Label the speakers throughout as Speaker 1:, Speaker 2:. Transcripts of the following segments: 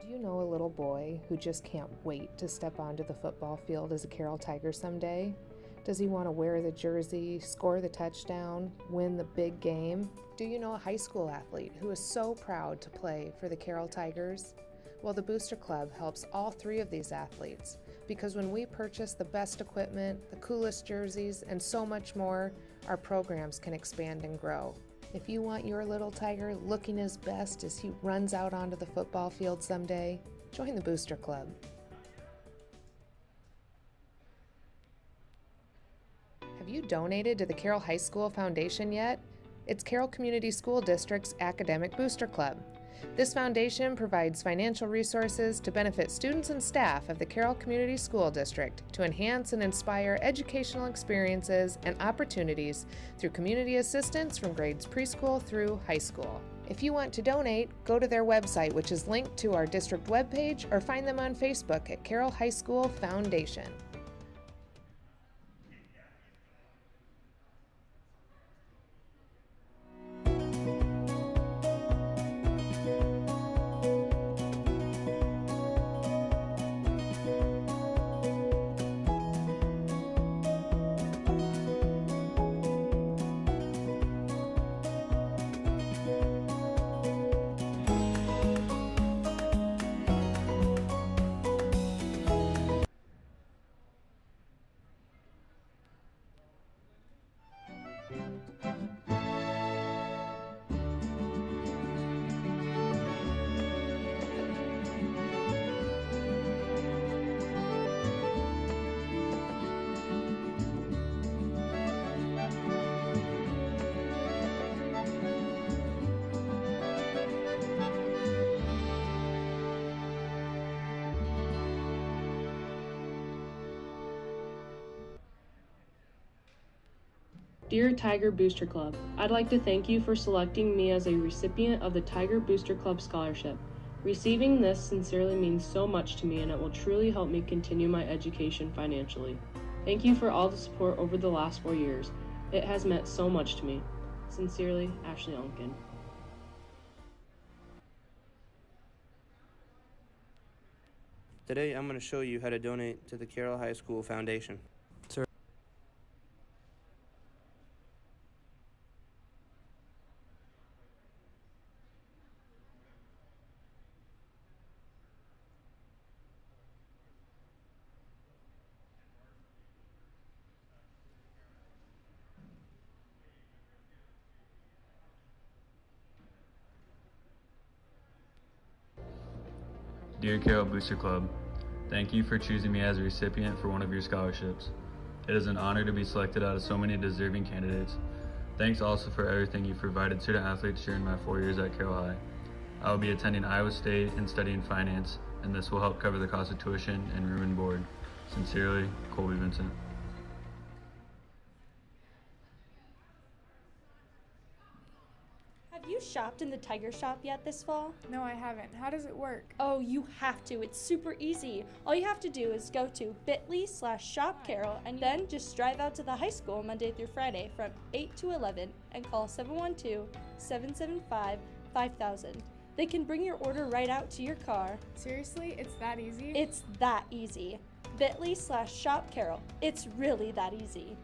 Speaker 1: Do you know a little boy who just can't wait to step onto the football field as a Carroll Tiger someday? Does he want to wear the jersey, score the touchdown, win the big game? Do you know a high school athlete who is so proud to play for the Carroll Tigers? Well, the Booster Club helps all three of these athletes because when we purchase the best equipment, the coolest jerseys, and so much more, our programs can expand and grow. If you want your little tiger looking his best as he runs out onto the football field someday, join the Booster Club. Have you donated to the Carroll High School Foundation yet? It's Carroll Community School District's Academic Booster Club. This foundation provides financial resources to benefit students and staff of the Carroll Community School District to enhance and inspire educational experiences and opportunities through community assistance from grades preschool through high school. If you want to donate, go to their website, which is linked to our district webpage, or find them on Facebook at Carroll High School Foundation.
Speaker 2: Dear Tiger Booster Club, I'd like to thank you for selecting me as a recipient of the Tiger Booster Club Scholarship. Receiving this sincerely means so much to me, and it will truly help me continue my education financially. Thank you for all the support over the last 4 years. It has meant so much to me. Sincerely, Ashley Unkin.
Speaker 3: Today I'm going to show you how to donate to the Carroll High School Foundation.
Speaker 4: Dear Carroll Booster Club, thank you for choosing me as a recipient for one of your scholarships. It is an honor to be selected out of so many deserving candidates. Thanks also for everything you've provided student athletes during my 4 years at Carroll High. I will be attending Iowa State and studying finance, and this will help cover the cost of tuition and room and board. Sincerely, Colby Vincent.
Speaker 5: Have you shopped in the Tiger Shop yet this fall?
Speaker 6: No, I haven't. How does it work?
Speaker 5: Oh, you have to. It's super easy. All you have to do is go to bit.ly/shopcarroll and then just drive out to the high school Monday through Friday from 8 to 11 and call 712-775-5000. They can bring your order right out to your car.
Speaker 6: Seriously? It's that easy?
Speaker 5: It's that easy. bit.ly/shopcarroll. It's really that easy.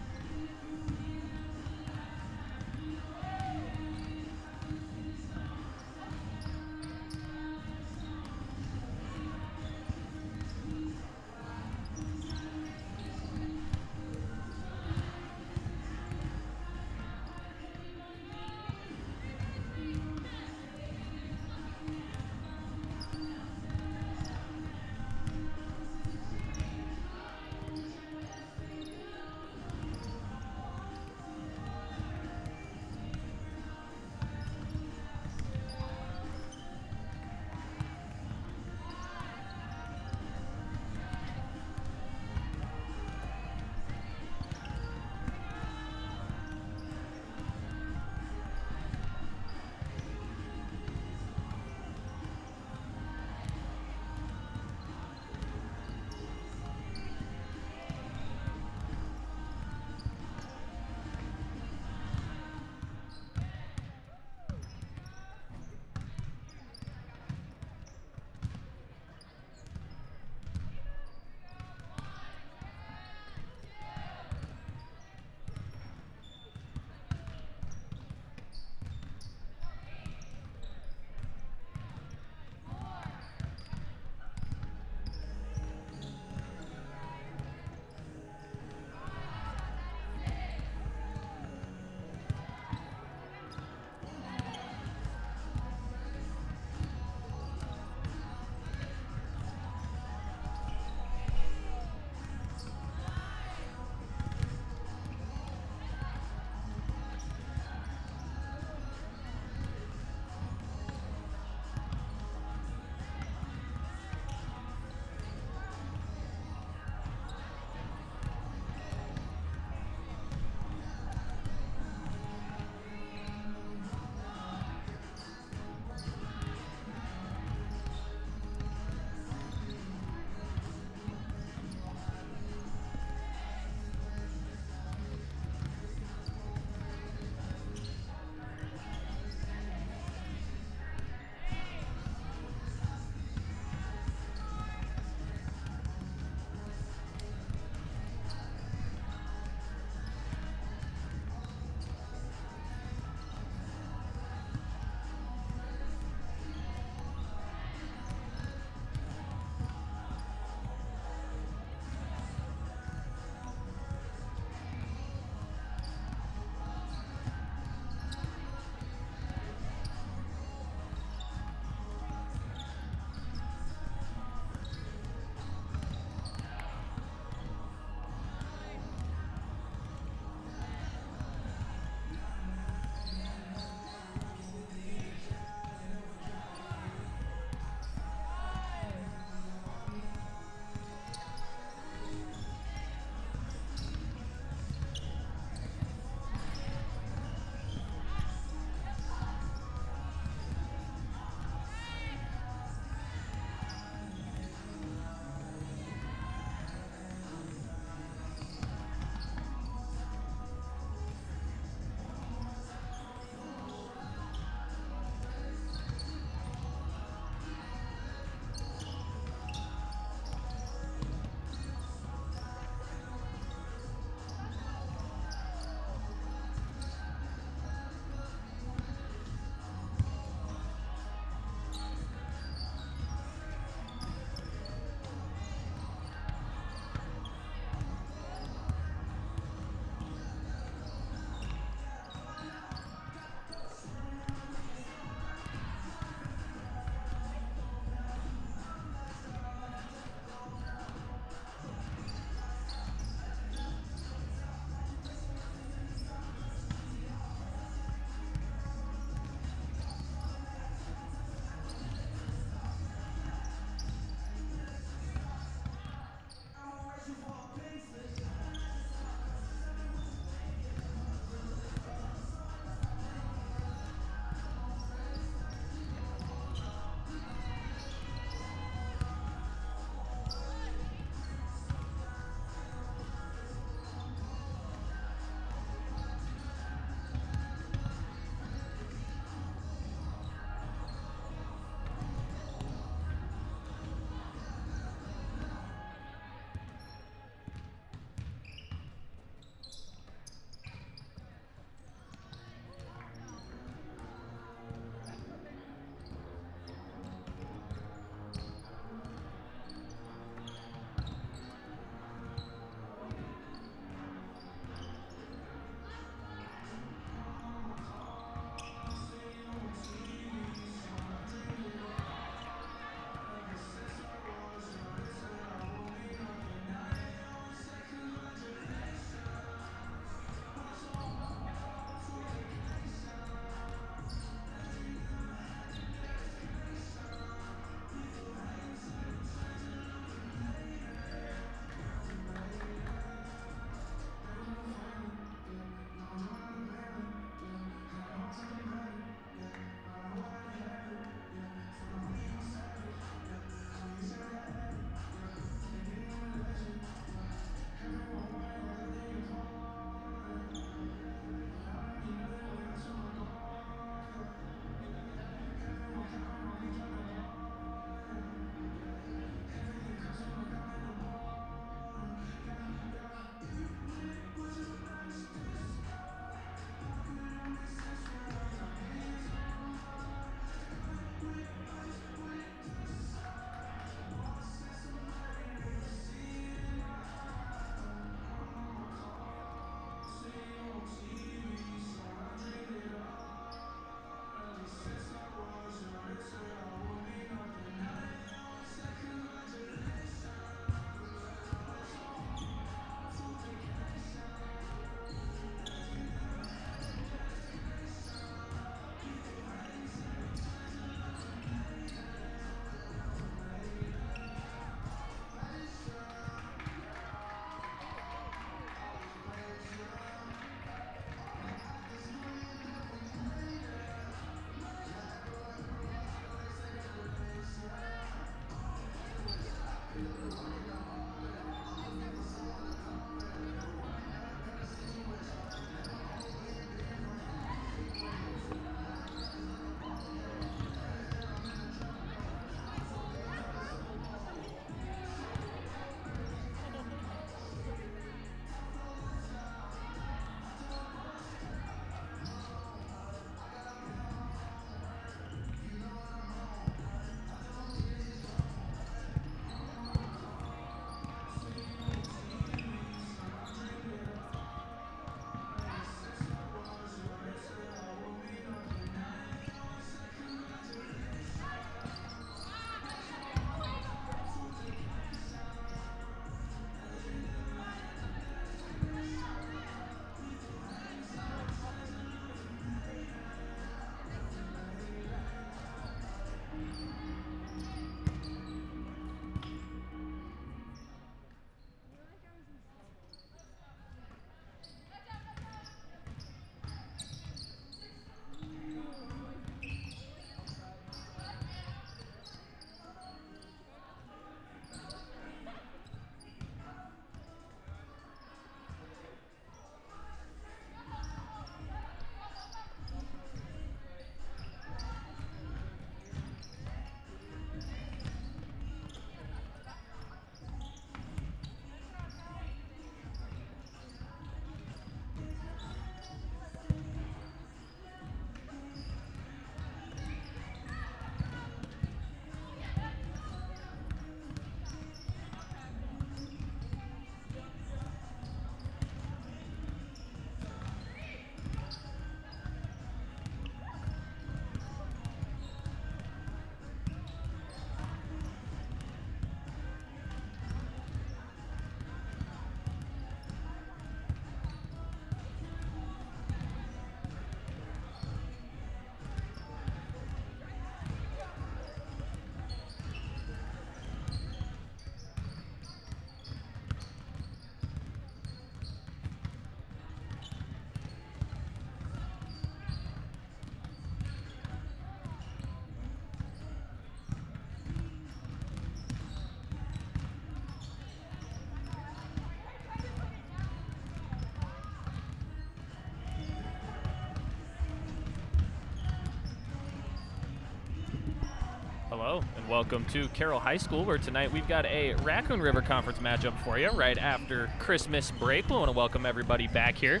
Speaker 7: Hello, and welcome to Carroll High School, where tonight we've got a Raccoon River Conference matchup for you right after Christmas break. We want to welcome everybody back here.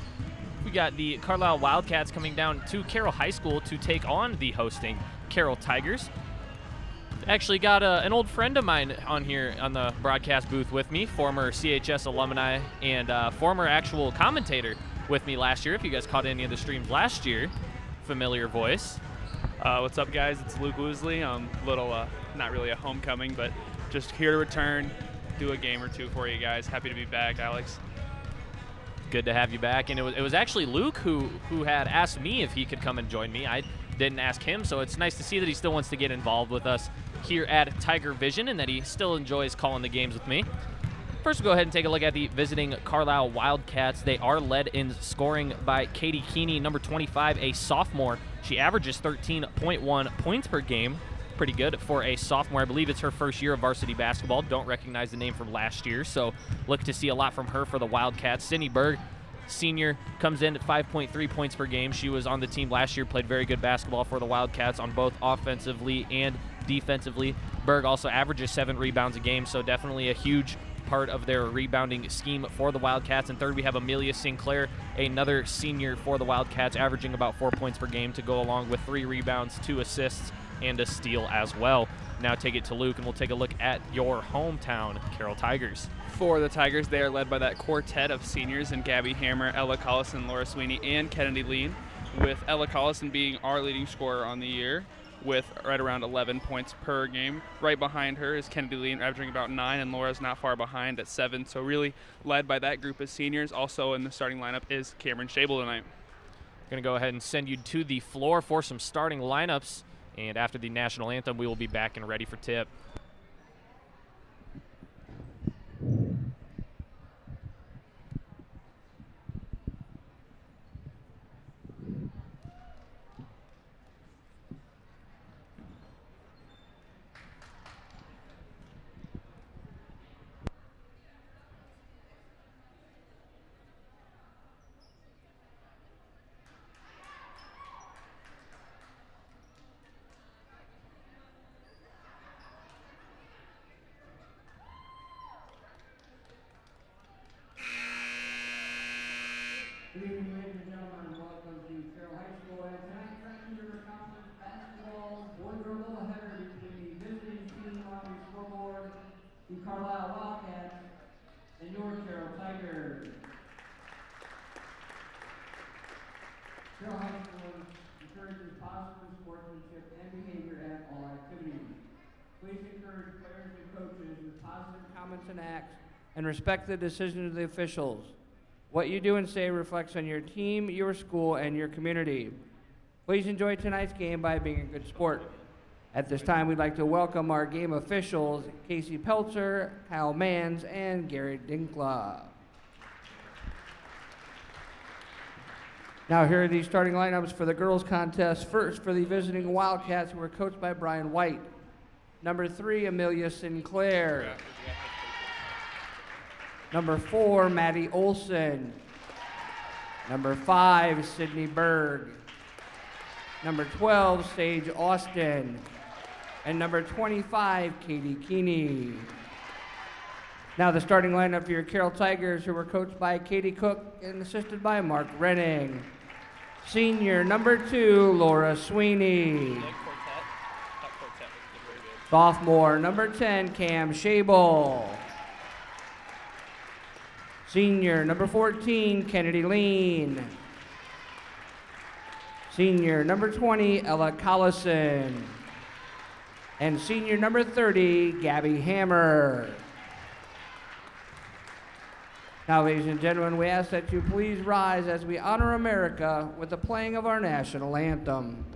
Speaker 7: We got the Carlisle Wildcats coming down to Carroll High School to take on the hosting Carroll Tigers. Actually got an old friend of mine on here on the broadcast booth with me, former CHS alumni and former actual commentator with me last year. If you guys caught any of the streams last year, familiar voice.
Speaker 8: What's up, guys? It's Luke Woosley. Not really a homecoming, but just here to return, do a game or two for you guys. Happy to be back, Alex.
Speaker 7: Good to have you back. And it was actually Luke who had asked me if he could come and join me. I didn't ask him, so it's nice to see that he still wants to get involved with us here at Tiger Vision and that he still enjoys calling the games with me. First, we'll go ahead and take a look at the visiting Carlisle Wildcats. They are led in scoring by Katie Keeney, number 25, a sophomore. She averages 13.1 points per game. Pretty good for a sophomore. I believe it's her first year of varsity basketball. Don't recognize the name from last year, so look to see a lot from her for the Wildcats. Sydney Berg, senior, comes in at 5.3 points per game. She was on the team last year, played very good basketball for the Wildcats on both offensively and defensively. Berg also averages 7 rebounds a game, so definitely a huge part of their rebounding scheme for the Wildcats. And third, we have Amelia Sinclair, another senior for the Wildcats, averaging about 4 points per game to go along with 3 rebounds, 2 assists, and a steal as well. Now take it to Luke, and we'll take a look at your hometown, Carroll Tigers.
Speaker 8: For the Tigers, they are led by that quartet of seniors in Gabby Hammer, Ella Collison, Laura Sweeney, and Kennedy Lean, with Ella Collison being our leading scorer on the year, with right around 11 points per game. Right behind her is Kennedy Lean, averaging about 9, and Laura's not far behind at 7. So really led by that group of seniors. Also in the starting lineup is Cameron Shable tonight.
Speaker 7: Going to go ahead and send you to the floor for some starting lineups. And after the national anthem, we will be back and ready for tip.
Speaker 9: Good evening, ladies and gentlemen. Welcome to Carroll High School. And tonight's Raccoon River Conference basketball boys are a little heavier between the visiting team on the scoreboard, the Carlisle Wildcats, and your Carroll Tigers. Carroll High School encourages positive sportsmanship and behavior at all activities. Please encourage players and coaches with positive comments and acts, and respect the decision of the officials. What you do and say reflects on your team, your school, and your community. Please enjoy tonight's game by being a good sport. At this time, we'd like to welcome our game officials, Casey Peltzer, Kyle Manns, and Gary Dinkla. Now here are the starting lineups for the girls contest. First, for the visiting Wildcats, who are coached by Brian White. Number 3, Amelia Sinclair. Number 4, Maddie Olson. Number 5, Sydney Berg. Number 12, Sage Austin. And number 25, Katie Keeney. Now the starting lineup for your Carroll Tigers, who were coached by Katie Cook and assisted by Mark Renning. Senior, number 2, Laura Sweeney. Sophomore, number 10, Cam Shable. Senior, number 14, Kennedy Lean. Senior, number 20, Ella Collison. And senior, number 30, Gabby Hammer. Now, ladies and gentlemen, we ask that you please rise as we honor America with the playing of our national anthem.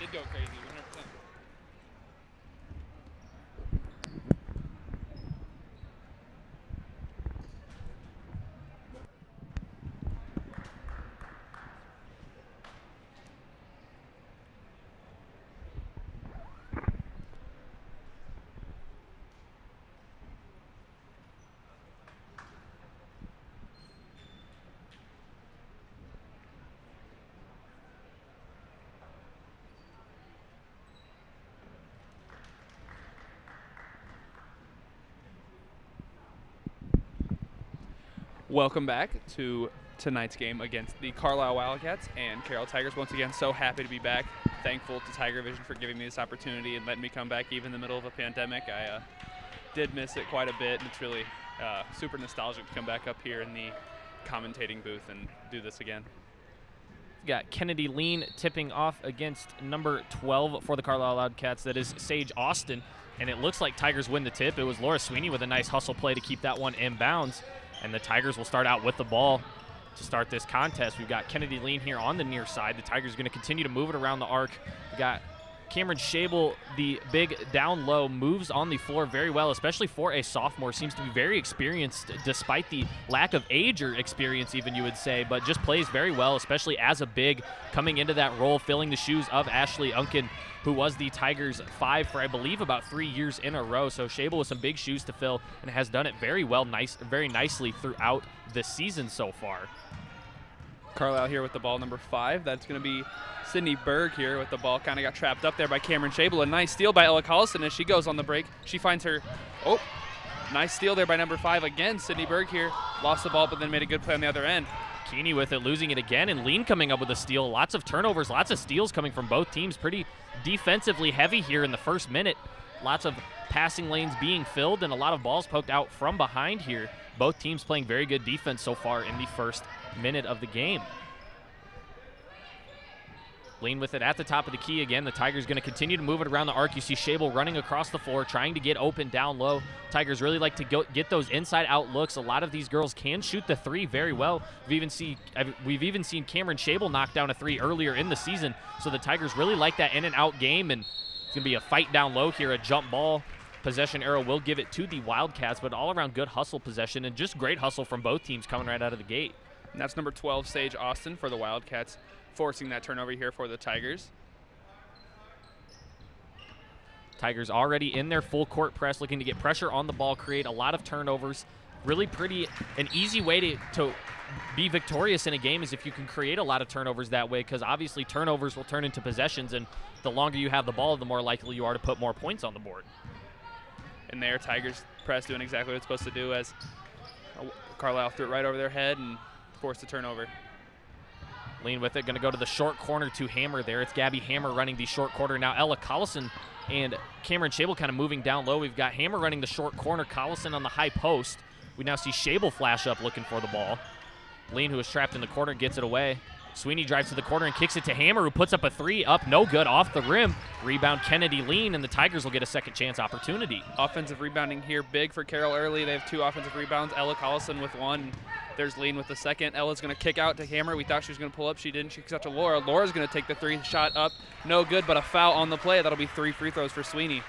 Speaker 8: It'd go crazy, 100%. Welcome back to tonight's game against the Carlisle Wildcats and Carroll Tigers. Once again, so happy to be back. Thankful to Tiger Vision for giving me this opportunity and letting me come back even in the middle of a pandemic. I did miss it quite a bit, and it's really super nostalgic to come back up here in the commentating booth and do this again.
Speaker 7: We've got Kennedy Lean tipping off against number 12 for the Carlisle Wildcats. That is Sage Austin, and it looks like Tigers win the tip. It was Laura Sweeney with a nice hustle play to keep that one inbounds. And the Tigers will start out with the ball to start this contest. We've got Kennedy Lean here on the near side. The Tigers are going to continue to move it around the arc. We've got Cameron Shable, the big down low, moves on the floor very well, especially for a sophomore. Seems to be very experienced despite the lack of age or experience even, you would say, but just plays very well, especially as a big coming into that role, filling the shoes of Ashley Unken, who was the Tigers' 5 for, I believe, about 3 years in a row. So Shable with some big shoes to fill and has done it very well, very nicely throughout the season so far.
Speaker 8: Carlisle here with the ball, number 5. That's going to be Sydney Berg here with the ball. Kind of got trapped up there by Cameron Shable. A nice steal by Ella Collison as she goes on the break. She finds her. Oh, nice steal there by number 5 again. Sydney Berg here lost the ball, but then made a good play on the other end.
Speaker 7: Keeney with it, losing it again, and Lean coming up with a steal. Lots of turnovers, lots of steals coming from both teams. Pretty defensively heavy here in the first minute. Lots of passing lanes being filled and a lot of balls poked out from behind here. Both teams playing very good defense so far in the first minute of the game. Lean with it at the top of the key again. The Tigers going to continue to move it around the arc. You see Shable running across the floor, trying to get open down low. Tigers really like to get those inside-out looks. A lot of these girls can shoot the 3 very well. We've even seen Cameron Shable knock down a 3 earlier in the season. So the Tigers really like that in-and-out game, and it's going to be a fight down low here, a jump ball. Possession arrow will give it to the Wildcats, but all-around good hustle possession and just great hustle from both teams coming right out of the gate.
Speaker 8: And that's number 12, Sage Austin, for the Wildcats, forcing that turnover here for the Tigers.
Speaker 7: Tigers already in their full court press, looking to get pressure on the ball, create a lot of turnovers. Really an easy way to be victorious in a game is if you can create a lot of turnovers that way, because obviously turnovers will turn into possessions, and the longer you have the ball, the more likely you are to put more points on the board.
Speaker 8: And there, Tigers press doing exactly what it's supposed to do, as Carlisle threw it right over their head and forced a turnover.
Speaker 7: Lean with it, going to go to the short corner to Hammer there. It's Gabby Hammer running the short corner. Now Ella Collison and Cameron Shable kind of moving down low. We've got Hammer running the short corner, Collison on the high post. We now see Shable flash up looking for the ball. Lean, who is trapped in the corner, gets it away. Sweeney drives to the corner and kicks it to Hammer, who puts up a 3, up no good, off the rim. Rebound Kennedy Lean, and the Tigers will get a second chance opportunity.
Speaker 8: Offensive rebounding here big for Carroll early. They have 2 offensive rebounds. Ella Collison with 1. There's Lean with the second. Ella's going to kick out to Hammer. We thought she was going to pull up. She didn't. She kicks out to Laura. Laura's going to take the 3 shot up. No good, but a foul on the play. That'll be 3 free throws for Sweeney.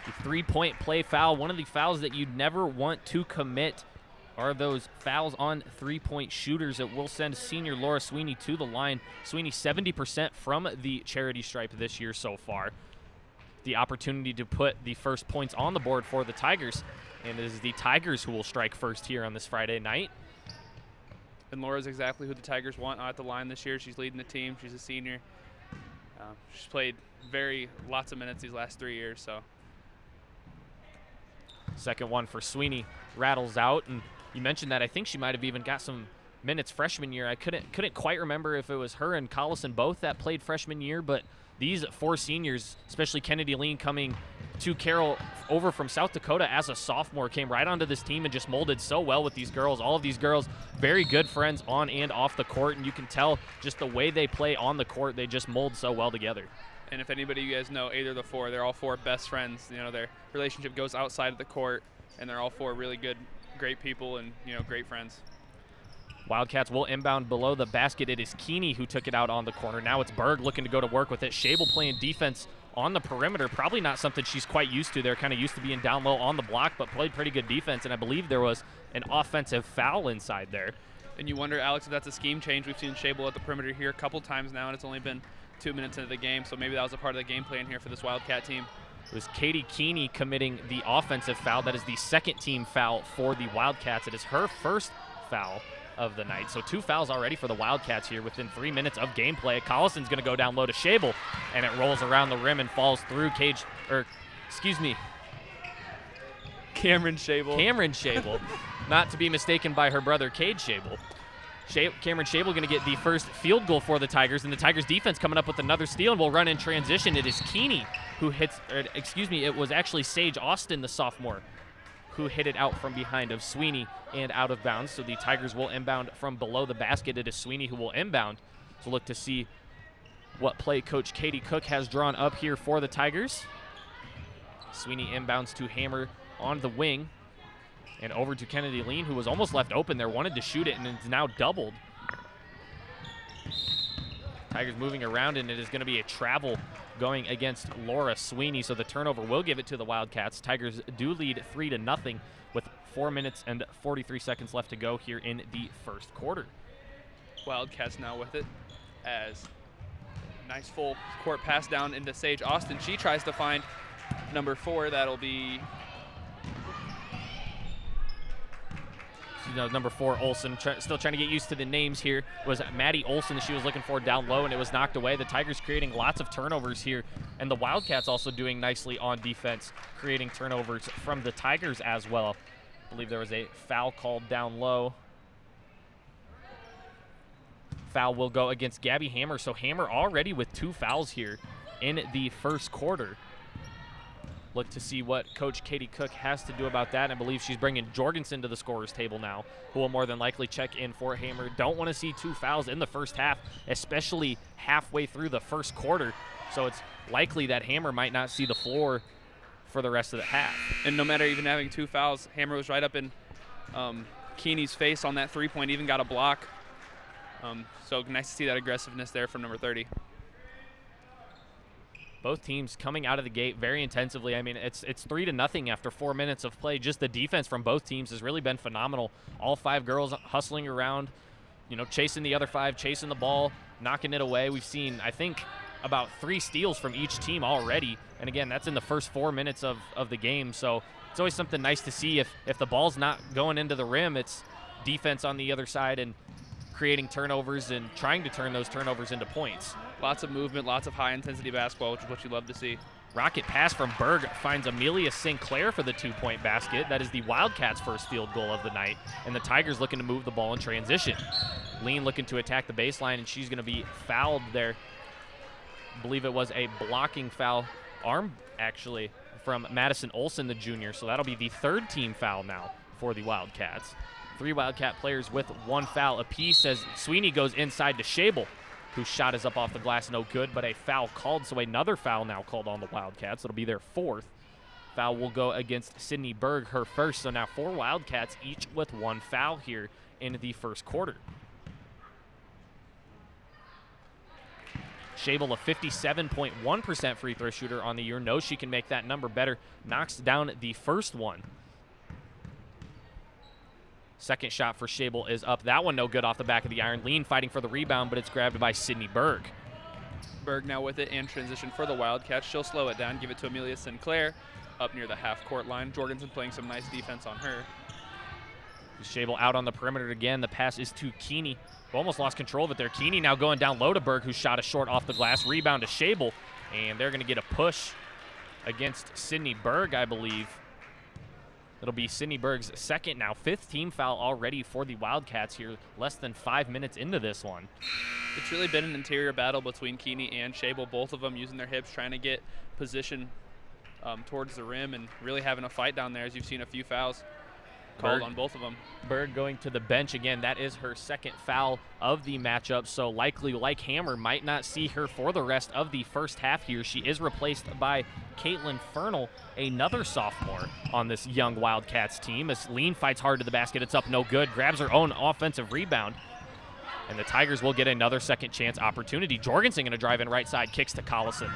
Speaker 7: The 3-point play foul, one of the fouls that you'd never want to commit are those fouls on 3-point shooters. It will send senior Laura Sweeney to the line. Sweeney 70% from the charity stripe this year so far. The opportunity to put the first points on the board for the Tigers, and it is the Tigers who will strike first here on this Friday night.
Speaker 8: And Laura's exactly who the Tigers want at the line this year. She's leading the team. She's a senior. She's played lots of minutes these last 3 years. So
Speaker 7: second one for Sweeney rattles out, and you mentioned that I think she might have even got some minutes freshman year. I couldn't quite remember if it was her and Collison both that played freshman year, but these 4 seniors, especially Kennedy Lean coming to Carroll over from South Dakota as a sophomore, came right onto this team and just molded so well with these girls. All of these girls, very good friends on and off the court, and you can tell just the way they play on the court, they just mold so well together.
Speaker 8: And if anybody you guys know, either of the 4, they're all 4 best friends. You know, their relationship goes outside of the court, and they're all 4 really good, great people and, great friends.
Speaker 7: Wildcats will inbound below the basket. It is Keeney who took it out on the corner. Now it's Berg looking to go to work with it. Shable playing defense on the perimeter. Probably not something she's quite used to. They're kind of used to being down low on the block, but played pretty good defense, and I believe there was an offensive foul inside there.
Speaker 8: And you wonder, Alex, if that's a scheme change. We've seen Shable at the perimeter here a couple times now, and it's only been 2 minutes into the game, so maybe that was a part of the game plan here for this Wildcat team.
Speaker 7: It was Katie Keeney committing the offensive foul. That is the second team foul for the Wildcats. It is her first foul of the night. So 2 fouls already for the Wildcats here within 3 minutes of gameplay. Collison's going to go down low to Shable, and it rolls around the rim and falls through
Speaker 8: Cameron Shable.
Speaker 7: Cameron Shable, not to be mistaken by her brother Cade Shable. Cameron Shable going to get the first field goal for the Tigers, and the Tigers defense coming up with another steal and will run in transition. It is Keeney who hits, it was actually Sage Austin, the sophomore, who hit it out from behind of Sweeney and out of bounds. So the Tigers will inbound from below the basket. It is Sweeney who will inbound. So look to see what play Coach Katie Cook has drawn up here for the Tigers. Sweeney inbounds to Hammer on the wing and over to Kennedy Lean, who was almost left open there, wanted to shoot it, and it's now doubled. Tigers moving around, and it is going to be a travel going against Laura Sweeney, so the turnover will give it to the Wildcats. Tigers do lead 3-0 with 4 minutes and 43 seconds left to go here in the first quarter.
Speaker 8: Wildcats now with it as nice full court pass down into Sage Austin. She tries to find number 4. That'll be
Speaker 7: number 4, Olsen. Still trying to get used to the names here. Was Maddie Olsen she was looking for down low, and it was knocked away. The Tigers creating lots of turnovers here, and the Wildcats also doing nicely on defense, creating turnovers from the Tigers as well. I believe there was a foul called down low. Foul will go against Gabby Hammer, so Hammer already with 2 fouls here in the first quarter. Look to see what Coach Katie Cook has to do about that. I believe she's bringing Jorgensen to the scorer's table now, who will more than likely check in for Hammer. Don't want to see 2 fouls in the first half, especially halfway through the first quarter. So it's likely that Hammer might not see the floor for the rest of the half.
Speaker 8: And no matter even having 2 fouls, Hammer was right up in Keeney's face on that 3-point, even got a block. So nice to see that aggressiveness there from number 30.
Speaker 7: Both teams coming out of the gate very intensively. I mean, it's 3-0 after 4 minutes of play. Just the defense from both teams has really been phenomenal. All 5 girls hustling around, chasing the other 5, chasing the ball, knocking it away. We've seen, I think, about 3 steals from each team already. And again, that's in the first 4 minutes of the game. So it's always something nice to see. If the ball's not going into the rim, it's defense on the other side and creating turnovers and trying to turn those turnovers into points.
Speaker 8: Lots of movement, lots of high-intensity basketball, which is what you love to see.
Speaker 7: Rocket pass from Berg finds Amelia Sinclair for the 2-point basket. That is the Wildcats' first field goal of the night, and the Tigers looking to move the ball in transition. Lean looking to attack the baseline, and she's going to be fouled there. I believe it was a blocking foul, actually, from Madison Olsen, the junior, so that'll be the 3rd team foul now for the Wildcats. 3 Wildcat players with 1 foul apiece as Sweeney goes inside to Shable, whose shot is up off the glass, no good, but a foul called, so another foul now called on the Wildcats. It'll be their 4th. Foul will go against Sydney Berg, her first, so now 4 Wildcats, each with 1 foul here in the first quarter. Shable, a 57.1% free throw shooter on the year, knows she can make that number better, knocks down the first one. Second shot for Shable is up. That one no good off the back of the iron. Lean fighting for the rebound, but it's grabbed by Sydney Berg.
Speaker 8: Berg now with it in transition for the Wildcats. She'll slow it down, give it to Amelia Sinclair up near the half-court line. Jorgensen playing some nice defense on her.
Speaker 7: Shable out on the perimeter again. The pass is to Keeney, who almost lost control of it there. Keeney now going down low to Berg, who shot a short off the glass. Rebound to Shable, and they're going to get a push against Sydney Berg, I believe. It'll be Sydney Berg's 2nd now, 5th team foul already for the Wildcats here, less than 5 minutes into this one.
Speaker 8: It's really been an interior battle between Keeney and Shable, both of them using their hips, trying to get position towards the rim and really having a fight down there, as you've seen a few fouls. called on both of them.
Speaker 7: Berg going to the bench again. That is her second foul of the matchup, so likely, like Hammer, might not see her for the rest of the first half here. She is replaced by Caitlin Fernal, another sophomore on this young Wildcats team. As Lean fights hard to the basket, it's up no good, grabs her own offensive rebound, and the Tigers will get another second chance opportunity. Jorgensen going to drive in right side, kicks to Collison.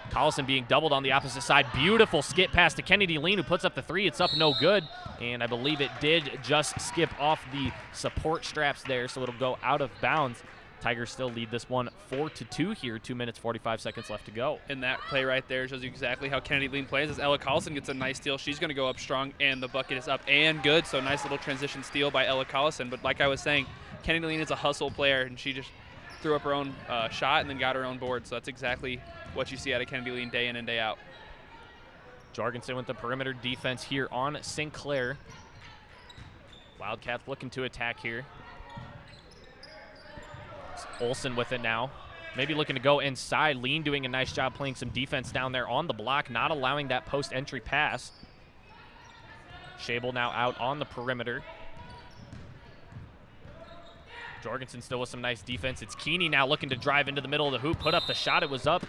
Speaker 7: Collison being doubled on the opposite side. Beautiful skip pass to Kennedy Lean, who puts up the three. It's up no good, and I believe it did just skip off the support straps there, so it'll go out of bounds. Tigers still lead this one 4-2 here, 2 minutes, 45 seconds left to go.
Speaker 8: And that play right there shows you exactly how Kennedy Lean plays. As Ella Collison gets a nice steal, she's going to go up strong, and the bucket is up and good, so nice little transition steal by Ella Collison. But like I was saying, Kennedy Lean is a hustle player, and she just threw up her own shot and then got her own board, so that's exactly what you see out of Kennedy Lean day in and day out.
Speaker 7: Jorgensen with the perimeter defense here on Sinclair. Wildcats looking to attack here. It's Olsen with it now. Maybe looking to go inside. Lean doing a nice job playing some defense down there on the block, not allowing that post-entry pass. Schabel now out on the perimeter. Jorgensen still with some nice defense. It's Keeney now looking to drive into the middle of the hoop, put up the shot. It was up.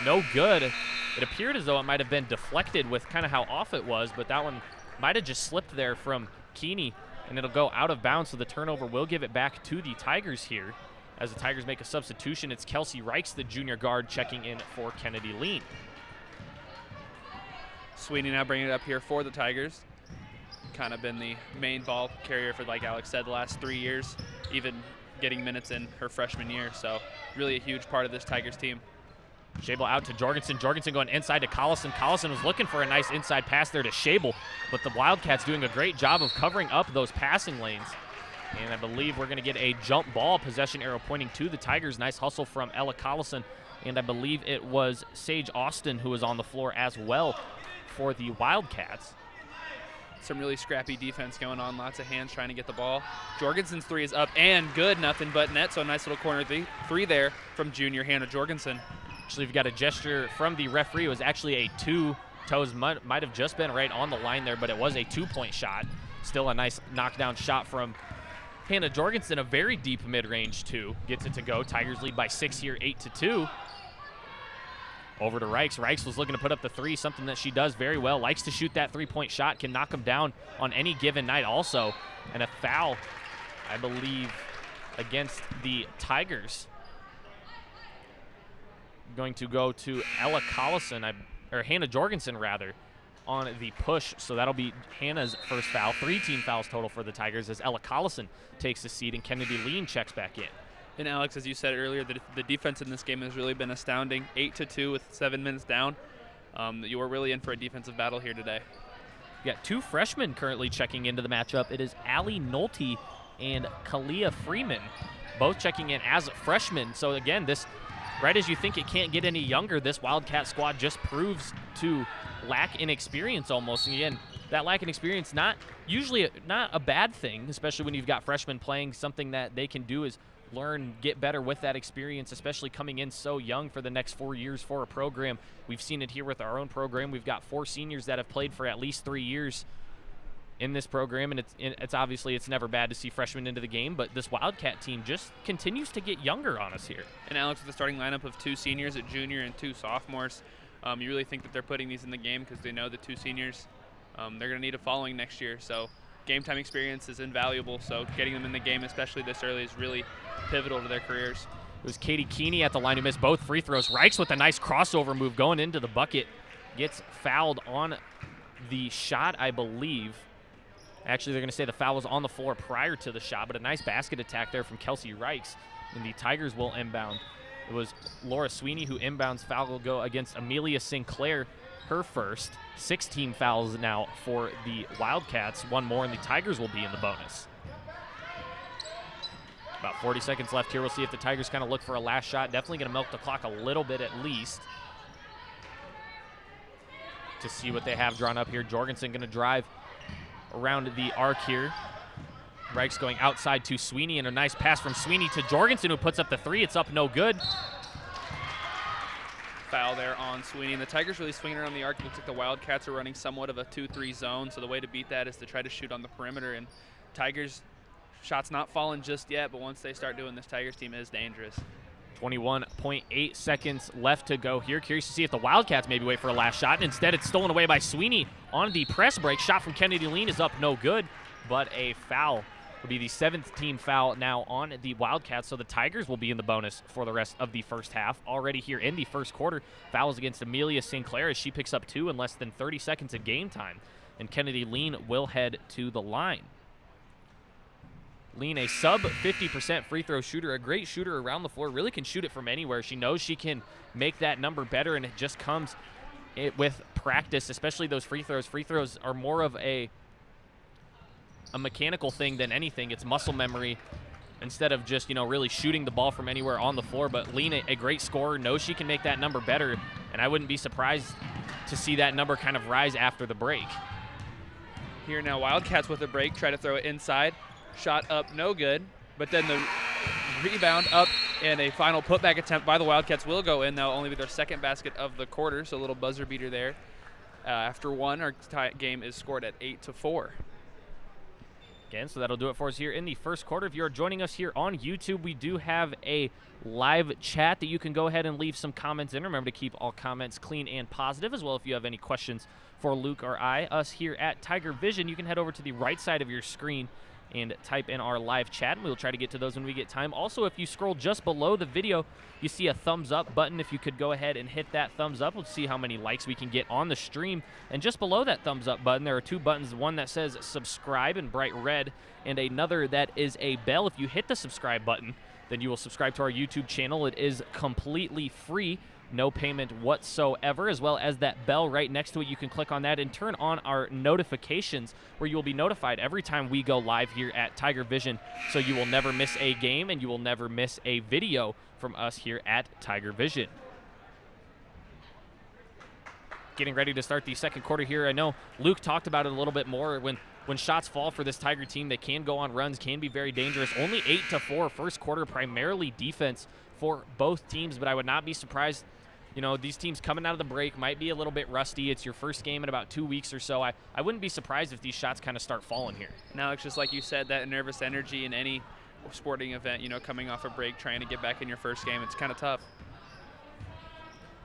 Speaker 7: No good. It appeared as though it might have been deflected with kind of how off it was, but that one might have just slipped there from Keeney, and it'll go out of bounds, so the turnover will give it back to the Tigers here. As the Tigers make a substitution, it's Kelsey Reichs, the junior guard, checking in for Kennedy Lean.
Speaker 8: Sweeney now bringing it up here for the Tigers. Kind of been the main ball carrier for, like Alex said, the last 3 years, even getting minutes in her freshman year. So really a huge part of this Tigers team.
Speaker 7: Schabel out to Jorgensen. Jorgensen going inside to Collison. Collison was looking for a nice inside pass there to Schabel, but the Wildcats doing a great job of covering up those passing lanes. And I believe we're going to get a jump ball, possession arrow pointing to the Tigers. Nice hustle from Ella Collison, and I believe it was Sage Austin who was on the floor as well for the Wildcats.
Speaker 8: Some really scrappy defense going on, lots of hands trying to get the ball. Jorgensen's three is up and good, nothing but net, so a nice little corner three there from junior Hannah Jorgensen.
Speaker 7: Actually, we've got a gesture from the referee. It was actually a two toes, might have just been right on the line there, but it was a 2-point shot. Still a nice knockdown shot from Hannah Jorgensen, a very deep mid-range two. Gets it to go. Tigers lead by 6 here, 8-2. Over to Reichs. Reichs was looking to put up the three, something that she does very well. Likes to shoot that 3-point shot, can knock them down on any given night also. And a foul, I believe, against the Tigers. Going to go to Ella Collison, or Hannah Jorgensen rather, on the push. So that'll be Hannah's first foul. 3 team fouls total for the Tigers as Ella Collison takes the seat and Kennedy Lean checks back in.
Speaker 8: And Alex, as you said earlier, the defense in this game has really been astounding. 8-2 with 7 minutes down. You are really in for a defensive battle here today.
Speaker 7: We got 2 freshmen currently checking into the matchup. It is Allie Nolte and Kalia Freeman, both checking in as freshmen. So again, this, right as you think it can't get any younger, this Wildcat squad just proves to lack in experience almost. And again, that lack in experience, usually not a bad thing, especially when you've got freshmen playing. Something that they can do is learn, get better with that experience, especially coming in so young for the next 4 years for a program. We've seen it here with our own program. We've got 4 seniors that have played for at least 3 years in this program, and it's obviously it's never bad to see freshmen into the game, but this Wildcat team just continues to get younger on us here.
Speaker 8: And Alex, with the starting lineup of 2 seniors, a junior and 2 sophomores, you really think that they're putting these in the game because they know the 2 seniors, they're going to need a following next year. So game time experience is invaluable, so getting them in the game, especially this early, is really pivotal to their careers.
Speaker 7: It was Katie Keeney at the line who missed both free throws. Reichs with a nice crossover move going into the bucket. Gets fouled on the shot, I believe. Actually, they're going to say the foul was on the floor prior to the shot, but a nice basket attack there from Kelsey Reichs, and the Tigers will inbound. It was Laura Sweeney who inbounds. Foul will go against Amelia Sinclair, her first. 16 fouls now for the Wildcats. 1 more, and the Tigers will be in the bonus. About 40 seconds left here. We'll see if the Tigers kind of look for a last shot. Definitely going to milk the clock a little bit at least to see what they have drawn up here. Jorgensen going to drive around the arc here. Reichs going outside to Sweeney, and a nice pass from Sweeney to Jorgensen, who puts up the 3. It's up no good.
Speaker 8: foul there on Sweeney. And the Tigers really swinging around the arc. It looks like the Wildcats are running somewhat of a 2-3 zone, so the way to beat that is to try to shoot on the perimeter. And Tigers shots not falling just yet, but once they start doing this, Tigers team is dangerous.
Speaker 7: 21.8 seconds left to go here. Curious to see if the Wildcats maybe wait for a last shot. Instead, it's stolen away by Sweeney on the press break. Shot from Kennedy Lean is up, no good, but a foul will be the 7th team foul now on the Wildcats, so the Tigers will be in the bonus for the rest of the first half. Already here in the first quarter, fouls against Amelia Sinclair as she picks up 2 in less than 30 seconds of game time, and Kennedy Lean will head to the line. Lean, a sub 50% free throw shooter, a great shooter around the floor, really can shoot it from anywhere. She knows she can make that number better, and it just comes with practice, especially those free throws. Free throws are more of a mechanical thing than anything. It's muscle memory instead of just, really shooting the ball from anywhere on the floor. But Lean, a great scorer, knows she can make that number better, and I wouldn't be surprised to see that number kind of rise after the break.
Speaker 8: Here now, Wildcats with a break, try to throw it inside. Shot up, no good, but then the rebound up and a final putback attempt by the Wildcats will go in. That'll only be their second basket of the quarter, so a little buzzer beater there. After one, our game is scored at 8-4.
Speaker 7: Again, so that'll do it for us here in the first quarter. If you're joining us here on YouTube, we do have a live chat that you can go ahead and leave some comments in. Remember to keep all comments clean and positive, as well if you have any questions for Luke or us here at Tiger Vision, you can head over to the right side of your screen and type in our live chat, and we'll try to get to those when we get time. Also, if you scroll just below the video, you see a thumbs up button. If you could go ahead and hit that thumbs up, we'll see how many likes we can get on the stream. And just below that thumbs up button, there are 2 buttons, one that says subscribe in bright red, and another that is a bell. If you hit the subscribe button, then you will subscribe to our YouTube channel. It is completely free. No payment whatsoever, as well as that bell right next to it. You can click on that and turn on our notifications, where you will be notified every time we go live here at Tiger Vision, so you will never miss a game and you will never miss a video from us here at Tiger Vision. Getting ready to start the second quarter here. I know Luke talked about it a little bit more. When shots fall for this Tiger team, they can go on runs, can be very dangerous. Only 8-4 first quarter, primarily defense for both teams, but I would not be surprised. These teams coming out of the break might be a little bit rusty. It's your first game in about 2 weeks or so. I wouldn't be surprised if these shots kind of start falling here.
Speaker 8: Now, it's just like you said, that nervous energy in any sporting event, coming off a break, trying to get back in your first game, it's kind of tough.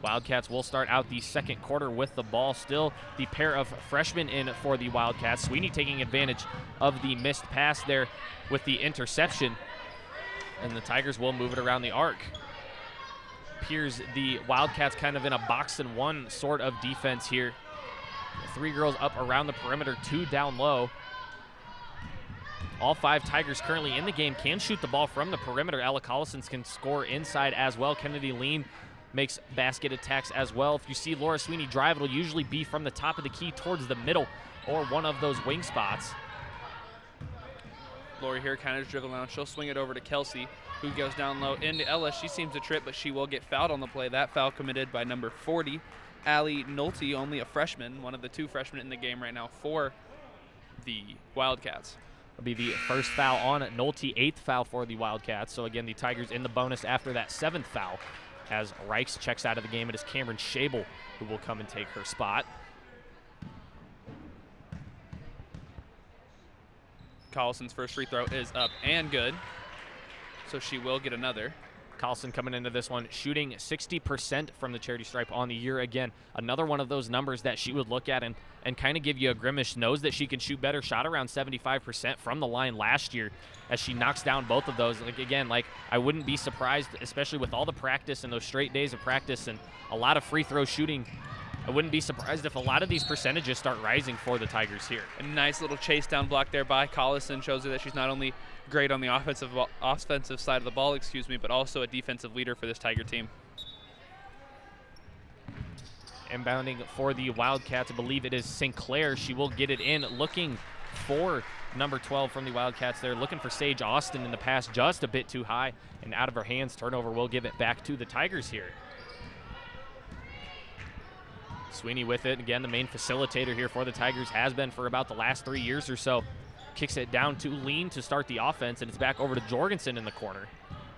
Speaker 7: Wildcats will start out the second quarter with the ball. Still the pair of freshmen in for the Wildcats. Sweeney taking advantage of the missed pass there with the interception, and the Tigers will move it around the arc. Appears the Wildcats kind of in a box and one sort of defense here. 3 girls up around the perimeter, 2 down low. All 5 Tigers currently in the game can shoot the ball from the perimeter. Ella Collisons can score inside as well. Kennedy Lean makes basket attacks as well. If you see Laura Sweeney drive, it'll usually be from the top of the key towards the middle or one of those wing spots.
Speaker 8: Lori here kind of dribbling around. She'll swing it over to Kelsey, who goes down low into Ella. She seems to trip, but she will get fouled on the play. That foul committed by number 40, Allie Nolte, only a freshman, one of the 2 freshmen in the game right now for the Wildcats.
Speaker 7: It'll be the first foul on Nolte, 8th foul for the Wildcats. So again, the Tigers in the bonus after that 7th foul. As Reichs checks out of the game, it is Cameron Schabel who will come and take her spot.
Speaker 8: Collison's first free throw is up and good, so she will get another.
Speaker 7: Collison coming into this one shooting 60% from the charity stripe on the year. Again, another one of those numbers that she would look at and kind of give you a grimace. Knows that she can shoot better. Shot around 75% from the line last year as she knocks down both of those. I wouldn't be surprised, especially with all the practice and those straight days of practice and a lot of free throw shooting. I wouldn't be surprised if a lot of these percentages start rising for the Tigers here.
Speaker 8: A nice little chase down block there by Collison shows her that she's not only great on the offensive side of the ball, but also a defensive leader for this Tiger team.
Speaker 7: Inbounding for the Wildcats, I believe it is Sinclair. She will get it in, looking for number 12 from the Wildcats there, looking for Sage Austin in the pass, just a bit too high and out of her hands. Turnover will give it back to the Tigers here. Sweeney with it. Again, the main facilitator here for the Tigers, has been for about the last 3 years or so. Kicks it down to Lean to start the offense, and it's back over to Jorgensen in the corner.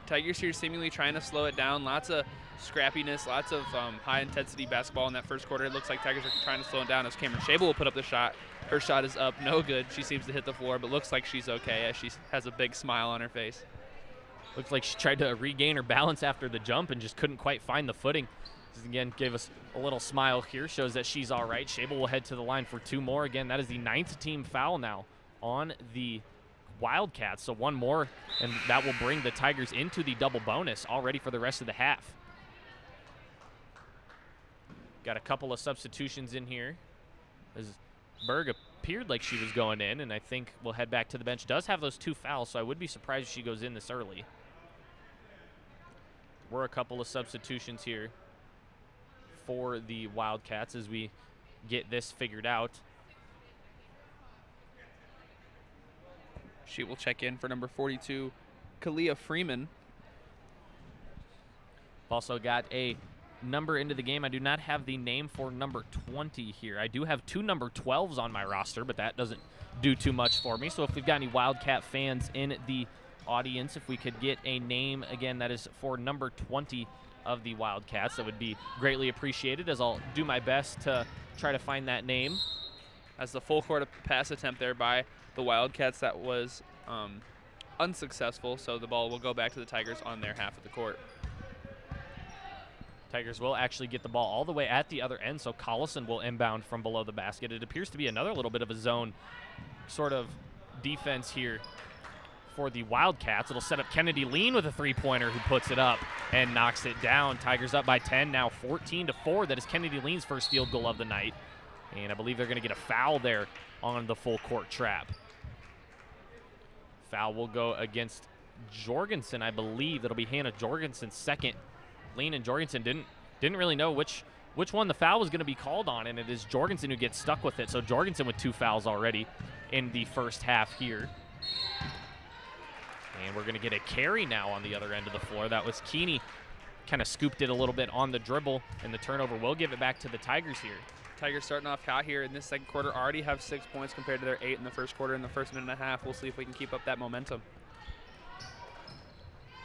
Speaker 8: Tigers here seemingly trying to slow it down. Lots of scrappiness, lots of high-intensity basketball in that first quarter. It looks like Tigers are trying to slow it down as Cameron Shable will put up the shot. Her shot is up, no good. She seems to hit the floor, but looks like she's okay as she has a big smile on her face.
Speaker 7: Looks like she tried to regain her balance after the jump and just couldn't quite find the footing. This again gave us a little smile here, shows that she's all right. Shable will head to the line for 2 more. Again, that is the 9th team foul now on the Wildcats. So 1 more, and that will bring the Tigers into the double bonus already for the rest of the half. Got a couple of substitutions in here as Berg appeared like she was going in, and I think we'll head back to the bench. Does have those 2 fouls, so I would be surprised if she goes in this early. Were a couple of substitutions here for the Wildcats as we get this figured out.
Speaker 8: She will check in for number 42, Kalia Freeman.
Speaker 7: Also got a number into the game. I do not have the name for number 20 here. I do have 2 number 12s on my roster, but that doesn't do too much for me. So if we've got any Wildcat fans in the audience, if we could get a name, again, that is for number 20 of the Wildcats, that would be greatly appreciated, as I'll do my best to try to find that name.
Speaker 8: As the full court pass attempt there by the Wildcats, that was unsuccessful, so the ball will go back to the Tigers on their half of the court.
Speaker 7: Tigers will actually get the ball all the way at the other end, so Collison will inbound from below the basket. It appears to be another little bit of a zone sort of defense here for the Wildcats. It'll set up Kennedy Lean with a 3-pointer, who puts it up and knocks it down. Tigers up by 10, now 14-4. That is Kennedy Lean's first field goal of the night. And I believe they're going to get a foul there on the full court trap. Foul will go against Jorgensen, I believe. It'll be Hannah Jorgensen's second. Lean and Jorgensen didn't really know which one the foul was going to be called on, and it is Jorgensen who gets stuck with it. So Jorgensen with 2 fouls already in the first half here. And we're going to get a carry now on the other end of the floor. That was Keeney. Kind of scooped it a little bit on the dribble, and the turnover will give it back to the Tigers here.
Speaker 8: Tigers starting off hot here in this second quarter, already have 6 points compared to their 8 in the first quarter. In the first minute and a half, we'll see if we can keep up that momentum.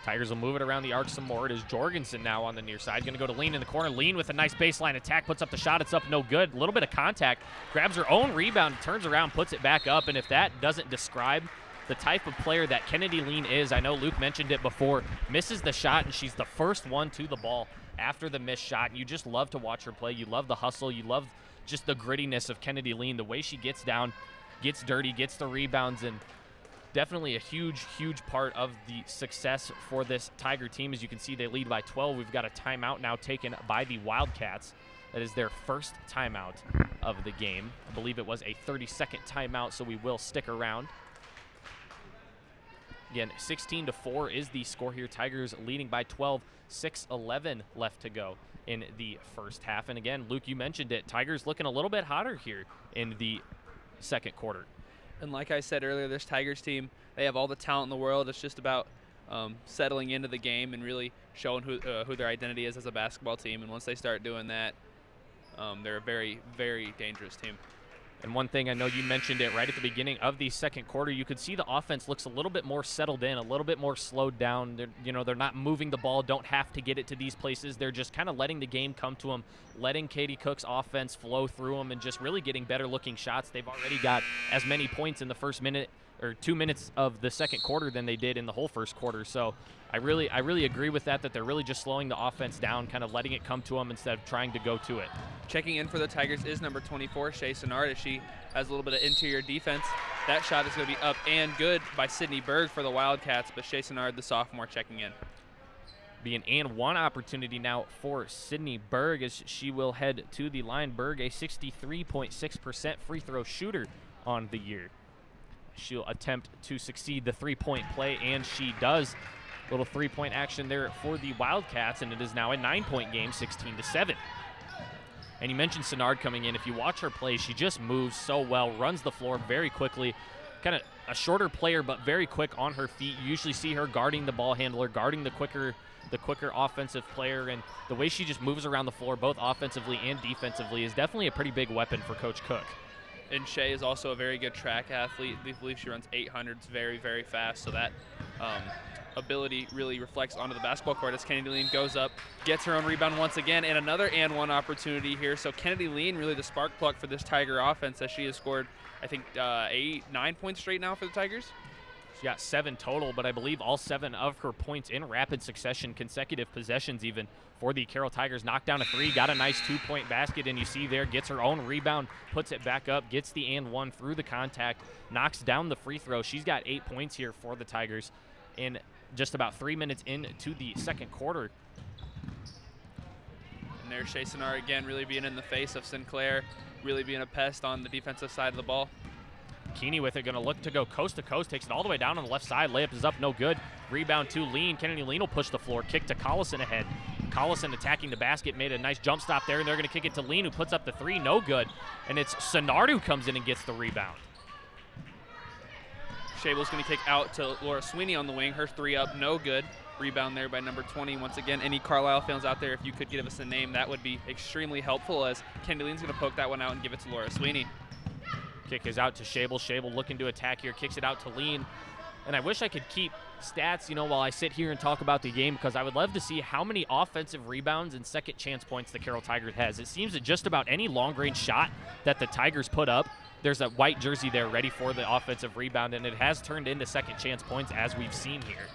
Speaker 7: Tigers will move it around the arc some more. It is Jorgensen now on the near side. Going to go to Lean in the corner. Lean with a nice baseline attack, puts up the shot. It's up, no good. A little bit of contact. Grabs her own rebound, turns around, puts it back up. And if that doesn't describe the type of player that Kennedy Lean is, I know Luke mentioned it before, misses the shot, and she's the first one to the ball after the missed shot. And you just love to watch her play. You love the hustle. You love just the grittiness of Kennedy Lean, the way she gets down, gets dirty, gets the rebounds, and definitely a huge, huge part of the success for this Tiger team. As you can see, they lead by 12. We've got a timeout now taken by the Wildcats. That is their first timeout of the game. I believe it was a 30-second timeout, so we will stick around. Again, 16-4 is the score here. Tigers leading by 12, 6:11 left to go in the first half. And again, Luke, you mentioned it, Tigers looking a little bit hotter here in the second quarter.
Speaker 8: And like I said earlier, this Tigers team, they have all the talent in the world. It's just about settling into the game and really showing who their identity is as a basketball team. And once they start doing that, they're a very, very dangerous team.
Speaker 7: And one thing, I know you mentioned it right at the beginning of the second quarter, you could see the offense looks a little bit more settled in, a little bit more slowed down. They're not moving the ball, don't have to get it to these places. They're just kind of letting the game come to them, letting Katie Cook's offense flow through them, and just really getting better looking shots. They've already got as many points in the first minute or 2 minutes of the second quarter than they did in the whole first quarter. So I really agree with that they're really just slowing the offense down, kind of letting it come to them instead of trying to go to it.
Speaker 8: Checking in for the Tigers is number 24, Shea Senard, as she has a little bit of interior defense. That shot is going to be up and good by Sydney Berg for the Wildcats, but Shea Senard, the sophomore, checking in.
Speaker 7: Be an and one opportunity now for Sydney Berg as she will head to the line. Berg, a 63.6% free throw shooter on the year. She'll attempt to succeed the three-point play, and she does. Little three-point action there for the Wildcats, and it is now a 9-point game, 16-7. And you mentioned Senard coming in. If you watch her play, she just moves so well, runs the floor very quickly. Kind of a shorter player, but very quick on her feet. You usually see her guarding the ball handler, guarding the quicker offensive player, and the way she just moves around the floor, both offensively and defensively, is definitely a pretty big weapon for Coach Cook.
Speaker 8: And Shea is also a very good track athlete. I believe she runs 800s very, very fast. So that ability really reflects onto the basketball court as Kennedy Lean goes up, gets her own rebound once again, and another and one opportunity here. So Kennedy Lean really the spark plug for this Tiger offense, as she has scored, I think, 8-9 points straight now for the Tigers.
Speaker 7: She got 7 total, but I believe all 7 of her points in rapid succession, consecutive possessions even, for the Carroll Tigers. Knocked down a 3, got a nice 2-point basket, and you see there, gets her own rebound, puts it back up, gets the and one through the contact, knocks down the free throw. She's got 8 points here for the Tigers in just about 3 minutes into the second quarter.
Speaker 8: And there's Shea Sonar again, really being in the face of Sinclair, really being a pest on the defensive side of the ball.
Speaker 7: Keeney with it, going to look to go coast to coast, takes it all the way down on the left side. Layup is up, no good. Rebound to Lean. Kennedy Lean will push the floor. Kick to Collison ahead. Collison attacking the basket, made a nice jump stop there, and they're going to kick it to Lean, who puts up the 3, no good. And it's Senard who comes in and gets the rebound.
Speaker 8: Shable's going to kick out to Laura Sweeney on the wing. Her 3 up, no good. Rebound there by number 20. Once again, any Carlisle fans out there, if you could give us a name, that would be extremely helpful, as Kennedy Lean's going to poke that one out and give it to Laura Sweeney.
Speaker 7: Kick is out to Shable. Shable looking to attack here, kicks it out to Lean. And I wish I could keep stats, you know, while I sit here and talk about the game, because I would love to see how many offensive rebounds and second chance points the Carroll Tigers has. It seems that just about any long-range shot that the Tigers put up, there's a white jersey there ready for the offensive rebound, and it has turned into second chance points, as we've seen here.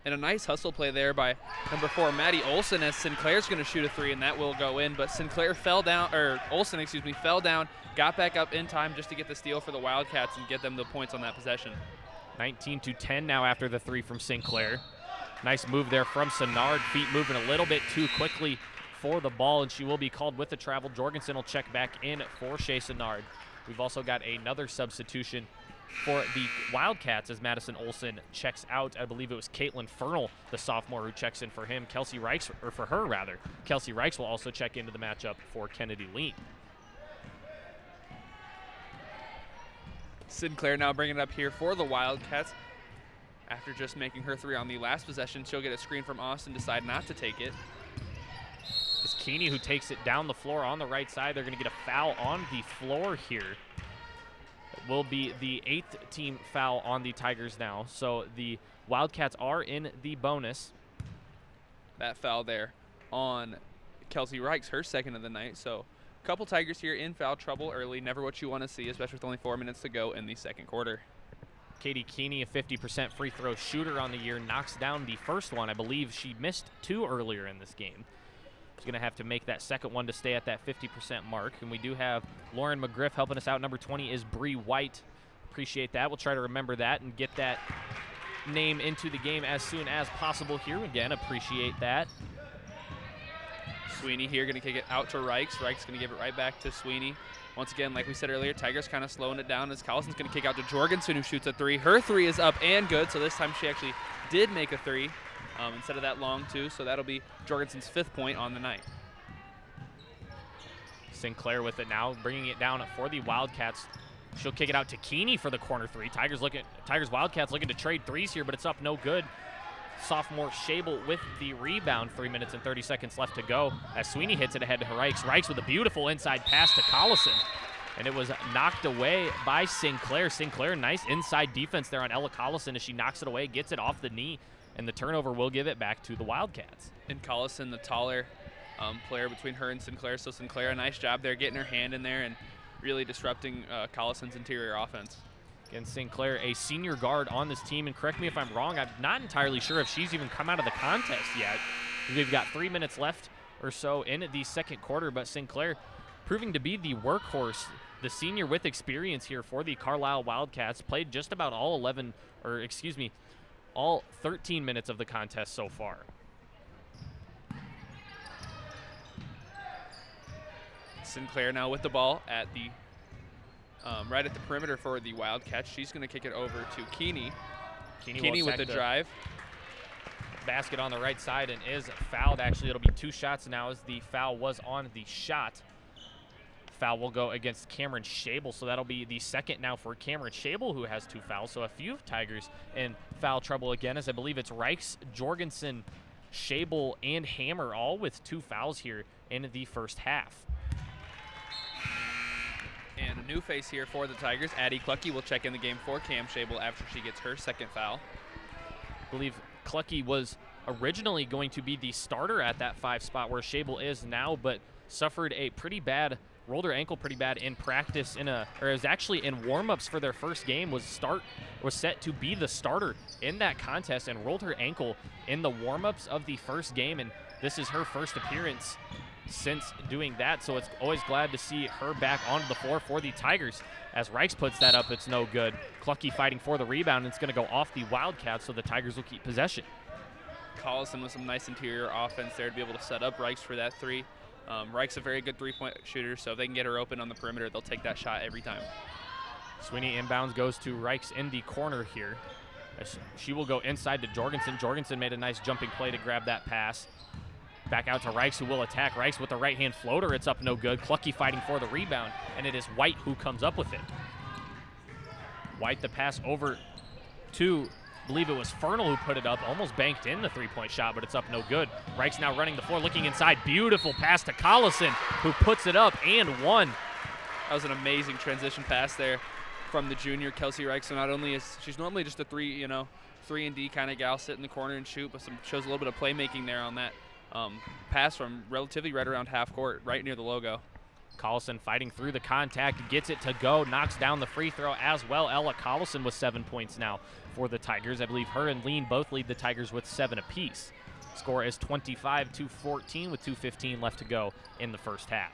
Speaker 8: And a nice hustle play there by number 4, Maddie Olson, as Sinclair's going to shoot a 3, and that will go in. But Sinclair fell down, or Olson, excuse me, fell down, got back up in time just to get the steal for the Wildcats and get them the points on that possession.
Speaker 7: 19-10 now after the 3 from Sinclair. Nice move there from Senard. Feet moving a little bit too quickly for the ball, and she will be called with the travel. Jorgensen will check back in for Shea Senard. We've also got another substitution for the Wildcats as Madison Olson checks out. I believe it was Caitlin Fernal, the sophomore, who checks in for him. Kelsey Reichs, or for her rather. Kelsey Reichs will also check into the matchup for Kennedy Lean.
Speaker 8: Sinclair now bringing it up here for the Wildcats. After just making her 3 on the last possession, she'll get a screen from Austin, decide not to take it.
Speaker 7: It's Keeney who takes it down the floor on the right side. They're going to get a foul on the floor here. It will be the 8th team foul on the Tigers now. So the Wildcats are in the bonus.
Speaker 8: That foul there on Kelsey Reichs, her 2nd of the night. So a couple Tigers here in foul trouble early. Never what you want to see, especially with only 4 minutes to go in the second quarter.
Speaker 7: Katie Keeney, a 50% free throw shooter on the year, knocks down the first one. I believe she missed 2 earlier in this game. She's going to have to make that second one to stay at that 50% mark. And we do have Lauren McGriff helping us out. Number 20 is Bree White. Appreciate that. We'll try to remember that and get that name into the game as soon as possible here. Again, appreciate that.
Speaker 8: Sweeney here going to kick it out to Reichs. Reichs going to give it right back to Sweeney. Once again, like we said earlier, Tigers kind of slowing it down as Collison's going to kick out to Jorgensen, who shoots a 3. Her 3 is up and good, so this time she actually did make a 3 instead of that long 2, so that'll be Jorgensen's 5th point on the night.
Speaker 7: Sinclair with it now, bringing it down for the Wildcats. She'll kick it out to Keeney for the corner 3. Tigers Wildcats looking to trade 3s here, but it's up no good. Sophomore Shable with the rebound. 3 minutes and 30 seconds left to go as Sweeney hits it ahead to Reichs. Reichs with a beautiful inside pass to Collison, and it was knocked away by Sinclair. Sinclair, nice inside defense there on Ella Collison as she knocks it away, gets it off the knee, and the turnover will give it back to the Wildcats.
Speaker 8: And Collison, the taller player between her and Sinclair, so Sinclair, a nice job there getting her hand in there and really disrupting Collison's interior offense.
Speaker 7: Again, Sinclair, a senior guard on this team, and correct me if I'm wrong, I'm not entirely sure if she's even come out of the contest yet. We've got 3 minutes left or so in the second quarter, but Sinclair proving to be the workhorse, the senior with experience here for the Carlisle Wildcats, played just about all 13 minutes of the contest so far.
Speaker 8: Sinclair now with the ball at the right at the perimeter for the Wildcats. She's going to kick it over to Keeney. Keeney with the drive.
Speaker 7: Basket on the right side and is fouled. Actually, it'll be 2 shots now as the foul was on the shot. Foul will go against Cameron Shable, so that'll be the second now for Cameron Shable, who has 2 fouls. So a few Tigers in foul trouble again, as I believe it's Reichs, Jorgensen, Shable, and Hammer all with 2 fouls here in the first half.
Speaker 8: And new face here for the Tigers. Addie Clucky will check in the game for Cam Shable after she gets her second foul.
Speaker 7: I believe Clucky was originally going to be the starter at that 5 spot where Shable is now, but suffered a pretty bad, rolled her ankle pretty bad in practice or is actually in warm-ups for their first game, was set to be the starter in that contest and rolled her ankle in the warm-ups of the first game, and this is her first appearance since doing that, so it's always glad to see her back onto the floor for the Tigers. As Reichs puts that up, it's no good. Clucky fighting for the rebound, and it's going to go off the Wildcats, so the Tigers will keep possession.
Speaker 8: Collison with some nice interior offense there to be able to set up Reichs for that 3. Reichs a very good three-point shooter, so if they can get her open on the perimeter, they'll take that shot every time.
Speaker 7: Sweeney inbounds, goes to Reichs in the corner here. She will go inside to Jorgensen. Jorgensen made a nice jumping play to grab that pass. Back out to Reichs, who will attack. Reichs with the right-hand floater. It's up no good. Clucky fighting for the rebound, and it is White who comes up with it. White the pass over to, I believe it was Fernal who put it up. Almost banked in the three-point shot, but it's up no good. Reichs now running the floor, looking inside. Beautiful pass to Collison, who puts it up and one.
Speaker 8: That was an amazing transition pass there from the junior, Kelsey Reichs. So not only is she's normally just a 3 and D kind of gal, sit in the corner and shoot, but shows a little bit of playmaking there on that pass from relatively right around half court, right near the logo.
Speaker 7: Collison fighting through the contact, gets it to go, knocks down the free throw as well. Ella Collison with 7 points now for the Tigers. I believe her and Lean both lead the Tigers with 7 apiece. Score is 25-14 with 2:15 left to go in the first half.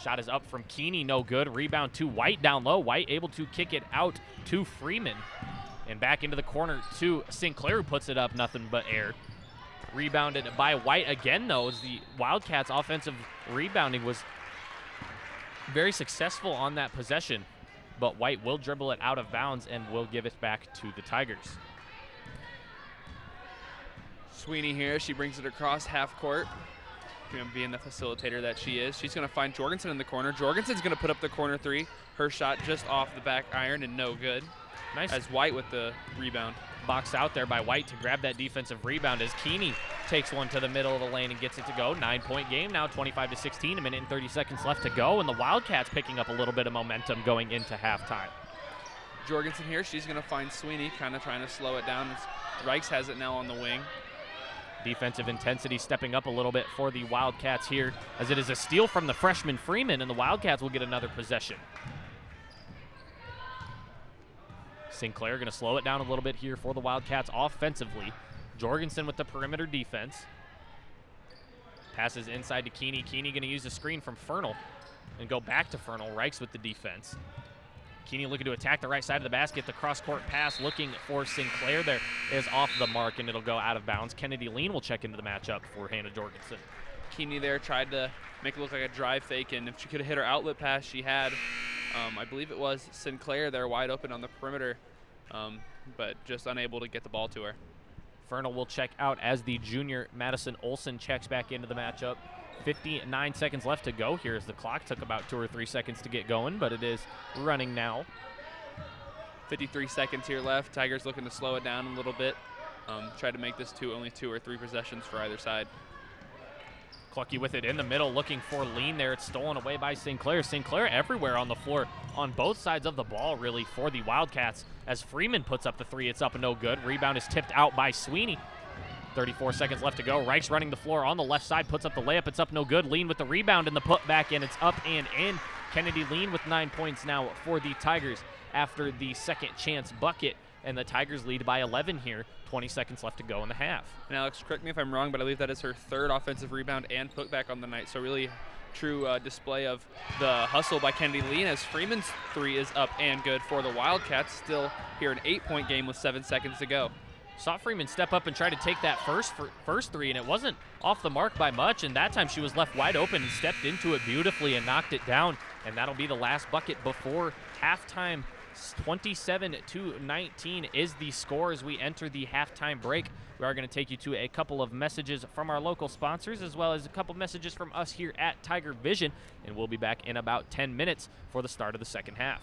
Speaker 7: Shot is up from Keeney, no good. Rebound to White down low. White able to kick it out to Freeman. And back into the corner to Sinclair, who puts it up, nothing but air. Rebounded by White again, though, as the Wildcats' offensive rebounding was very successful on that possession. But White will dribble it out of bounds and will give it back to the Tigers.
Speaker 8: Sweeney here, she brings it across half court. Being the facilitator that she is, she's going to find Jorgensen in the corner. Jorgensen's going to put up the corner 3. Her shot just off the back iron and no good.
Speaker 7: Nice.
Speaker 8: As White with the rebound.
Speaker 7: Boxed out there by White to grab that defensive rebound as Keeney takes one to the middle of the lane and gets it to go. 9-point game now, 25-16, a minute and 30 seconds left to go, and the Wildcats picking up a little bit of momentum going into halftime.
Speaker 8: Jorgensen here, she's going to find Sweeney, kind of trying to slow it down. Reichs has it now on the wing.
Speaker 7: Defensive intensity stepping up a little bit for the Wildcats here, as it is a steal from the freshman Freeman, and the Wildcats will get another possession. Sinclair going to slow it down a little bit here for the Wildcats offensively. Jorgensen with the perimeter defense. Passes inside to Keeney. Keeney going to use a screen from Fernal and go back to Fernal. Reichs with the defense. Keeney looking to attack the right side of the basket. The cross-court pass looking for Sinclair there is off the mark, and it'll go out of bounds. Kennedy Lean will check into the matchup for Hannah Jorgensen.
Speaker 8: Keeney there tried to make it look like a drive fake, and if she could have hit her outlet pass, she had. I believe it was Sinclair there wide open on the perimeter, but just unable to get the ball to her.
Speaker 7: Fernal will check out as the junior Madison Olson checks back into the matchup. 59 seconds left to go here as the clock took about 2 or 3 seconds to get going, but it is running now.
Speaker 8: 53 seconds here left. Tigers looking to slow it down a little bit. Try to make this only 2 or 3 possessions for either side.
Speaker 7: Clucky with it in the middle, looking for Lean there. It's stolen away by Sinclair. Sinclair everywhere on the floor on both sides of the ball, really, for the Wildcats. As Freeman puts up the 3, it's up and no good. Rebound is tipped out by Sweeney. 34 seconds left to go. Reichs running the floor on the left side, puts up the layup. It's up no good. Lean with the rebound and the put back in. It's up and in. Kennedy Lean with 9 points now for the Tigers after the second chance bucket. And the Tigers lead by 11 here. 20 seconds left to go in the half.
Speaker 8: And Alex, correct me if I'm wrong, but I believe that is her 3rd offensive rebound and putback on the night. So really true display of the hustle by Kennedy Lean, as Freeman's 3 is up and good for the Wildcats. Still here an 8-point game with 7 seconds to go.
Speaker 7: Saw Freeman step up and try to take that first 3, and it wasn't off the mark by much, and that time she was left wide open and stepped into it beautifully and knocked it down, and that'll be the last bucket before halftime. 27-19 is the score as we enter the halftime break. We are going to take you to a couple of messages from our local sponsors, as well as a couple messages from us here at Tiger Vision, and we'll be back in about 10 minutes for the start of the second half.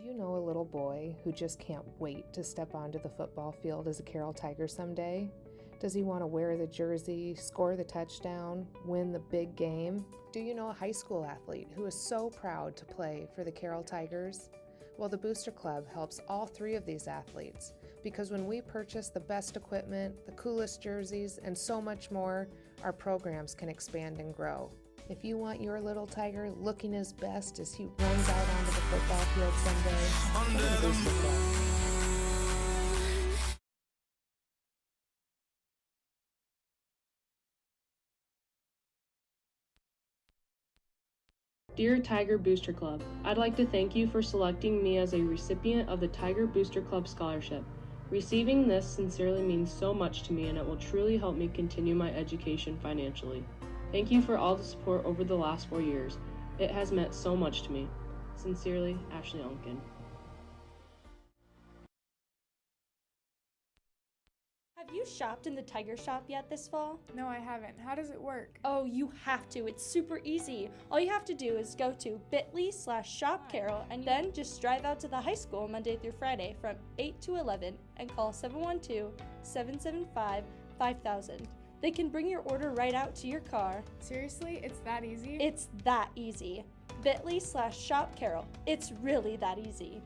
Speaker 1: you know a little boy who just can't wait to step onto the football field as a Carroll Tiger someday? Does he want to wear the jersey, score the touchdown, win the big game? Do you know a high school athlete who is so proud to play for the Carroll Tigers? Well, the Booster Club helps all three of these athletes because when we purchase the best equipment, the coolest jerseys, and so much more, our programs can expand and grow. If you want your little Tiger looking his best as he runs out onto the football field someday, go to the Booster Club.
Speaker 2: Dear Tiger Booster Club, I'd like to thank you for selecting me as a recipient of the Tiger Booster Club Scholarship. Receiving this sincerely means so much to me and it will truly help me continue my education financially. Thank you for all the support over the last 4 years. It has meant so much to me. Sincerely, Ashley Unkin.
Speaker 5: Have you shopped in the Tiger shop yet this fall?
Speaker 6: No, I haven't. How does it work?
Speaker 5: Oh, you have to. It's super easy. All you have to do is go to bit.ly/shopcarroll and then just drive out to the high school Monday through Friday from 8 to 11 and call 712-775-5000. They can bring your order right out to your car.
Speaker 6: Seriously? It's that easy?
Speaker 5: It's that easy. bit.ly/shopcarroll. It's really that easy.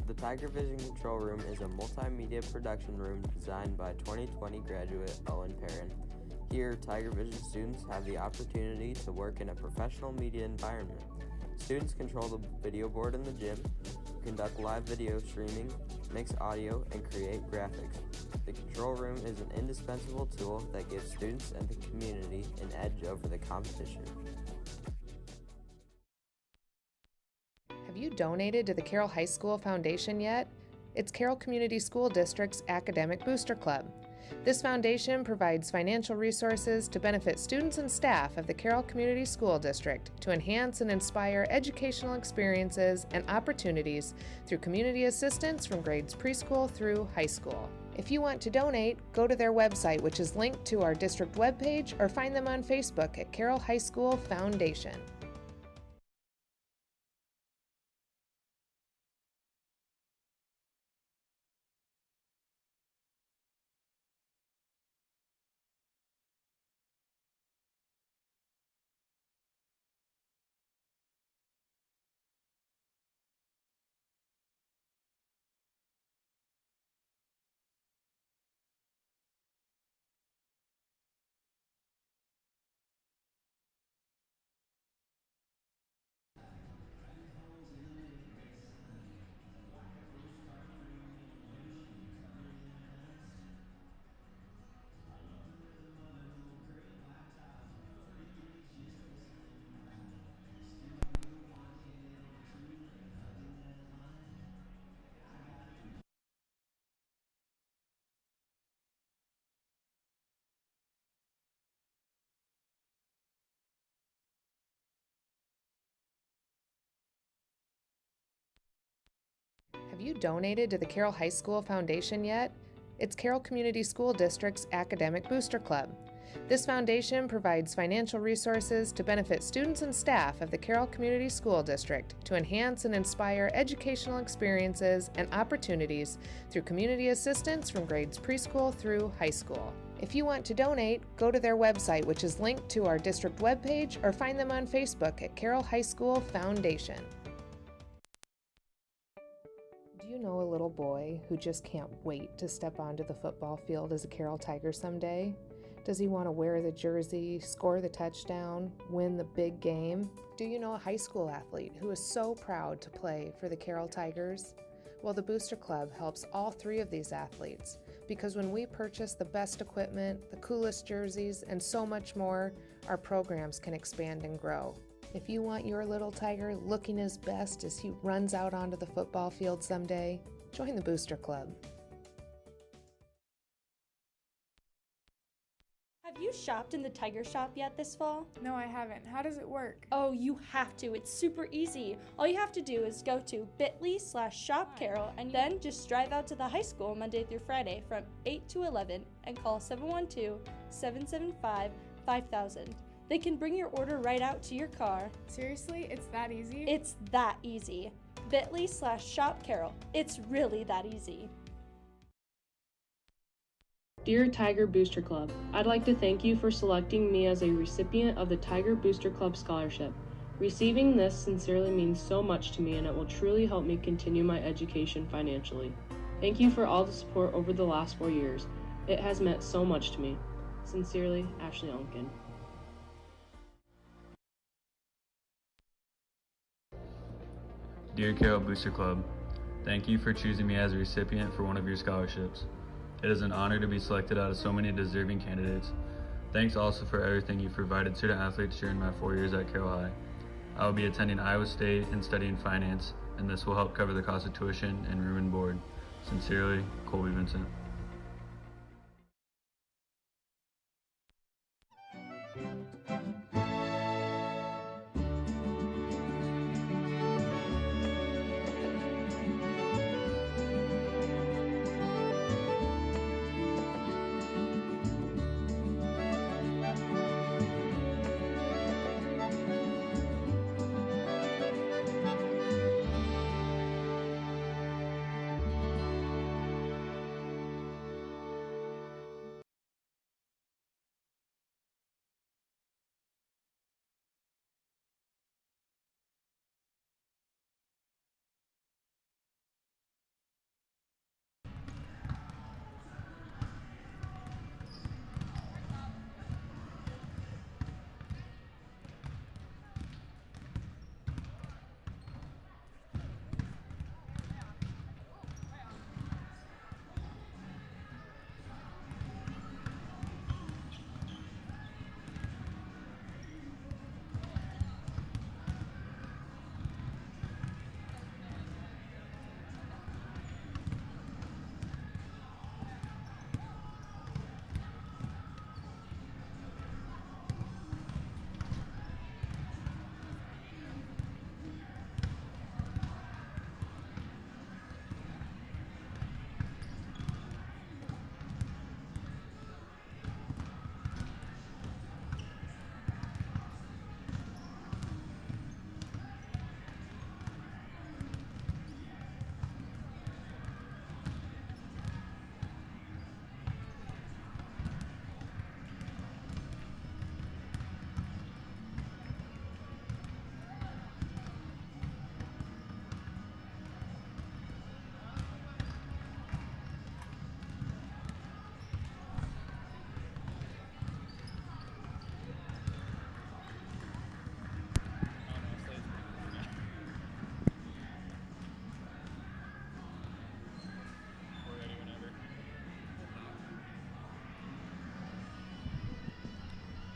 Speaker 10: The Tiger Vision Control Room is a multimedia production room designed by 2020 graduate Owen Perrin. Here, Tiger Vision students have the opportunity to work in a professional media environment. Students control the video board in the gym, conduct live video streaming, mix audio, and create graphics. The control room is an indispensable tool that gives students and the community an edge over the competition.
Speaker 1: Have you donated to the Carroll High School Foundation yet? It's Carroll Community School District's Academic Booster Club. This foundation provides financial resources to benefit students and staff of the Carroll Community School District to enhance and inspire educational experiences and opportunities through community assistance from grades preschool through high school. If you want to donate, go to their website, which is linked to our district webpage, or find them on Facebook at Carroll High School Foundation. Have you donated to the Carroll High School Foundation yet? It's Carroll Community School District's Academic Booster Club. This foundation provides financial resources to benefit students and staff of the Carroll Community School District to enhance and inspire educational experiences and opportunities through community assistance from grades preschool through high school. If you want to donate, go to their website, which is linked to our district webpage, or find them on Facebook at Carroll High School Foundation. boy who just can't wait to step onto the football field as a Carroll Tiger someday? Does he want to wear the jersey, score the touchdown, win the big game? Do you know a high school athlete who is so proud to play for the Carroll Tigers? Well, the Booster Club helps all three of these athletes because when we purchase the best equipment, the coolest jerseys, and so much more, our programs can expand and grow. If you want your little Tiger looking his best as he runs out onto the football field someday, join the Booster Club.
Speaker 5: Have you shopped in the Tiger shop yet this fall?
Speaker 6: No, I haven't. How does it work?
Speaker 5: Oh, you have to. It's super easy. All you have to do is go to bit.ly/shopcarroll and then just drive out to the high school Monday through Friday from 8 to 11 and call 712-775-5000. They can bring your order right out to your car.
Speaker 6: Seriously? It's that easy?
Speaker 5: It's that easy. bit.ly/shopcarroll. It's really that easy.
Speaker 2: Dear Tiger Booster Club, I'd like to thank you for selecting me as a recipient of the Tiger Booster Club Scholarship. Receiving this sincerely means so much to me and it will truly help me continue my education financially. Thank you for all the support over the last 4 years. It has meant so much to me. Sincerely, Ashley Onken.
Speaker 4: Dear Carroll Booster Club, thank you for choosing me as a recipient for one of your scholarships. It is an honor to be selected out of so many deserving candidates. Thanks also for everything you've provided student athletes during my 4 years at Carroll High. I will be attending Iowa State and studying finance, and this will help cover the cost of tuition and room and board. Sincerely, Colby Vincent.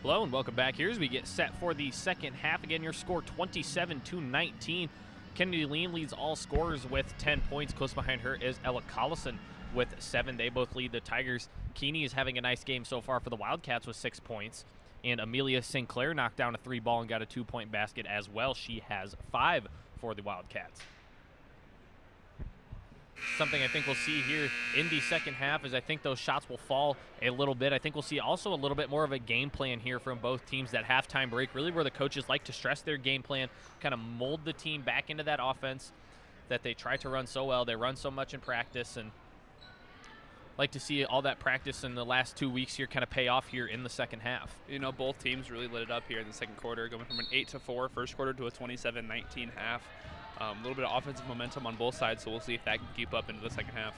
Speaker 7: Hello and welcome back here as we get set for the second half. Again, your score 27-19. Kennedy Lean leads all scorers with 10 points. Close behind her is Ella Collison with 7. They both lead the Tigers. Keeney is having a nice game so far for the Wildcats with 6 points. And Amelia St. Clair knocked down a 3-ball and got a 2-point basket as well. She has 5 for the Wildcats. Something I think we'll see here in the second half is I think those shots will fall a little bit. I think we'll see also a little bit more of a game plan here from both teams. That halftime break, really where the coaches like to stress their game plan, kind of mold the team back into that offense that they try to run so well. They run so much in practice, and like to see all that practice in the last 2 weeks here kind of pay off here in the second half.
Speaker 8: You know, both teams really lit it up here in the second quarter, going from an 8-4 first quarter to a 27-19 half. A little bit of offensive momentum on both sides, so we'll see if that can keep up into the second half.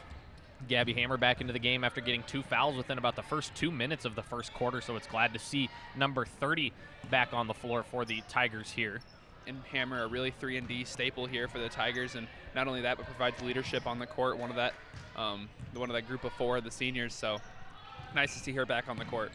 Speaker 7: Gabby Hammer back into the game after getting 2 fouls within about the first 2 minutes of the first quarter, so it's glad to see number 30 back on the floor for the Tigers here.
Speaker 8: And Hammer, a really 3-and-D staple here for the Tigers, and not only that, but provides leadership on the court, one of that group of 4, the seniors, so nice to see her back on the court.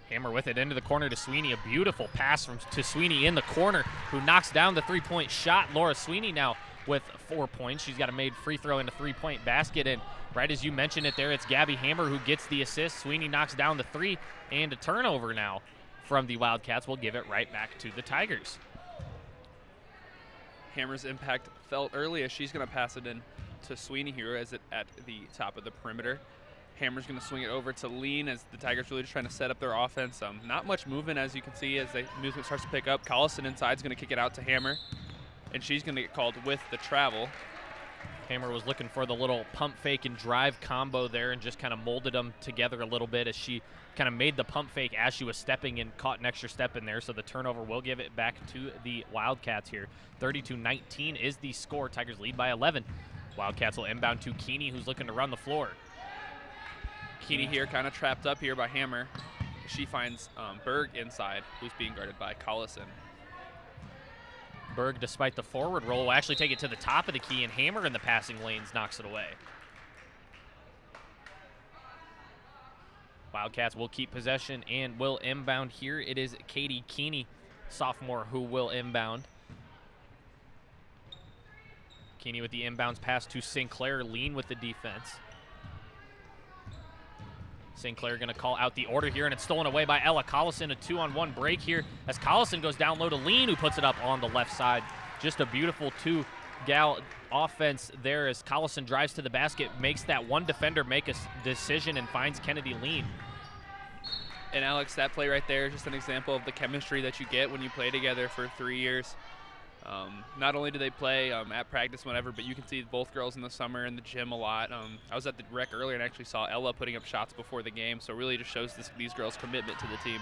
Speaker 7: Hammer with it into the corner to Sweeney. A beautiful pass to Sweeney in the corner, who knocks down the 3-point shot. Laura Sweeney now with 4 points. She's got a made free throw in a 3-point basket, and right as you mentioned it there, it's Gabby Hammer who gets the assist. Sweeney knocks down the 3, and a turnover now from the Wildcats will give it right back to the Tigers.
Speaker 8: Hammer's impact felt early as she's going to pass it in to Sweeney here as it at the top of the perimeter. Hammer's going to swing it over to Lean as the Tigers really just trying to set up their offense. Not much movement, as you can see, as the movement starts to pick up. Collison inside is going to kick it out to Hammer, and she's going to get called with the travel.
Speaker 7: Hammer was looking for the little pump fake and drive combo there and just kind of molded them together a little bit as she kind of made the pump fake as she was stepping and caught an extra step in there. So the turnover will give it back to the Wildcats here. 32-19 is the score. Tigers lead by 11. Wildcats will inbound to Keeney, who's looking to run the floor.
Speaker 8: Keeney here kind of trapped up here by Hammer. She finds Berg inside, who's being guarded by Collison.
Speaker 7: Berg, despite the forward roll, will actually take it to the top of the key, and Hammer in the passing lanes knocks it away. Wildcats will keep possession and will inbound here. It is Katie Keeney, sophomore, who will inbound. Keeney with the inbounds pass to Sinclair. Lean with the defense. Sinclair going to call out the order here, and it's stolen away by Ella Collison. A 2-on-1 break here as Collison goes down low to Lean, who puts it up on the left side. Just a beautiful two-gal offense there as Collison drives to the basket, makes that one defender make a decision, and finds Kennedy Lean.
Speaker 8: And Alex, that play right there is just an example of the chemistry that you get when you play together for 3 years. Not only do they play at practice whenever, but you can see both girls in the summer in the gym a lot. I was at the rec earlier and actually saw Ella putting up shots before the game, so it really just shows these girls' commitment to the team.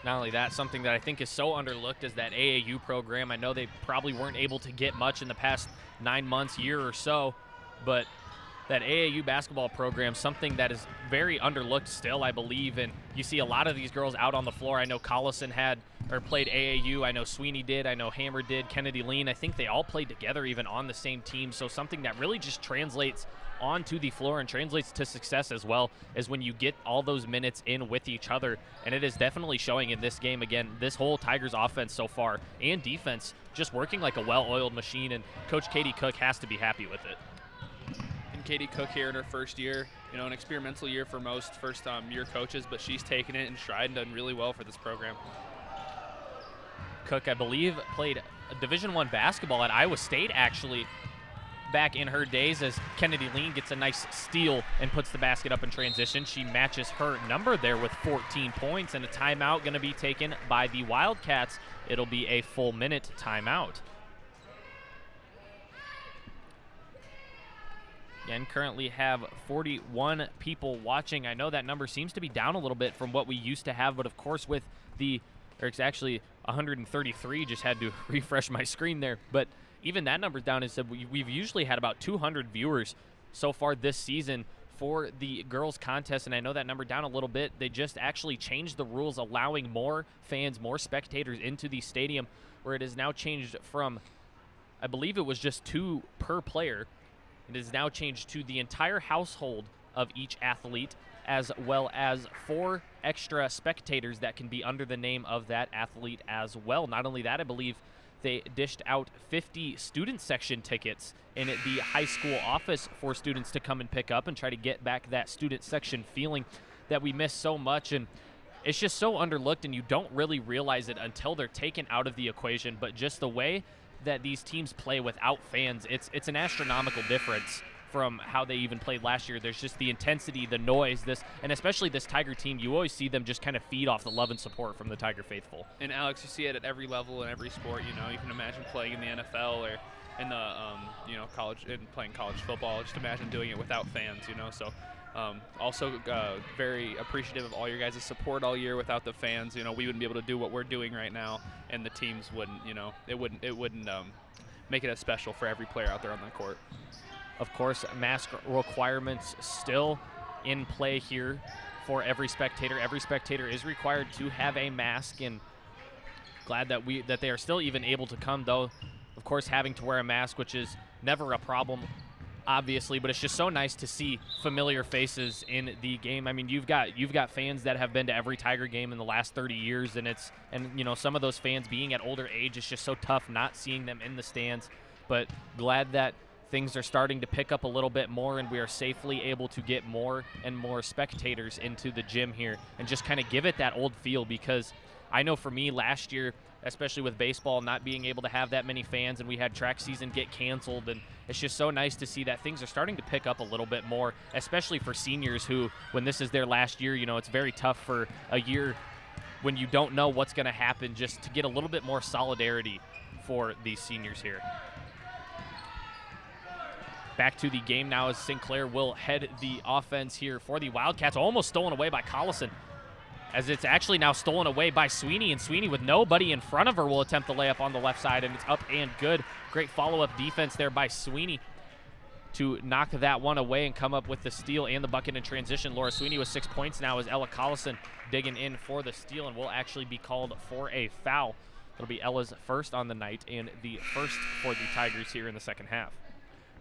Speaker 7: Not only that, something that I think is so underlooked is that AAU program. I know they probably weren't able to get much in the past 9 months, year or so, but that AAU basketball program, something that is very underlooked still, I believe, and you see a lot of these girls out on the floor. I know Collison played AAU. I know Sweeney did. I know Hammer did. Kennedy Lean. I think they all played together even on the same team. So something that really just translates onto the floor and translates to success as well is when you get all those minutes in with each other. And it is definitely showing in this game. Again, this whole Tigers offense so far and defense just working like a well-oiled machine, and Coach Katie Cook has to be happy with it.
Speaker 8: And Katie Cook here in her first year, an experimental year for most first-year coaches, but she's taken it in stride and done really well for this program.
Speaker 7: Cook, I believe, played Division I basketball at Iowa State, actually, back in her days, as Kennedy Lean gets a nice steal and puts the basket up in transition. She matches her number there with 14 points, and a timeout going to be taken by the Wildcats. It'll be a full minute timeout. Again, currently have 41 people watching. I know that number seems to be down a little bit from what we used to have, but of course with it's actually 133, just had to refresh my screen there. But even that number's down. We've usually had about 200 viewers so far this season for the girls contest, and I know that number down a little bit. They just actually changed the rules, allowing more fans, more spectators into the stadium, where it is now changed from, I believe it was just 2 per player. It is now changed to the entire household of each athlete, as well as 4 extra spectators that can be under the name of that athlete as well. Not only that, I believe they dished out 50 student section tickets in the high school office for students to come and pick up and try to get back that student section feeling that we miss so much. And it's just so underlooked, and you don't really realize it until they're taken out of the equation. But just the way that these teams play without fans, it's an astronomical difference from how they even played last year. There's just the intensity, the noise, and especially this Tiger team, you always see them just kind of feed off the love and support from the Tiger faithful.
Speaker 8: And Alex, you see it at every level in every sport. You can imagine playing in the NFL or in the college and playing college football. Just imagine doing it without fans. So Also, very appreciative of all your guys' support all year. Without the fans, we wouldn't be able to do what we're doing right now, and the teams wouldn't, it wouldn't make it as special for every player out there on the court.
Speaker 7: Of course, mask requirements still in play here for every spectator. Every spectator is required to have a mask, and glad that they are still even able to come, though, of course, having to wear a mask, which is never a problem, obviously, but it's just so nice to see familiar faces in the game. I mean, you've got fans that have been to every Tiger game in the last 30 years, and some of those fans being at older age, it's just so tough not seeing them in the stands. But glad that things are starting to pick up a little bit more, and we are safely able to get more and more spectators into the gym here and just kind of give it that old feel, because I know for me last year, especially with baseball not being able to have that many fans, and we had track season get canceled, and it's just so nice to see that things are starting to pick up a little bit more, especially for seniors who, when this is their last year, it's very tough for a year when you don't know what's going to happen, just to get a little bit more solidarity for these seniors here. Back to the game now as Sinclair will head the offense here for the Wildcats. Almost stolen away by Collison, as it's actually now stolen away by Sweeney, and Sweeney with nobody in front of her will attempt the layup on the left side, and it's up and good. Great follow-up defense there by Sweeney to knock that one away and come up with the steal and the bucket in transition. Laura Sweeney with 6 points now as Ella Collison digging in for the steal, and will actually be called for a foul. It'll be Ella's first on the night and the first for the Tigers here in the second half.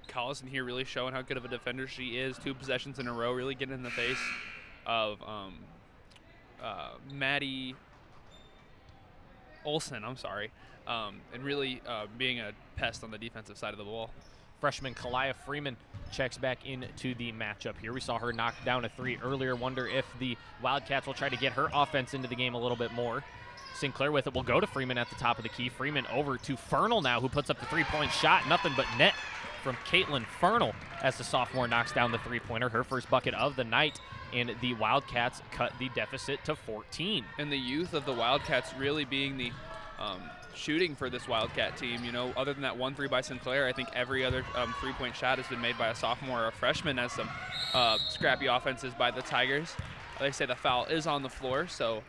Speaker 8: Collison here really showing how good of a defender she is. 2 possessions in a row, really getting in the face of Maddie Olson, and really being a pest on the defensive side of the ball.
Speaker 7: Freshman Kalia Freeman checks back into the matchup here. We saw her knock down a 3 earlier. Wonder if the Wildcats will try to get her offense into the game a little bit more. Sinclair with it will go to Freeman at the top of the key. Freeman over to Fernal now, who puts up the 3-point shot. Nothing but net from Caitlin Fernal as the sophomore knocks down the 3-pointer, her first bucket of the night, and the Wildcats cut the deficit to 14.
Speaker 8: And the youth of the Wildcats really being the shooting for this Wildcat team. Other than that 1-3 by Sinclair, I think every other 3-point shot has been made by a sophomore or a freshman, as some scrappy offenses by the Tigers. They say the foul is on the floor, so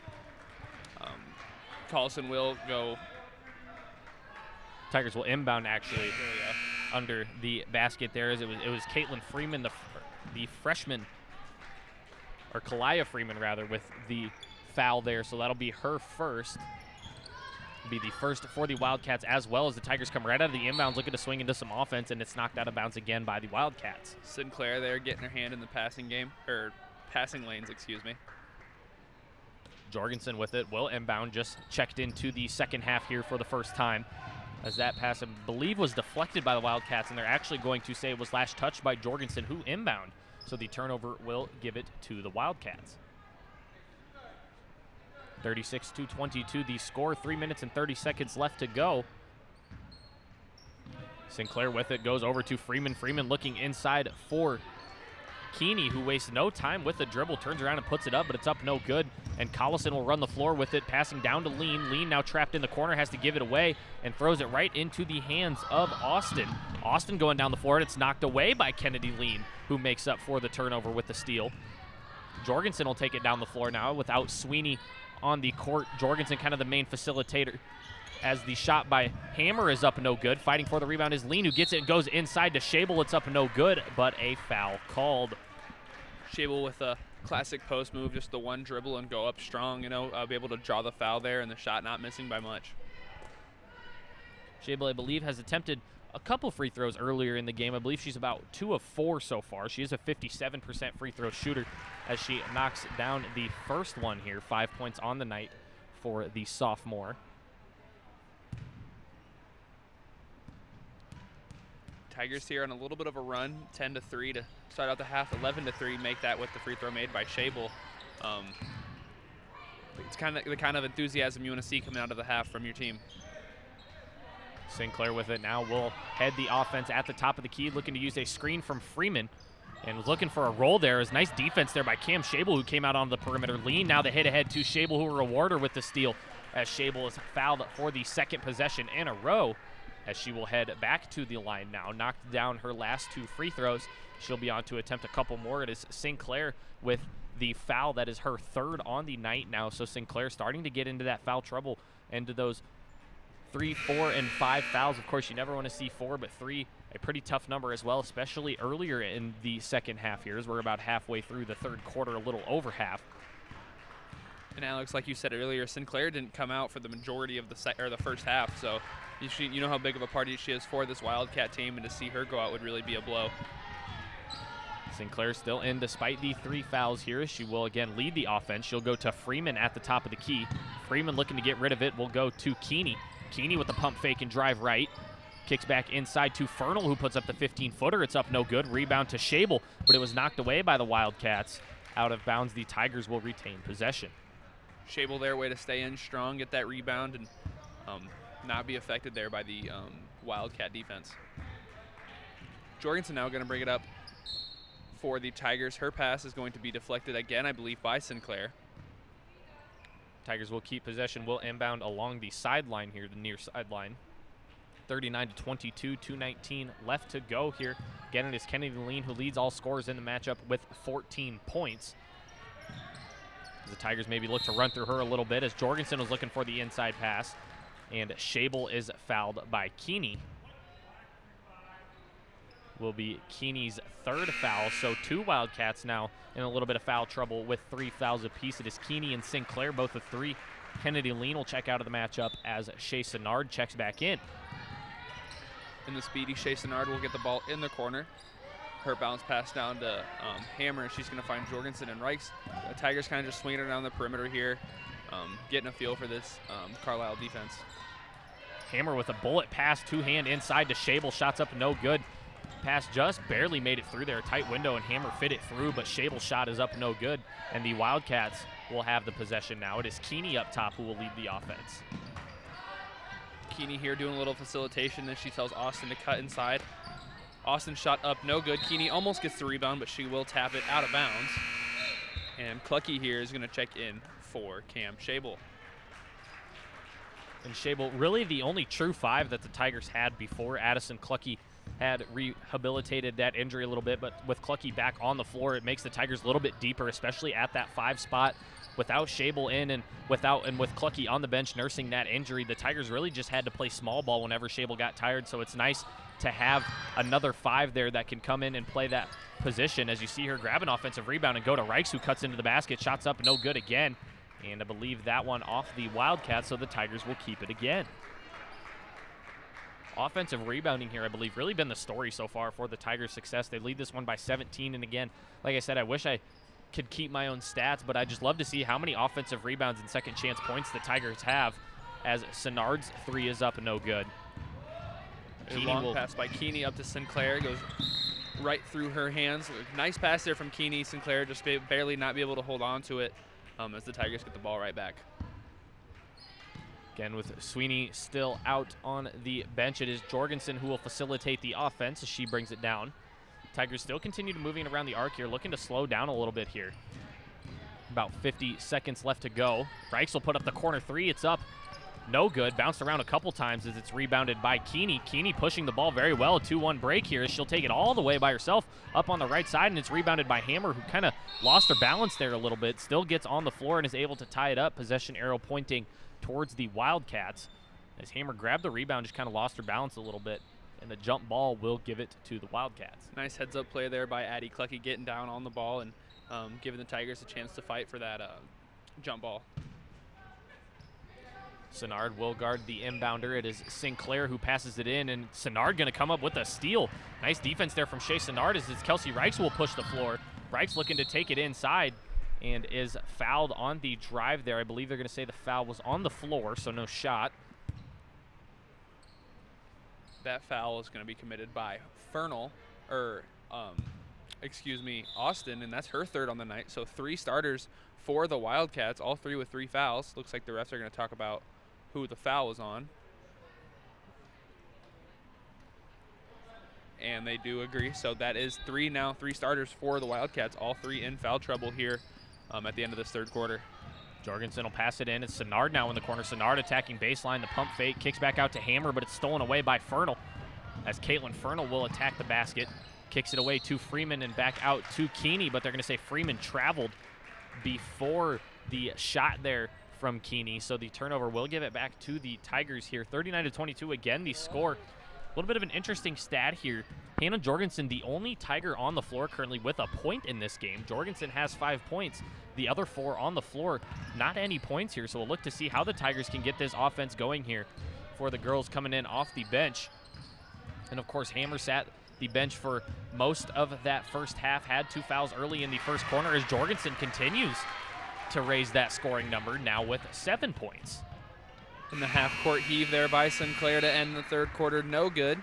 Speaker 8: Collison will go.
Speaker 7: Tigers will inbound actually under the basket there, as it was Caitlin Freeman, the freshman, or Kalia Freeman rather, with the foul there. So that'll be her first. Be the first for the Wildcats, as well as the Tigers come right out of the inbounds looking to swing into some offense, and it's knocked out of bounds again by the Wildcats.
Speaker 8: Sinclair there getting her hand in the passing lanes, excuse me.
Speaker 7: Jorgensen with it will inbound, just checked into the second half here for the first time, as that pass, I believe, was deflected by the Wildcats, and they're actually going to say it was last touched by Jorgensen, who inbound. So the turnover will give it to the Wildcats. 36-22 the score, 3 minutes and 30 seconds left to go. Sinclair with it, goes over to Freeman. Freeman looking inside for Keeney, who wastes no time with the dribble, turns around and puts it up, but it's up no good. And Collison will run the floor with it, passing down to Lean. Lean now trapped in the corner, has to give it away, and throws it right into the hands of Austin. Austin going down the floor, and it's knocked away by Kennedy Lean, who makes up for the turnover with the steal. Jorgensen will take it down the floor now without Sweeney on the court. Jorgensen kind of the main facilitator, as the shot by Hammer is up no good. Fighting for the rebound is Lean, who gets it and goes inside to Shable. It's up no good, but a foul called.
Speaker 8: Shable with a classic post move, just the one dribble and go up strong, be able to draw the foul there, and the shot not missing by much.
Speaker 7: Shable, I believe, has attempted a couple free throws earlier in the game. I believe she's about 2 of 4 so far. She is a 57% free throw shooter, as she knocks down the first one here. 5 points on the night for the sophomore.
Speaker 8: Tigers here on a little bit of a run, 10-3 to start out the half, 11-3, make that with the free throw made by Shable. It's kind of the kind of enthusiasm you want to see coming out of the half from your team.
Speaker 7: Sinclair with it now will head the offense at the top of the key, looking to use a screen from Freeman, and was looking for a roll there. Is nice defense there by Cam Shable, who came out on the perimeter. Lean now the hit ahead to Shable, who will reward her with the steal, as Shable is fouled for the second possession in a row, as she will head back to the line now. Knocked down her last 2 free throws, She'll be on to attempt a couple more. It is Sinclair with the foul. That is her third on the night now. So Sinclair starting to get into that foul trouble, into those 3, 4, and 5 fouls. Of course, you never want to see 4, but 3, a pretty tough number as well, especially earlier in the second half here, as we're about halfway through the third quarter, a little over half.
Speaker 8: And Alex, like you said earlier, Sinclair didn't come out for the majority of the first half, so you know how big of a party she is for this Wildcat team, and to see her go out would really be a blow.
Speaker 7: Sinclair still in despite the 3 fouls here. She will again lead the offense. She'll go to Freeman at the top of the key. Freeman looking to get rid of it will go to Keeney. Keeney with the pump fake and drive right. Kicks back inside to Fernal, who puts up the 15-footer. It's up no good. Rebound to Shable, but it was knocked away by the Wildcats. Out of bounds, the Tigers will retain possession.
Speaker 8: Shable there, way to stay in strong, get that rebound, and not be affected there by the Wildcat defense. Jorgensen now going to bring it up for the Tigers. Her pass is going to be deflected again, I believe, by Sinclair.
Speaker 7: Tigers will keep possession, will inbound along the sideline here, the near sideline. 39-22, 2:19 left to go here. Again, it is Kennedy Lean who leads all scorers in the matchup with 14 points. The Tigers maybe look to run through her a little bit as Jorgensen was looking for the inside pass, and Shable is fouled by Keeney. Will be Keeney's 3rd foul, so 2 Wildcats now in a little bit of foul trouble with 3 fouls apiece. It is Keeney and Sinclair, both with 3. Kennedy Lean will check out of the matchup as Shea Senard checks back in.
Speaker 8: And the speedy Shea Senard will get the ball in the corner. Her bounce pass down to Hammer, and she's going to find Jorgensen and Reichs. The Tigers kind of just swinging around the perimeter here, getting a feel for this Carlisle defense.
Speaker 7: Hammer with a bullet pass, 2-hand inside to Shable. Shots up no good. Pass just barely made it through there. Tight window, and Hammer fit it through, but Shable's shot is up no good. And the Wildcats will have the possession now. It is Keeney up top who will lead the offense.
Speaker 8: Keeney here doing a little facilitation, then she tells Austin to cut inside. Austin shot up no good. Keeney almost gets the rebound, but she will tap it out of bounds. And Clucky here is going to check in for Cam Shable.
Speaker 7: And Shable, really the only true 5 that the Tigers had before. Addison Clucky had rehabilitated that injury a little bit, but with Clucky back on the floor, it makes the Tigers a little bit deeper, especially at that 5 spot. Without Shable in and with Clucky on the bench nursing that injury, the Tigers really just had to play small ball whenever Shable got tired, so it's nice to have another 5 there that can come in and play that position. As you see her grab an offensive rebound and go to Reichs, who cuts into the basket. Shots up, no good again. And I believe that one off the Wildcats, so the Tigers will keep it again. Offensive rebounding here, I believe, really been the story so far for the Tigers' success. They lead this one by 17, and again, like I said, I wish I could keep my own stats, but I just love to see how many offensive rebounds and second chance points the Tigers have, as Senard's 3 is up and no good.
Speaker 8: A long pass by Keeney up to Sinclair, goes right through her hands. Nice pass there from Keeney. Sinclair just barely not be able to hold on to it as the Tigers get the ball right back.
Speaker 7: Again, with Sweeney still out on the bench, it is Jorgensen who will facilitate the offense as she brings it down. Tigers still continue to moving around the arc here, looking to slow down a little bit here. About 50 seconds left to go. Reichs will put up the corner 3. It's up. No good. Bounced around a couple times as it's rebounded by Keeney. Keeney pushing the ball very well. A 2-1 break here. She'll take it all the way by herself up on the right side, and it's rebounded by Hammer, who kind of lost her balance there a little bit. Still gets on the floor and is able to tie it up. Possession arrow pointing towards the Wildcats. As Hammer grabbed the rebound, just kind of lost her balance a little bit, and the jump ball will give it to the Wildcats.
Speaker 8: Nice heads-up play there by Addie Clucky, getting down on the ball and giving the Tigers a chance to fight for that jump ball.
Speaker 7: Senard will guard the inbounder. It is Sinclair who passes it in, and Senard going to come up with a steal. Nice defense there from Shea Senard as Kelsey Reichs will push the floor. Reichs looking to take it inside and is fouled on the drive there. I believe they're going to say the foul was on the floor, so no shot.
Speaker 8: That foul is going to be committed by Austin, and that's her 3rd on the night. So 3 starters for the Wildcats, all 3 with 3 fouls. Looks like the refs are going to talk about who the foul was on. And they do agree. So that is 3 starters for the Wildcats, all 3 in foul trouble here at the end of this 3rd quarter.
Speaker 7: Jorgensen will pass it in. It's Senard now in the corner. Senard attacking baseline. The pump fake kicks back out to Hammer, but it's stolen away by Fernal as Caitlin Fernal will attack the basket. kicks it away to Freeman and back out to Keeney, but they're going to say Freeman traveled before the shot there from Keeney, so the turnover will give it back to the Tigers here. 39-22 again, the score. A little bit of an interesting stat here. Hannah Jorgensen, the only Tiger on the floor currently with a point in this game. Jorgensen has 5 points. The other 4 on the floor, not any points here, so we'll look to see how the Tigers can get this offense going here for the girls coming in off the bench. And of course, Hammer sat the bench for most of that first half, had 2 fouls early in the first corner as Jorgensen continues to raise that scoring number, now with 7 points.
Speaker 8: In the half-court heave there by Sinclair to end the third quarter, no good.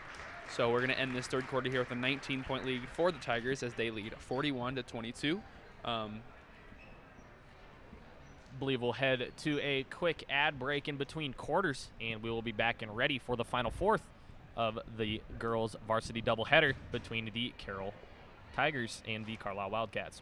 Speaker 8: So we're going to end this third quarter here with a 19-point lead for the Tigers as they lead 41-22.
Speaker 7: Believe we'll head to a quick ad break in between quarters, and we will be back and ready for the final fourth of the girls' varsity doubleheader between the Carroll Tigers and the Carlisle Wildcats.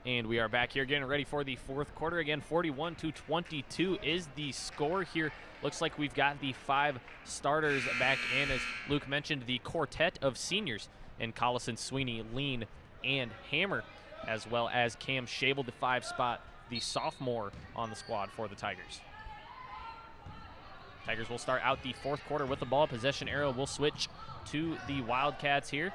Speaker 7: And we are back here getting ready for the fourth quarter. Again, 41-22 is the score here. Looks like we've got the 5 starters back in. As Luke mentioned, the quartet of seniors in Collison, Sweeney, Lean, and Hammer, as well as Cam Shable, the 5 spot, the sophomore on the squad for the Tigers. Tigers will start out the fourth quarter with the ball. Possession arrow will switch to the Wildcats here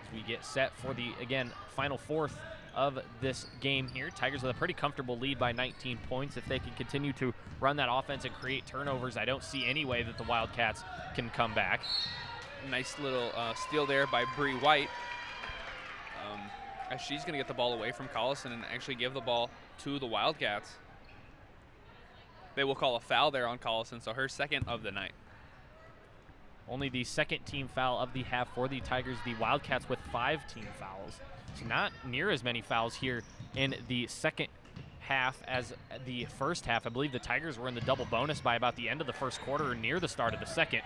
Speaker 7: as we get set for the, again, final fourth of this game here. Tigers with a pretty comfortable lead by 19 points. If they can continue to run that offense and create turnovers, I don't see any way that the Wildcats can come back.
Speaker 8: Nice little steal there by Bree White. As she's going to get the ball away from Collison and actually give the ball to the Wildcats. They will call a foul there on Collison, so her second of the night.
Speaker 7: Only the second team foul of the half for the Tigers. The Wildcats with 5 team fouls. So not near as many fouls here in the second half as the first half. I believe the Tigers were in the double bonus by about the end of the first quarter or near the start of the second,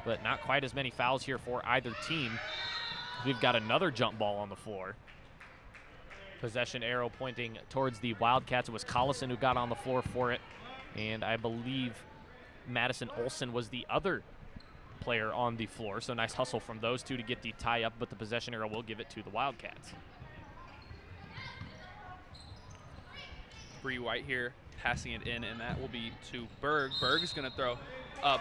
Speaker 7: but not quite as many fouls here for either team. We've got another jump ball on the floor. Possession arrow pointing towards the Wildcats. It was Collison who got on the floor for it, and I believe Madison Olson was the other player on the floor. So nice hustle from those two to get the tie up, but the possession arrow will give it to the Wildcats.
Speaker 8: Bree White here passing it in, and that will be to Berg. Berg is going to throw up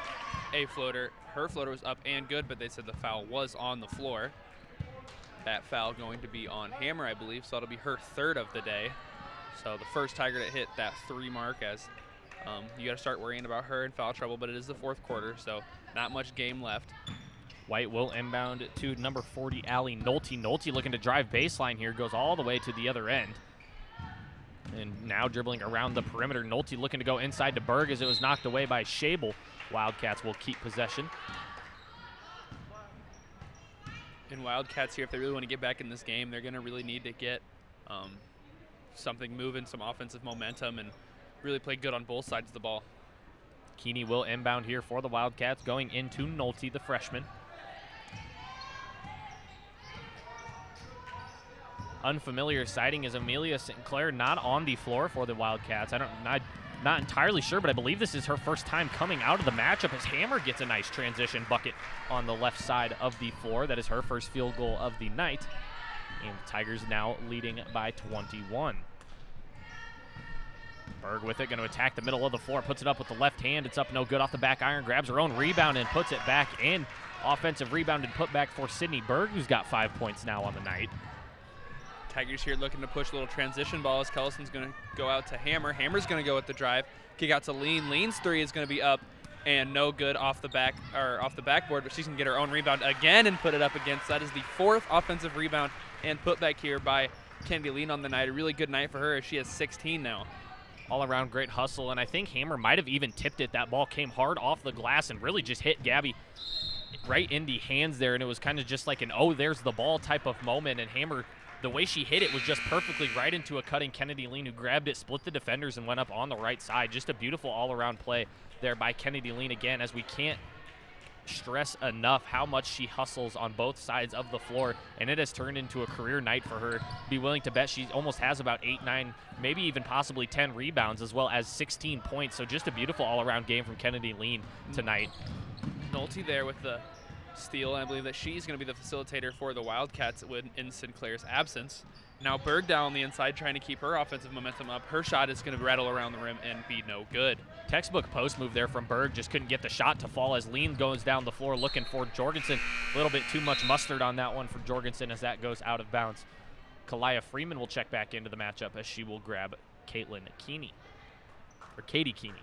Speaker 8: a floater. Her floater was up and good, but they said the foul was on the floor. That foul going to be on Hammer, I believe, so it'll be her third of the day. So the first Tiger to hit that 3 mark, as you got to start worrying about her in foul trouble, but it is the fourth quarter, so not much game left.
Speaker 7: White will inbound to number 40, Allie Nolte. Nolte looking to drive baseline here, goes all the way to the other end. And now dribbling around the perimeter. Nolte looking to go inside to Berg as it was knocked away by Shable. Wildcats will keep possession.
Speaker 8: And Wildcats here, if they really want to get back in this game, they're going to really need to get something moving, some offensive momentum, and really play good on both sides of the ball.
Speaker 7: Keeney will inbound here for the Wildcats, going into Nolte, the freshman. Unfamiliar sighting is Amelia Sinclair, not on the floor for the Wildcats. I'm not entirely sure, but I believe this is her first time coming out of the matchup as Hammer gets a nice transition bucket on the left side of the floor. That is her first field goal of the night. And the Tigers now leading by 21. Berg with it, going to attack the middle of the floor, puts it up with the left hand. It's up no good off the back iron, grabs her own rebound and puts it back in. Offensive rebound and put back for Sydney Berg, who's got 5 points now on the night.
Speaker 8: Tigers here looking to push a little transition ball as Kellison's going to go out to Hammer. Hammer's going to go with the drive, kick out to Lean. Lean's 3 is going to be up and no good off the backboard, but she's going to get her own rebound again and put it up against. That is the 4th offensive rebound and put back here by Kennedy Lean on the night. A really good night for her as she has 16 now.
Speaker 7: All around great hustle, and I think Hammer might have even tipped it. That ball came hard off the glass and really just hit Gabby right in the hands there, and it was kind of just like an, oh, there's the ball type of moment, and Hammer, the way she hit it was just perfectly right into a cutting Kennedy Lean, who grabbed it, split the defenders, and went up on the right side. Just a beautiful all-around play there by Kennedy Lean again, as we can't stress enough how much she hustles on both sides of the floor, and it has turned into a career night for her. Be willing to bet she almost has about 8, 9, maybe even possibly 10 rebounds, as well as 16 points. So just a beautiful all-around game from Kennedy Lean tonight.
Speaker 8: Nolte there with the steal, and I believe that she's going to be the facilitator for the Wildcats in Sinclair's absence. Now Berg down on the inside trying to keep her offensive momentum up. Her shot is going to rattle around the rim and be no good.
Speaker 7: Textbook post move there from Berg, just couldn't get the shot to fall as Lean goes down the floor looking for Jorgensen. A little bit too much mustard on that one for Jorgensen as that goes out of bounds. Kalia Freeman will check back into the matchup as she will grab Caitlin Keeney, or Katie Keeney.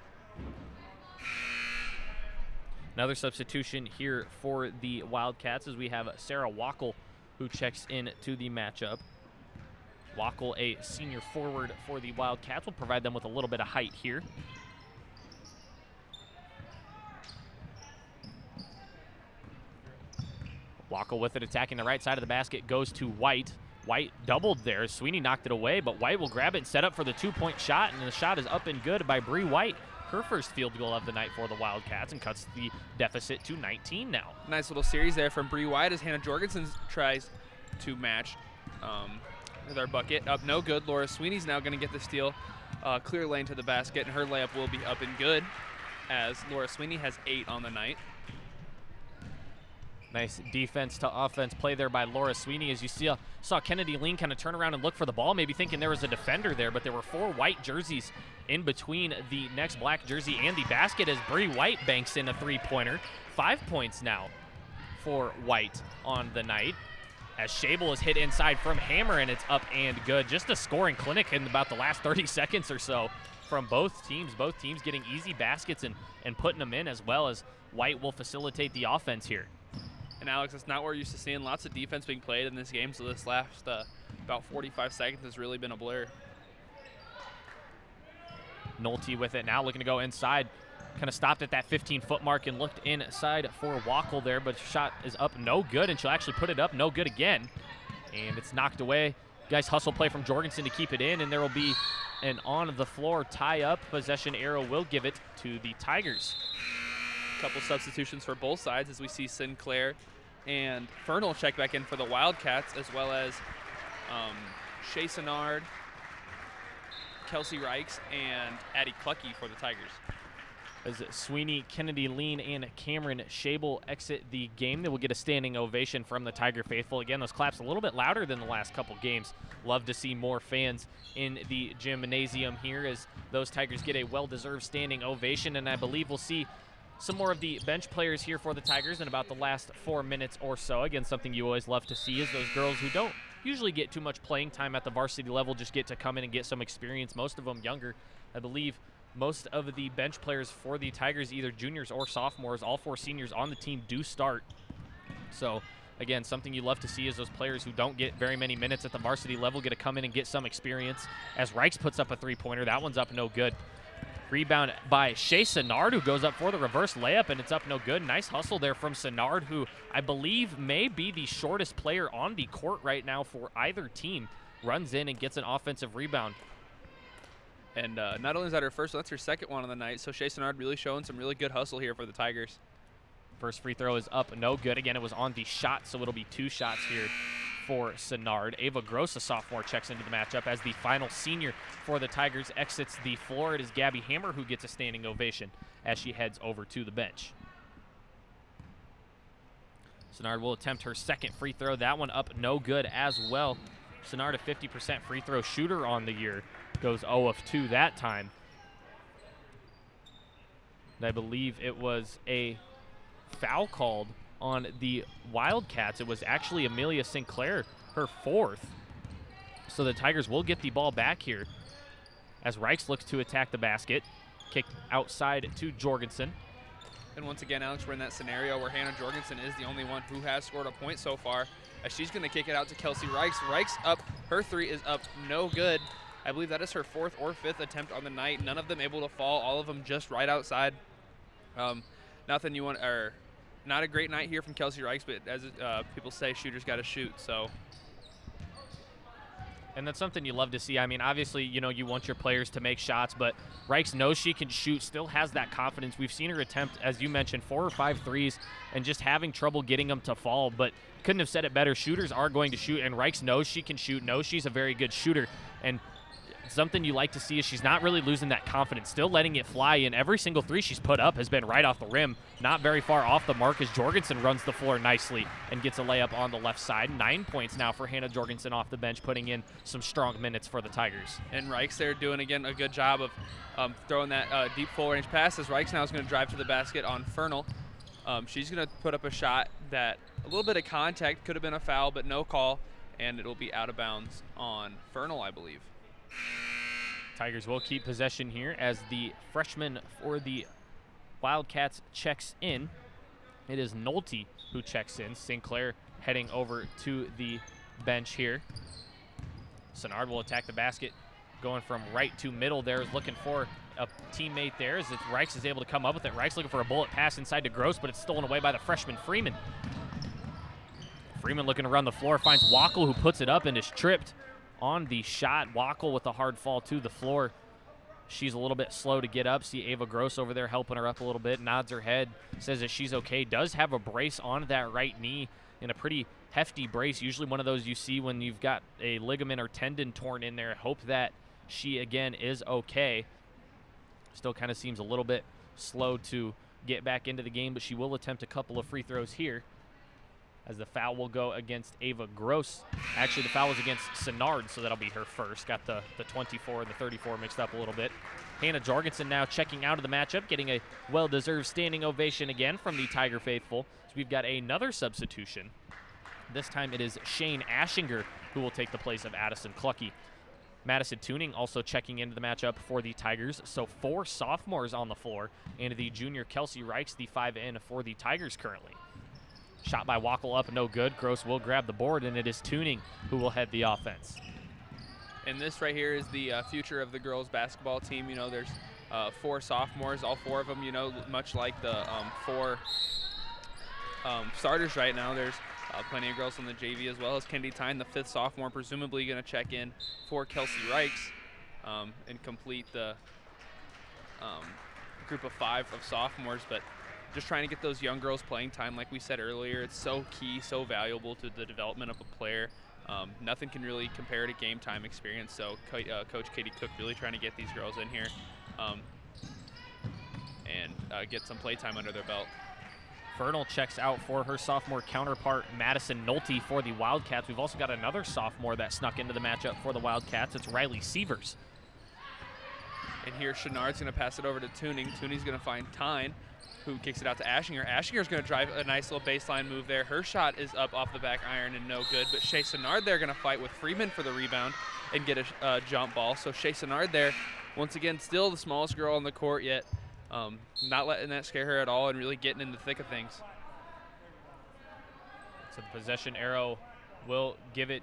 Speaker 7: Another substitution here for the Wildcats as we have Sarah Wackel, who checks in to the matchup. Wackel, a senior forward for the Wildcats, will provide them with a little bit of height here. Wackel with it, attacking the right side of the basket, goes to White. White doubled there. Sweeney knocked it away, but White will grab it and set up for the two-point shot, and the shot is up and good by Bree White. Her first field goal of the night for the Wildcats, and cuts the deficit to 19 now.
Speaker 8: Nice little series there from Bree White as Hannah Jorgensen tries to match with our bucket. Up no good. Laura Sweeney's now going to get the steal. Clear lane to the basket, and her layup will be up and good as Laura Sweeney has 8 on the night.
Speaker 7: Nice defense to offense play there by Laura Sweeney as you saw Kennedy Lean kind of turn around and look for the ball, maybe thinking there was a defender there, but there were 4 white jerseys in between the next black jersey and the basket as Bree White banks in a three-pointer. 5 points now for White on the night as Shable is hit inside from Hammer, and it's up and good. Just a scoring clinic in about the last 30 seconds or so from both teams. Both teams getting easy baskets and putting them in, as well as White will facilitate the offense here.
Speaker 8: And Alex, that's not what we're used to seeing. Lots of defense being played in this game, so this last about 45 seconds has really been a blur.
Speaker 7: Nolte with it now, looking to go inside. Kind of stopped at that 15-foot mark and looked inside for Wackel there, but shot is up no good, and she'll actually put it up no good again. And it's knocked away. Guys, hustle play from Jorgensen to keep it in, and there will be an on-the-floor tie-up. Possession arrow will give it to the Tigers.
Speaker 8: Couple substitutions for both sides as we see Sinclair and Fernal check back in for the Wildcats, as well as Shea Senard, Kelsey Reichs, and Addie Clucky for the Tigers.
Speaker 7: As Sweeney, Kennedy Lean, and Cameron Shable exit the game, they will get a standing ovation from the Tiger faithful. Again, those claps a little bit louder than the last couple games. Love to see more fans in the gymnasium here as those Tigers get a well-deserved standing ovation, and I believe we'll see some more of the bench players here for the Tigers in about the last 4 minutes or so. Again, something you always love to see is those girls who don't usually get too much playing time at the varsity level just get to come in and get some experience, most of them younger. I believe most of the bench players for the Tigers, either juniors or sophomores, all 4 seniors on the team do start. So, again, something you love to see is those players who don't get very many minutes at the varsity level get to come in and get some experience. As Reichs puts up a three-pointer, that one's up no good. Rebound by Shea Senard, who goes up for the reverse layup, and it's up no good. Nice hustle there from Senard, who I believe may be the shortest player on the court right now for either team. Runs in and gets an offensive rebound.
Speaker 8: And not only is that her first, that's her second one on the night. So Shea Senard really showing some really good hustle here for the Tigers.
Speaker 7: First free throw is up no good. Again, it was on the shot, so it'll be 2 shots here for Senard. Ava Gross, a sophomore, checks into the matchup as the final senior for the Tigers exits the floor. It is Gabby Hammer who gets a standing ovation as she heads over to the bench. Senard will attempt her second free throw. That one up no good as well. Senard, a 50% free throw shooter on the year, goes 0 of 2 that time. And I believe it was a foul called on the Wildcats. It was actually Amelia Sinclair, her 4th. So the Tigers will get the ball back here as Reichs looks to attack the basket. Kicked outside to Jorgensen.
Speaker 8: And once again, Alex, we're in that scenario where Hannah Jorgensen is the only one who has scored a point so far, as she's going to kick it out to Kelsey Reichs. Reichs up, her three is up, no good. I believe that is her 4th or 5th attempt on the night. None of them able to fall, all of them just right outside. Nothing you want, or not a great night here from Kelsey Reichs, but as people say, shooters got to shoot, so.
Speaker 7: And that's something you love to see. I mean, obviously, you know, you want your players to make shots, but Reichs knows she can shoot, still has that confidence. We've seen her attempt, as you mentioned, 4 or 5 threes and just having trouble getting them to fall, but couldn't have said it better. Shooters are going to shoot, and Reichs knows she can shoot, knows she's a very good shooter, and something you like to see is she's not really losing that confidence, still letting it fly, and every single three she's put up has been right off the rim, not very far off the mark as Jorgensen runs the floor nicely and gets a layup on the left side. 9 points now for Hannah Jorgensen off the bench, putting in some strong minutes for the Tigers.
Speaker 8: And Reichs there doing, again, a good job of throwing that deep full-range pass, as Reichs now is going to drive to the basket on Fernal. She's going to put up a shot that a little bit of contact, could have been a foul, but no call, and it'll be out of bounds on Fernal, I believe.
Speaker 7: Tigers will keep possession here as the freshman for the Wildcats checks in. It is Nolte who checks in. St. Clair heading over to the bench here. Sennard will attack the basket, going from right to middle there, is looking for a teammate there as Reichs is able to come up with it. Reichs looking for a bullet pass inside to Gross, but it's stolen away by the freshman Freeman. Freeman looking to run the floor, finds Wackel, who puts it up and is tripped on the shot. Wackel with a hard fall to the floor. She's a little bit slow to get up. See Ava Gross over there helping her up a little bit, nods her head, says that she's okay. Does have a brace on that right knee, and a pretty hefty brace, usually one of those you see when you've got a ligament or tendon torn in there. Hope that she, again, is okay. Still kind of seems a little bit slow to get back into the game, but she will attempt a couple of free throws here, as the foul will go against Ava Gross. Actually, the foul was against Sennard, so that'll be her first. Got the 24 and the 34 mixed up a little bit. Hannah Jorgensen now checking out of the matchup, getting a well-deserved standing ovation again from the Tiger faithful. So we've got another substitution. This time it is Shane Ashinger who will take the place of Addison Clucky. Madison Tuning also checking into the matchup for the Tigers. So 4 sophomores on the floor, and the junior Kelsey Reichs, the 5-in for the Tigers currently. Shot by Wackel up, no good. Gross will grab the board, and it is Tuning who will head the offense.
Speaker 8: And this right here is the future of the girls basketball team. You know, there's 4 sophomores, all 4 of them, you know, much like the 4 starters right now. There's plenty of girls on the JV, as well as Kendi Tyne, the 5th sophomore, presumably going to check in for Kelsey Reichs and complete the group of 5 of sophomores. But just trying to get those young girls playing time, like we said earlier. It's so key, so valuable to the development of a player. Nothing can really compare to game time experience. So Coach Katie Cook really trying to get these girls in here and get some play time under their belt.
Speaker 7: Fernal checks out for her sophomore counterpart, Madison Nolte, for the Wildcats. We've also got another sophomore that snuck into the matchup for the Wildcats. It's Riley Sievers.
Speaker 8: And here Chenard's going to pass it over to Tuning. Tuning's going to find Tyne, who kicks it out to Ashinger. Ashinger's going to drive a nice little baseline move there. Her shot is up off the back iron and no good, but Shea Sennard there going to fight with Freeman for the rebound and get a jump ball. So Shea Sennard there, once again, still the smallest girl on the court, yet not letting that scare her at all and really getting in the thick of things.
Speaker 7: So the possession arrow will give it,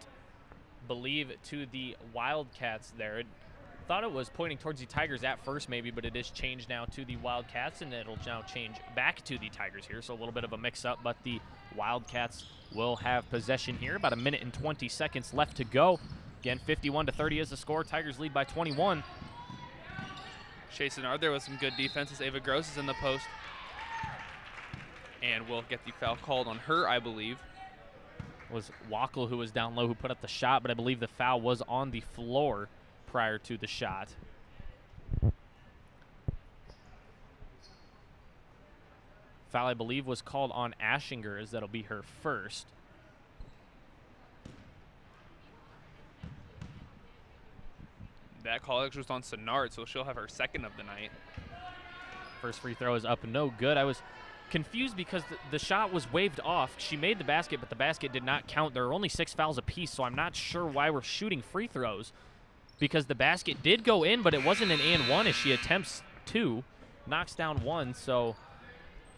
Speaker 7: believe, to the Wildcats there. Thought it was pointing towards the Tigers at first maybe, but it is changed now to the Wildcats, and it'll now change back to the Tigers here. So a little bit of a mix-up, but the Wildcats will have possession here. About 1 minute and 20 seconds left to go. Again, 51-30 is the score. Tigers lead by 21.
Speaker 8: Shea Sennard there with some good defense as Ava Gross is in the post. And we'll get the foul called on her, I believe.
Speaker 7: It was Wackel who was down low who put up the shot, but I believe the foul was on the floor prior to the shot. Foul, I believe, was called on Ashinger, as that'll be her first.
Speaker 8: That call actually was on Sennard, so she'll have her second of the night.
Speaker 7: First free throw is up and no good. I was confused because the shot was waved off. She made the basket, but the basket did not count. There are only 6 fouls apiece, so I'm not sure why we're shooting free throws, because the basket did go in, but it wasn't an and one as she attempts 2, knocks down 1, so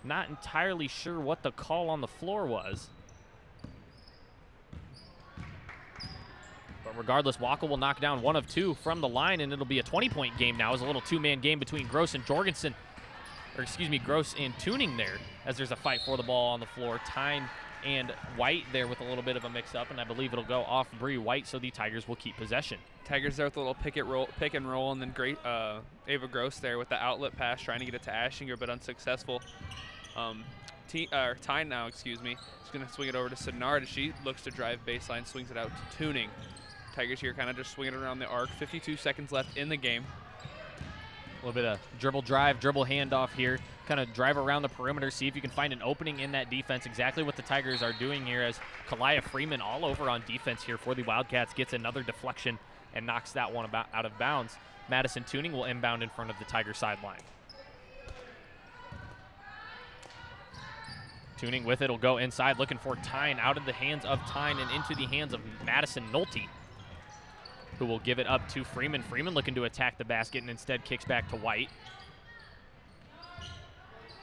Speaker 7: not entirely sure what the call on the floor was. regardless, Wackel will knock down one of two from the line, and it'll be a 20-point game now. It's a little two-man game between Gross and Jorgensen, or excuse me, Gross and Tuning there, as there's a fight for the ball on the floor. Tyne and White there with a little bit of a mix-up, and I believe it'll go off Bree White, so the Tigers will keep possession.
Speaker 8: Tigers there with a little pick and roll, and then great Ava Gross there with the outlet pass, trying to get it to Ashinger, but unsuccessful. Tyne now, excuse me, is going to swing it over to Sidnard as she looks to drive baseline, swings it out to Tuning. Tigers here kind of just swinging it around the arc. 52 seconds left in the game.
Speaker 7: A little bit of dribble drive, dribble handoff here. Kind of drive around the perimeter, see if you can find an opening in that defense. Exactly what the Tigers are doing here, as Kalia Freeman all over on defense here for the Wildcats gets another deflection and knocks that one out of bounds. Madison Tuning will inbound in front of the Tiger sideline. Tuning with it will go inside, looking for Tyne, out of the hands of Tyne and into the hands of Madison Nolte, who will give it up to Freeman. Freeman looking to attack the basket and instead kicks back to White.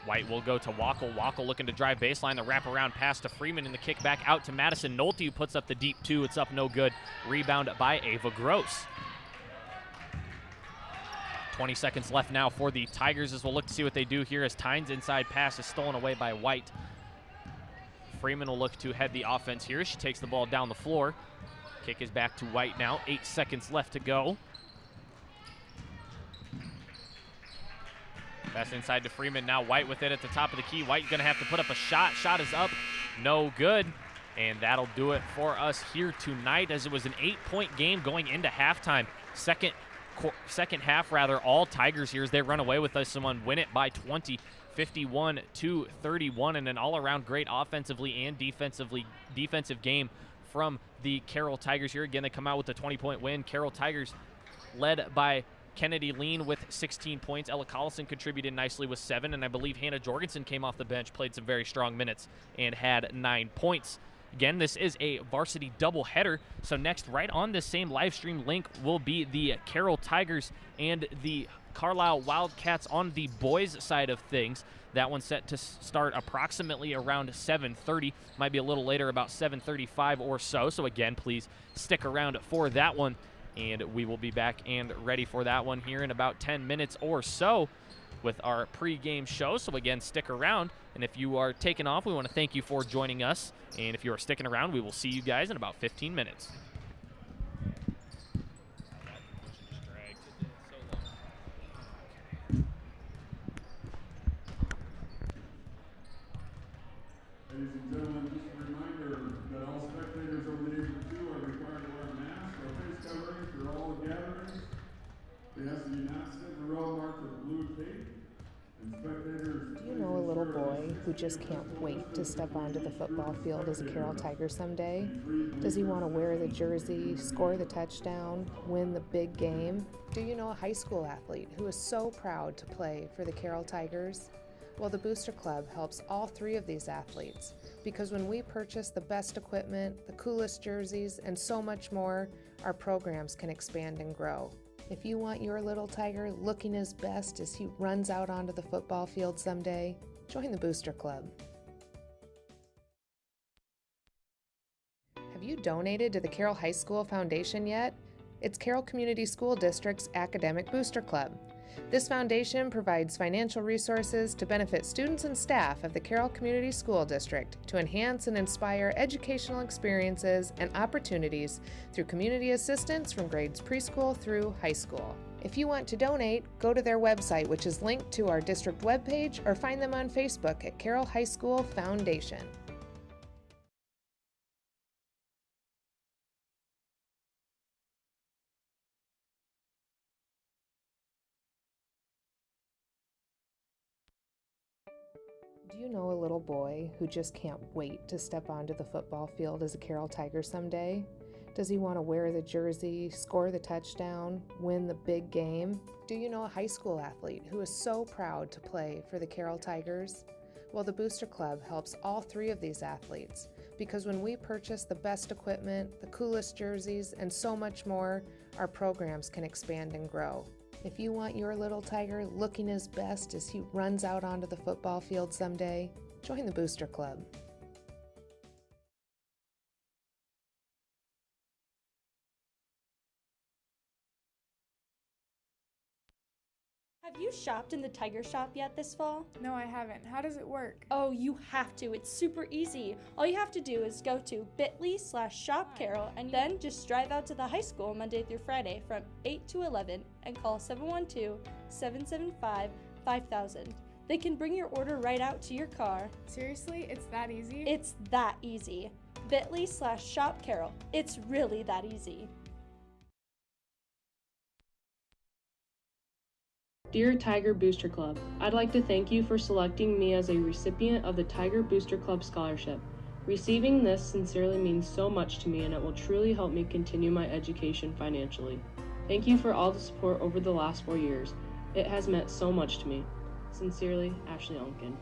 Speaker 7: White will go to Wackel. Wackel looking to drive baseline, the wraparound pass to Freeman, and the kick back out to Madison Nolte, who puts up the deep two. It's up no good. Rebound by Ava Gross. 20 seconds left now for the Tigers as we'll look to see what they do here, as Tyne's inside pass is stolen away by White. Freeman will look to head the offense here. She takes the ball down the floor. Kick is back to White now. 8 seconds left to go. Pass inside to Freeman. Now White with it at the top of the key. White gonna have to put up a shot. Shot is up. No good. And that'll do it for us here tonight, as it was an 8-point game going into halftime. Second half, rather, all Tigers here as they run away with us. Someone win it by 20. 51-31, and an all-around great offensively and defensive game from the Carroll Tigers here. Again, they come out with a 20-point win. Carroll Tigers led by Kennedy Lean with 16 points. Ella Collison contributed nicely with 7, and I believe Hannah Jorgensen came off the bench, played some very strong minutes, and had 9 points. Again, this is a varsity doubleheader, so next, right on this same live stream link, will be the Carroll Tigers and the Carlisle Wildcats on the boys' side of things. That one's set to start approximately around 7:30. Might be a little later, about 7:35 or so. So again, please stick around for that one, and we will be back and ready for that one here in about 10 minutes or so with our pregame show. So again, stick around, and if you are taking off, we want to thank you for joining us, and if you are sticking around, we will see you guys in about 15 minutes.
Speaker 11: Ladies and gentlemen, just a reminder that all spectators over the age of 2 are required to wear a mask or face covering for all the gatherings. They have to be not sit in a row marked with blue tape. And spectators.
Speaker 1: Do you know a little boy who just can't wait to step onto the football field as a Carroll Tiger someday? Does he want to wear the jersey, score the touchdown, win the big game? Do you know a high school athlete who is so proud to play for the Carroll Tigers? Well, the Booster Club helps all 3 of these athletes, because when we purchase the best equipment, the coolest jerseys, and so much more, our programs can expand and grow. If you want your little Tiger looking his best as he runs out onto the football field someday, join the Booster Club. Have you donated to the Carroll High School Foundation yet? It's Carroll Community School District's Academic Booster Club. This foundation provides financial resources to benefit students and staff of the Carroll Community School District to enhance and inspire educational experiences and opportunities through community assistance from grades preschool through high school. If you want to donate, go to their website, which is linked to our district webpage, or find them on Facebook at Carroll High School Foundation. Do you know a little boy who just can't wait to step onto the football field as a Carroll Tiger someday? Does he want to wear the jersey, score the touchdown, win the big game? Do you know a high school athlete who is so proud to play for the Carroll Tigers? Well, the Booster Club helps all 3 of these athletes, because when we purchase the best equipment, the coolest jerseys, and so much more, our programs can expand and grow. If you want your little Tiger looking his best as he runs out onto the football field someday, join the Booster Club.
Speaker 5: Have you shopped in the Tiger shop yet this fall?
Speaker 6: No, I haven't. How does it work?
Speaker 5: Oh, you have to. It's super easy. All you have to do is go to bit.ly/shop Carroll and then just drive out to the high school Monday through Friday from 8 to 11 and call 712-775-5000. They can bring your order right out to your car.
Speaker 6: Seriously? It's that easy?
Speaker 5: It's that easy. bit.ly/shop Carroll. It's really that easy.
Speaker 2: Dear Tiger Booster Club, I'd like to thank you for selecting me as a recipient of the Tiger Booster Club Scholarship. Receiving this sincerely means so much to me and it will truly help me continue my education financially. Thank you for all the support over the last 4 years. It has meant so much to me. Sincerely, Ashley Unkin.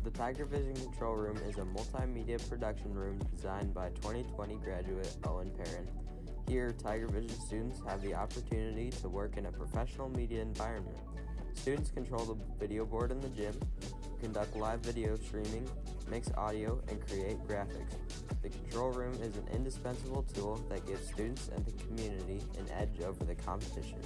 Speaker 10: The Tiger Vision Control Room is a multimedia production room designed by 2020 graduate Owen Perrin. Here, Tiger Vision students have the opportunity to work in a professional media environment. Students control the video board in the gym, conduct live video streaming, mix audio, and create graphics. The control room is an indispensable tool that gives students and the community an edge over the competition.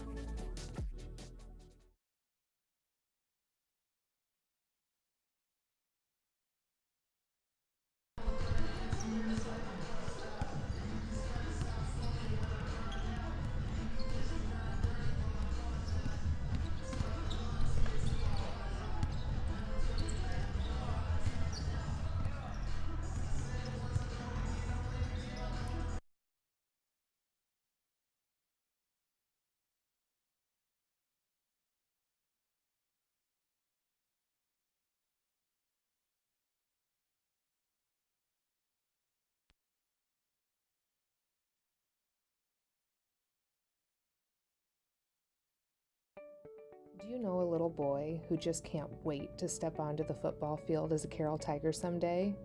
Speaker 1: Do you know a little boy who just can't wait to step onto the football field as a Carroll Tiger someday?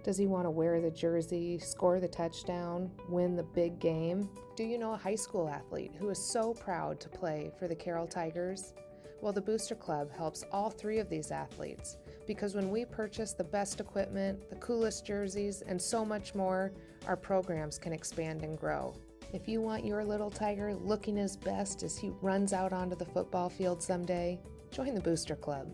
Speaker 1: Does he want to wear the jersey, score the touchdown, win the big game? Do you know a high school athlete who is so proud to play for the Carroll Tigers? Well, the Booster Club helps all 3 of these athletes because when we purchase the best equipment, the coolest jerseys, and so much more, our programs can expand and grow. If you want your little Tiger looking his best as he runs out onto the football field someday, join the Booster Club.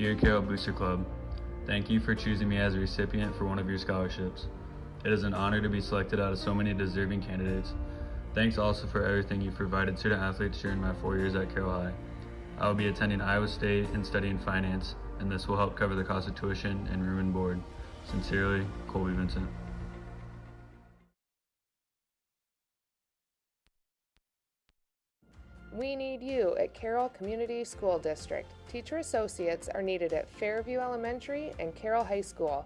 Speaker 4: Dear Carroll Booster Club, thank you for choosing me as a recipient for one of your scholarships. It is an honor to be selected out of so many deserving candidates. Thanks also for everything you've provided student athletes during my 4 years at Carroll High. I will be attending Iowa State and studying finance, and this will help cover the cost of tuition and room and board. Sincerely, Colby Vincent.
Speaker 1: We need you at Carroll Community School District. Teacher associates are needed at Fairview Elementary and Carroll High School.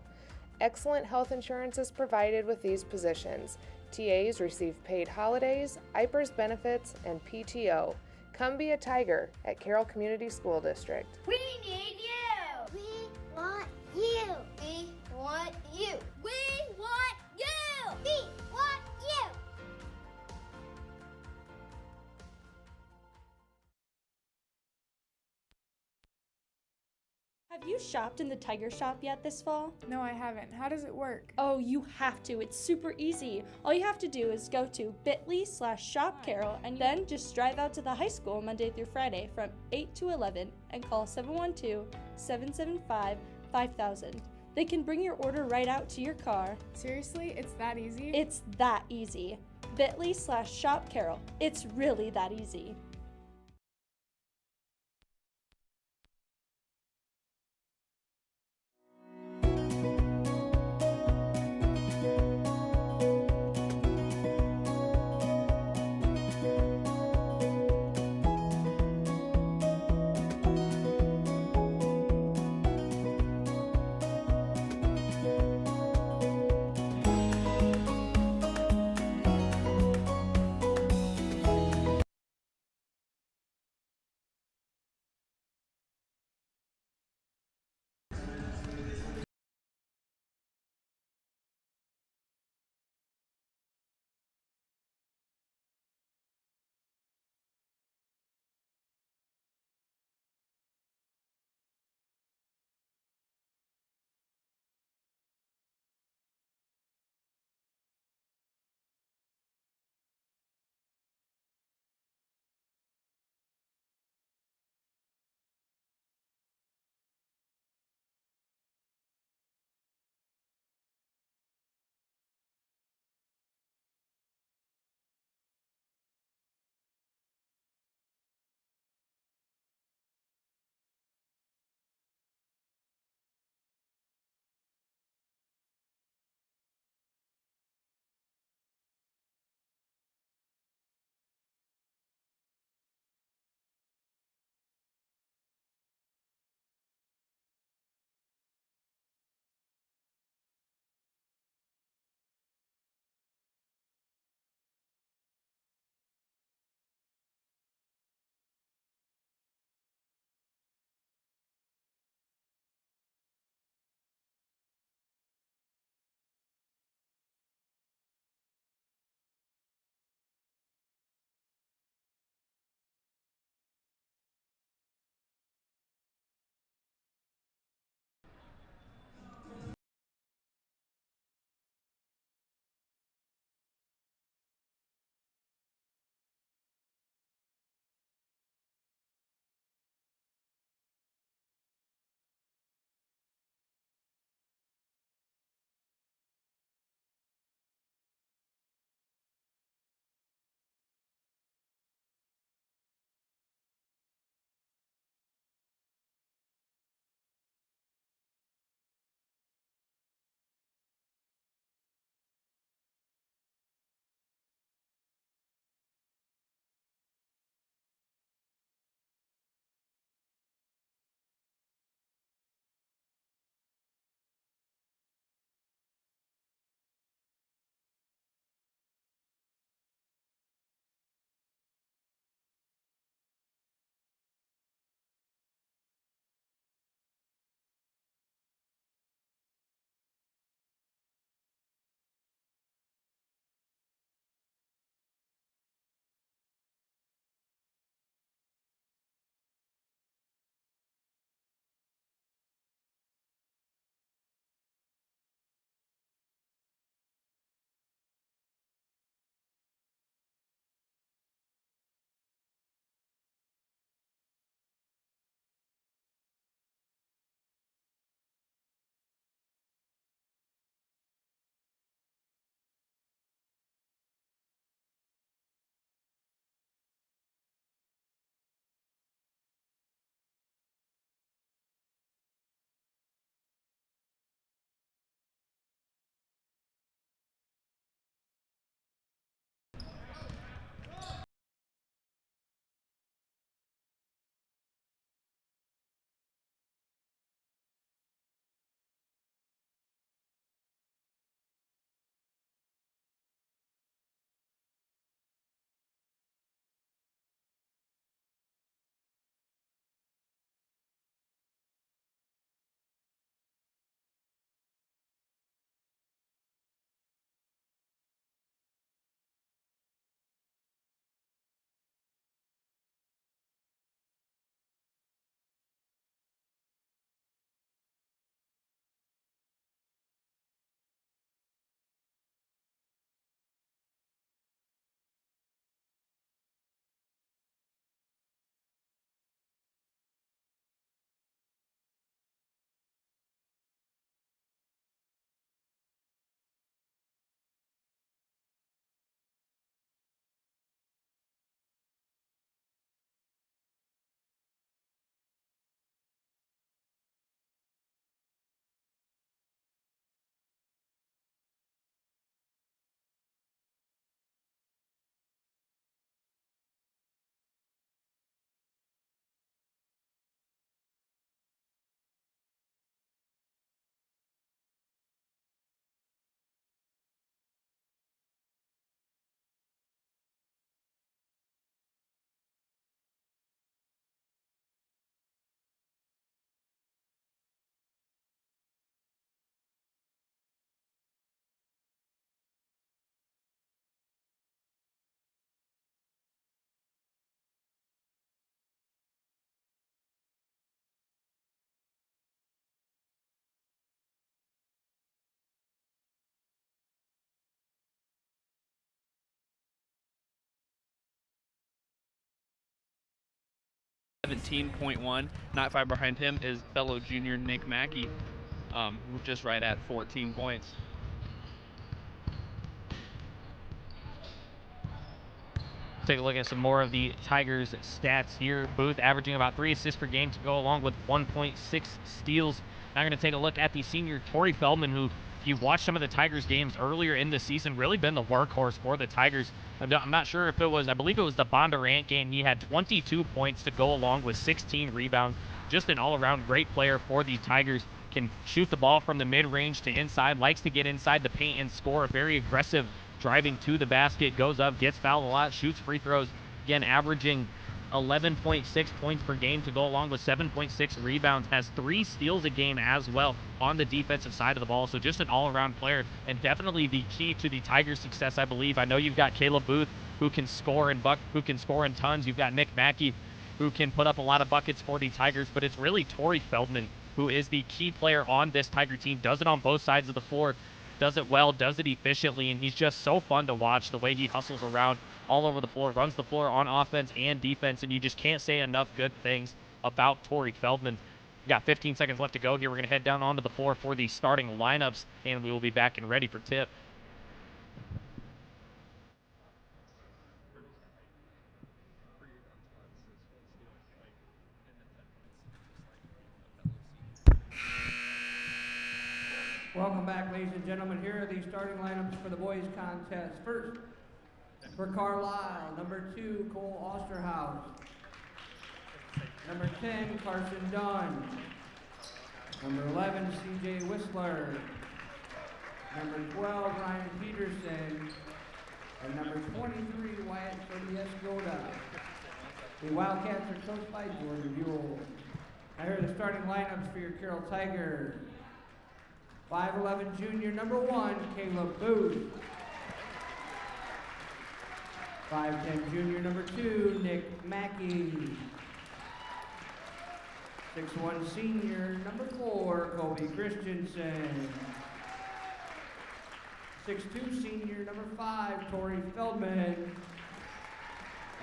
Speaker 1: Excellent health insurance is provided with these positions. TAs receive paid holidays, IPERS benefits, and PTO. Come be a Tiger at Carroll Community School District.
Speaker 12: We need you! We want you! We want you! We want you! We want you!
Speaker 5: Have you shopped in the Tiger Shop yet this fall?
Speaker 6: No, I haven't. How does it work?
Speaker 5: Oh, you have to. It's super easy. All you have to do is go to bit.ly/shopcarroll and then just drive out to the high school Monday through Friday from 8 to 11 and call 712-775-5000. They can bring your order right out to your car.
Speaker 6: Seriously? It's that easy?
Speaker 5: It's that easy. bit.ly/shopcarroll. It's really that easy.
Speaker 8: 17.1. Not far behind him is fellow junior Nick Mackey, just right at 14 points.
Speaker 7: Take a look at some more of the Tigers stats here. Booth averaging about 3 assists per game to go along with 1.6 steals. Now we're going to take a look at the senior Torrey Feldman, who, if you've watched some of the Tigers games earlier in the season, really been the workhorse for the Tigers. I'm not sure if it was, I believe it was the Bondurant game. He had 22 points to go along with 16 rebounds. Just an all-around great player for the Tigers. Can shoot the ball from the mid-range to inside, likes to get inside the paint and score. Very aggressive driving to the basket, goes up, gets fouled a lot, shoots free throws. Again, averaging 11.6 points per game to go along with 7.6 rebounds. Has 3 steals a game as well on the defensive side of the ball. So just an all-around player, and definitely the key to the Tigers' success, I believe. I know you've got Caleb Booth, who can score in tons. You've got Nick Mackey, who can put up a lot of buckets for the Tigers, but it's really Torrey Feldman who is the key player on this Tiger team. Does it on both sides of the floor, does it well, does it efficiently, and he's just so fun to watch the way he hustles around all over the floor, runs the floor on offense and defense, and you just can't say enough good things about Torrey Feldman. We've got 15 seconds left to go here. We're going to head down onto the floor for the starting lineups, and we will be back and ready for tip.
Speaker 9: Welcome back, ladies and gentlemen. Here are the starting lineups for the boys contest. First, for Carlisle, number 2, Cole Osterhaus. Number 10, Carson Dunn. Number 11, CJ Whistler. Number 12, Ryan Peterson. And number 23, Wyatt Sobiescoda. The Wildcats are coached by Jordan Buell. Now here are the starting lineups for your Carroll Tigers. 5'11" junior, number 1, Caleb Booth. 5'10" junior, number 2, Nick Mackey. 6'1" senior, number 4, Kobe Christensen. 6'2" senior, number 5, Torrey Feldman.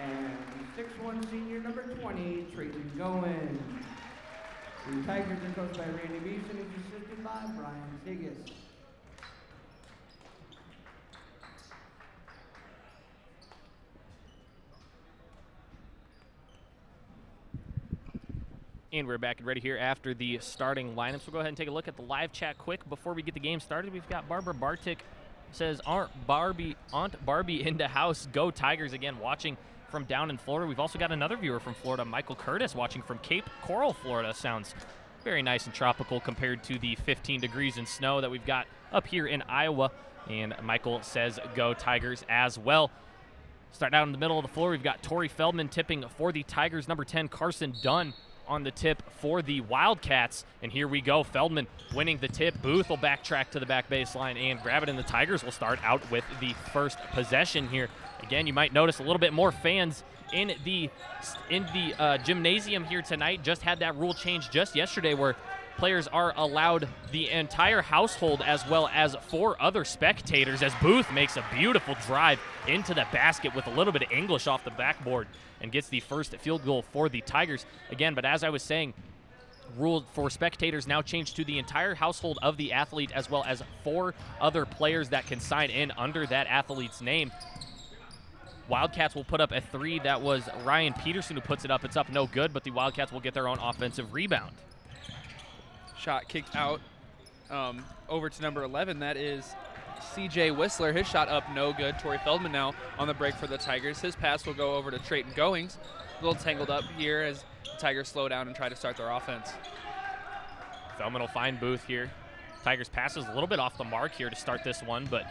Speaker 9: And 6'1" senior, number 20, Trayton Goen. The Tigers are coached by Randy Beeson and assisted by Brian Higgis.
Speaker 7: And we're back and ready here after the starting lineups. We'll go ahead and take a look at the live chat quick before we get the game started. We've got Barbara Bartik says, Aunt Barbie into house, go Tigers again, watching from down in Florida. We've also got another viewer from Florida, Michael Curtis, watching from Cape Coral, Florida. Sounds very nice and tropical compared to the 15 degrees and snow that we've got up here in Iowa. And Michael says go Tigers as well. Starting out in the middle of the floor, we've got Torrey Feldman tipping for the Tigers. Number 10, Carson Dunn on the tip for the Wildcats. And here we go, Feldman winning the tip. Booth will backtrack to the back baseline and grab it, and the Tigers will start out with the first possession here. Again, you might notice a little bit more fans in the gymnasium here tonight. Just had that rule change just yesterday where players are allowed the entire household as well as 4 other spectators, as Booth makes a beautiful drive into the basket with a little bit of English off the backboard and gets the first field goal for the Tigers. Again, but as I was saying, rule for spectators now changed to the entire household of the athlete as well as 4 other players that can sign in under that athlete's name. Wildcats will put up a 3. That was Ryan Peterson who puts it up. It's up no good, but the Wildcats will get their own offensive rebound.
Speaker 8: Shot kicked out over to number 11. That is CJ Whistler. His shot up no good. Torrey Feldman now on the break for the Tigers. His pass will go over to Trayton Goings. A little tangled up here as the Tigers slow down and try to start their offense.
Speaker 7: Feldman will find Booth here. Tigers passes a little bit off the mark here to start this one, but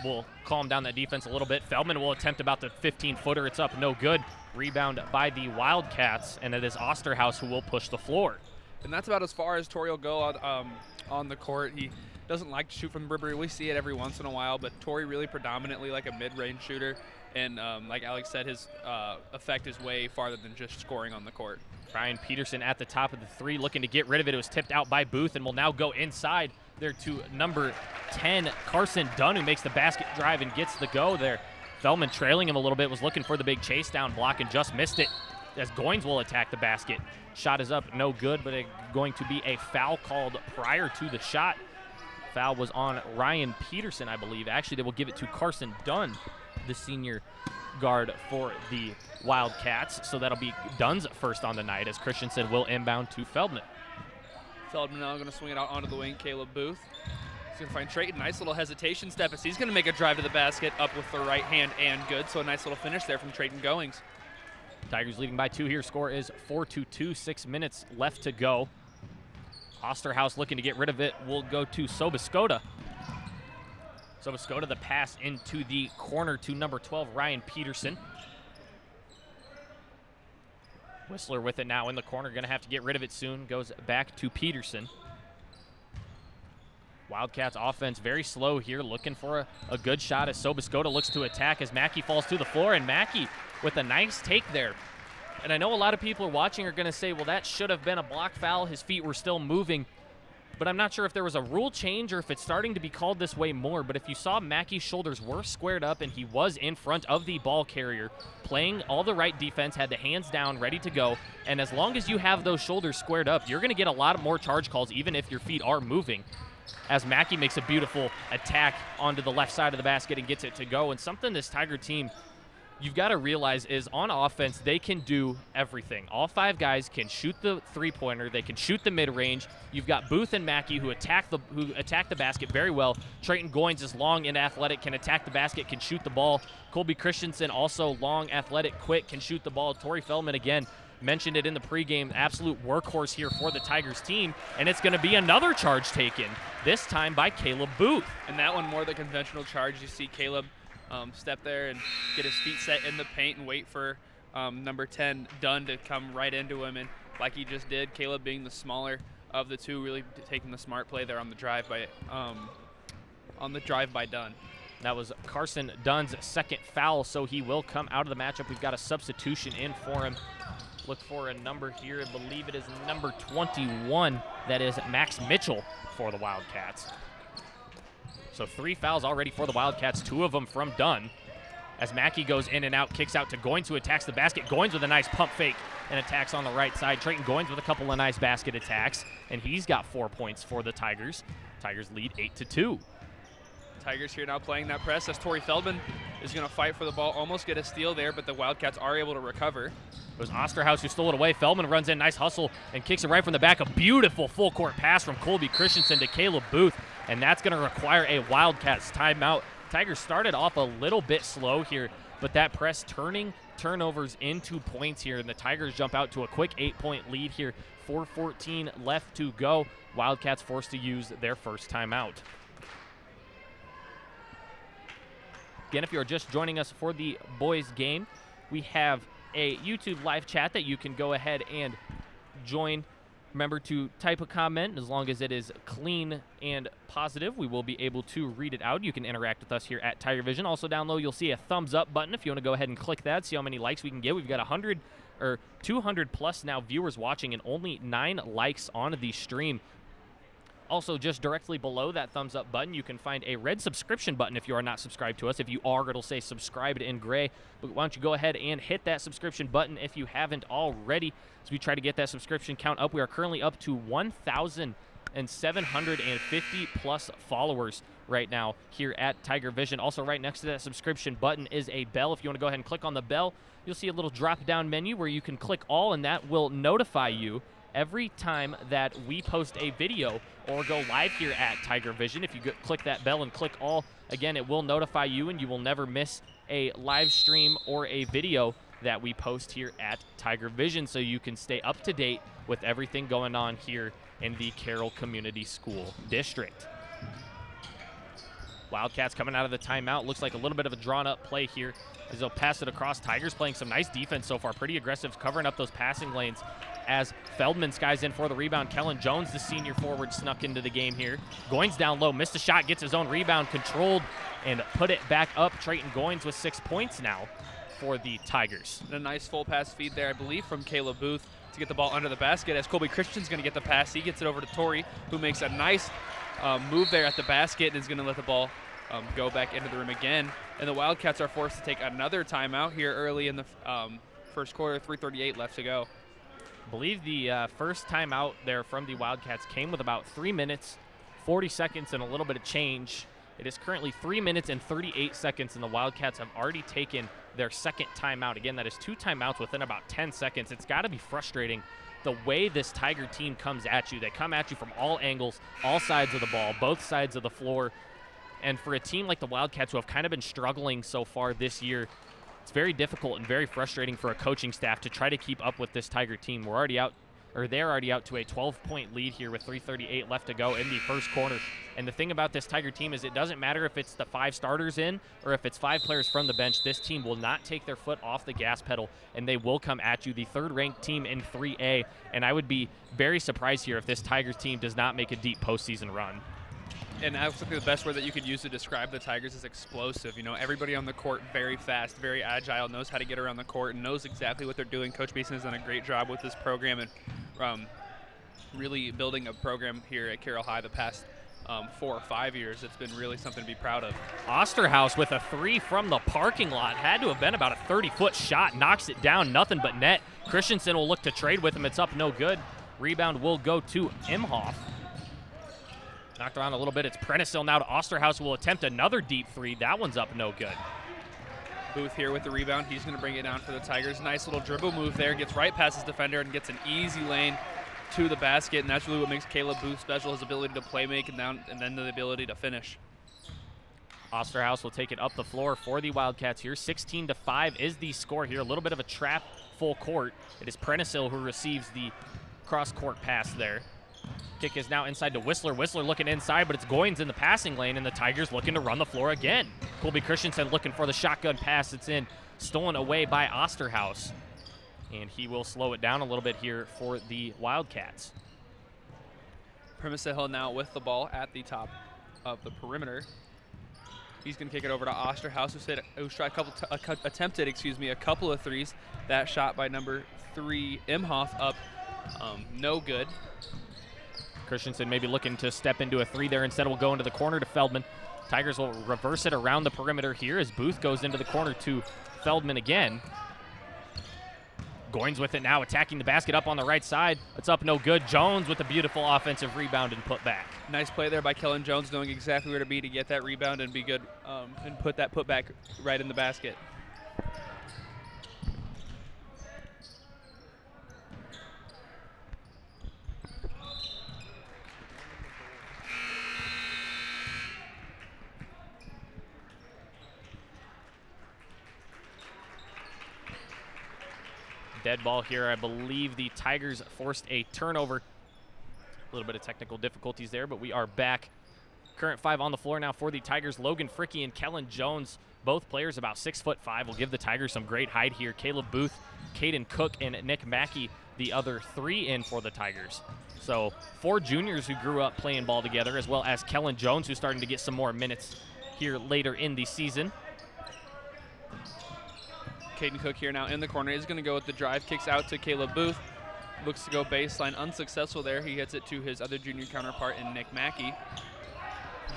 Speaker 7: will calm down that defense a little bit. Feldman will attempt about the 15-footer. It's up no good. Rebound by the Wildcats, and it is Osterhaus who will push the floor.
Speaker 8: And that's about as far as Torrey will go on the court. He doesn't like to shoot from the perimeter. We see it every once in a while, but Torrey really predominantly like a mid-range shooter. And like Alex said, his effect is way farther than just scoring on the court.
Speaker 7: Ryan Peterson at the top of the 3, looking to get rid of it. It was tipped out by Booth and will now go inside there to number 10, Carson Dunn, who makes the basket drive and gets the go there. Feldman trailing him a little bit, was looking for the big chase down block and just missed it. as Goins will attack the basket. Shot is up, no good, but going to be a foul called prior to the shot. Foul was on Ryan Peterson, I believe. Actually, they will give it to Carson Dunn, the senior guard for the Wildcats. So that'll be Dunn's first on the night as Christensen will inbound to Feldman.
Speaker 8: Feldman now going to swing it out onto the wing. Caleb Booth. He's going to find Trayton. Nice little hesitation step as he's going to make a drive to the basket up with the right hand and good. So a nice little finish there from Trayton Goings.
Speaker 7: Tigers leading by 2 here. Score is 4-2, 6 minutes left to go. Osterhaus looking to get rid of it will go to Soboskoda. Soboskoda, the pass into the corner to number 12, Ryan Peterson. Whistler with it now in the corner, going to have to get rid of it soon. Goes back to Peterson. Wildcats offense very slow here, looking for a good shot as Soboskoda looks to attack as Mackey falls to the floor, and Mackey with a nice take there. And I know a lot of people watching are going to say, well, that should have been a block foul. His feet were still moving. But I'm not sure if there was a rule change or if it's starting to be called this way more. But if you saw Mackey's shoulders were squared up and he was in front of the ball carrier, playing all the right defense, had the hands down, ready to go. And as long as you have those shoulders squared up, you're going to get a lot more charge calls, even if your feet are moving. As Mackey makes a beautiful attack onto the left side of the basket and gets it to go. And something this Tiger team, you've got to realize, is on offense, they can do everything. All 5 guys can shoot the three-pointer. They can shoot the mid-range. You've got Booth and Mackey who attack the basket very well. Trayton Goins is long and athletic, can attack the basket, can shoot the ball. Colby Christensen also long, athletic, quick, can shoot the ball. Torrey Feldman, again, mentioned it in the pregame, absolute workhorse here for the Tigers team, and it's going to be another charge taken, this time by Caleb Booth.
Speaker 8: And that one more the conventional charge. You see Caleb step there and get his feet set in the paint and wait for number 10, Dunn, to come right into him. And like he just did, Caleb being the smaller of the two, really taking the smart play there on the drive by Dunn.
Speaker 7: That was Carson Dunn's second foul, so he will come out of the matchup. We've got a substitution in for him. Look for a number here. I believe it is number 21. That is Max Mitchell for the Wildcats. So 3 fouls already for the Wildcats, 2 of them from Dunn. As Mackey goes in and out, kicks out to Goins, who attacks the basket. Goins with a nice pump fake and attacks on the right side. Trayton Goins with a couple of nice basket attacks, and he's got 4 points for the Tigers. Tigers lead 8-2.
Speaker 8: Tigers here now playing that press as Torrey Feldman is going to fight for the ball, almost get a steal there, but the Wildcats are able to recover.
Speaker 7: It was Osterhaus who stole it away. Feldman runs in, nice hustle, and kicks it right from the back. A beautiful full-court pass from Colby Christensen to Caleb Booth, and that's going to require a Wildcats timeout. Tigers started off a little bit slow here, but that press turning turnovers into points here, and the Tigers jump out to a quick 8-point lead here. 4:14 left to go. Wildcats forced to use their first timeout. Again, if you're just joining us for the boys game, we have a YouTube live chat that you can go ahead and join. Remember to type a comment. As long as it is clean and positive, we will be able to read it out. You can interact with us here at Tiger Vision. Also down low, you'll see a thumbs up button if you want to go ahead and click that, see how many likes we can get. We've got 200 plus now viewers watching and only 9 likes on the stream. Also, just directly below that thumbs up button, you can find a red subscription button if you are not subscribed to us. If you are, it'll say subscribed in gray. But why don't you go ahead and hit that subscription button if you haven't already, as we try to get that subscription count up. We are currently up to 1,750 plus followers right now here at Tiger Vision. Also, right next to that subscription button is a bell. If you want to go ahead and click on the bell, you'll see a little drop-down menu where you can click all, and that will notify you every time that we post a video or go live here at Tiger Vision. If you click that bell and click all, again, it will notify you, and you will never miss a live stream or a video that we post here at Tiger Vision, so you can stay up to date with everything going on here in the Carroll Community School District. Wildcats coming out of the timeout. Looks like a little bit of a drawn-up play here as they'll pass it across. Tigers playing some nice defense so far, pretty aggressive, covering up those passing lanes as Feldman skies in for the rebound. Kellen Jones, the senior forward, snuck into the game here. Goins down low, missed a shot, gets his own rebound, controlled, and put it back up. Trayton Goins with 6 points now for the Tigers.
Speaker 8: And a nice full pass feed there, I believe, from Caleb Booth to get the ball under the basket as Colby Christian's going to get the pass. He gets it over to Torrey, who makes a nice move there at the basket and is going to let the ball go back into the rim again. And the Wildcats are forced to take another timeout here early in the first quarter, 3:38 left to go.
Speaker 7: I believe the first timeout there from the Wildcats came with about 3 minutes, 40 seconds, and a little bit of change. It is currently 3 minutes and 38 seconds, and the Wildcats have already taken their second timeout. Again, that is 2 timeouts within about 10 seconds. It's got to be frustrating the way this Tiger team comes at you. They come at you from all angles, all sides of the ball, both sides of the floor. And for a team like the Wildcats, who have kind of been struggling so far this year, it's very difficult and very frustrating for a coaching staff to try to keep up with this Tiger team. They're already out to a 12-point lead here with 3:38 left to go in the first quarter. And the thing about this Tiger team is it doesn't matter if it's the 5 starters in or if it's 5 players from the bench. This team will not take their foot off the gas pedal, and they will come at you, the 3rd-ranked team in 3A. And I would be very surprised here if this Tigers team does not make a deep postseason run.
Speaker 8: And I think the best word that you could use to describe the Tigers is explosive. You know, everybody on the court very fast, very agile, knows how to get around the court, and knows exactly what they're doing. Coach Beeson has done a great job with this program and really building a program here at Carroll High the past 4 or 5 years. It's been really something to be proud of.
Speaker 7: Osterhaus with a 3 from the parking lot. Had to have been about a 30-foot shot. Knocks it down, nothing but net. Christensen will look to trade with him. It's up, no good. Rebound will go to Imhoff. Knocked around a little bit. It's Prentice now to Osterhaus, who will attempt another deep 3. That one's up, no good.
Speaker 8: Booth here with the rebound. He's going to bring it down for the Tigers. Nice little dribble move there. Gets right past his defender and gets an easy lane to the basket. And that's really what makes Caleb Booth special, his ability to play make and then the ability to finish.
Speaker 7: Osterhaus will take it up the floor for the Wildcats here. 16-5 is the score here. A little bit of a trap full court. It is Prentice who receives the cross-court pass there. Kick is now inside to Whistler. Whistler looking inside, but it's Goins in the passing lane, and the Tigers looking to run the floor again. Colby Christensen looking for the shotgun pass. It's in, stolen away by Osterhaus. And he will slow it down a little bit here for the Wildcats.
Speaker 8: Primice Hill now with the ball at the top of the perimeter. He's going to kick it over to Osterhaus, who attempted a couple of threes. That shot by number 3, Imhoff, up, no good.
Speaker 7: Christensen maybe looking to step into a 3 there. Instead, will go into the corner to Feldman. Tigers will reverse it around the perimeter here as Booth goes into the corner to Feldman again. Goins with it now, attacking the basket up on the right side. It's up, no good. Jones with a beautiful offensive rebound and put back.
Speaker 8: Nice play there by Kellen Jones, knowing exactly where to be to get that rebound and be good and put that putback right in the basket.
Speaker 7: Dead ball here. I believe the Tigers forced a turnover. A little bit of technical difficulties there, but we are back. Current 5 on the floor now for the Tigers. Logan Fricke and Kellen Jones, both players about 6'5", will give the Tigers some great height here. Caleb Booth, Caden Cook, and Nick Mackey, the other 3 in for the Tigers. So 4 juniors who grew up playing ball together, as well as Kellen Jones, who's starting to get some more minutes here later in the season.
Speaker 8: Caden Cook here now in the corner is going to go with the drive, kicks out to Caleb Booth. Looks to go baseline, unsuccessful there. He hits it to his other junior counterpart in Nick Mackey.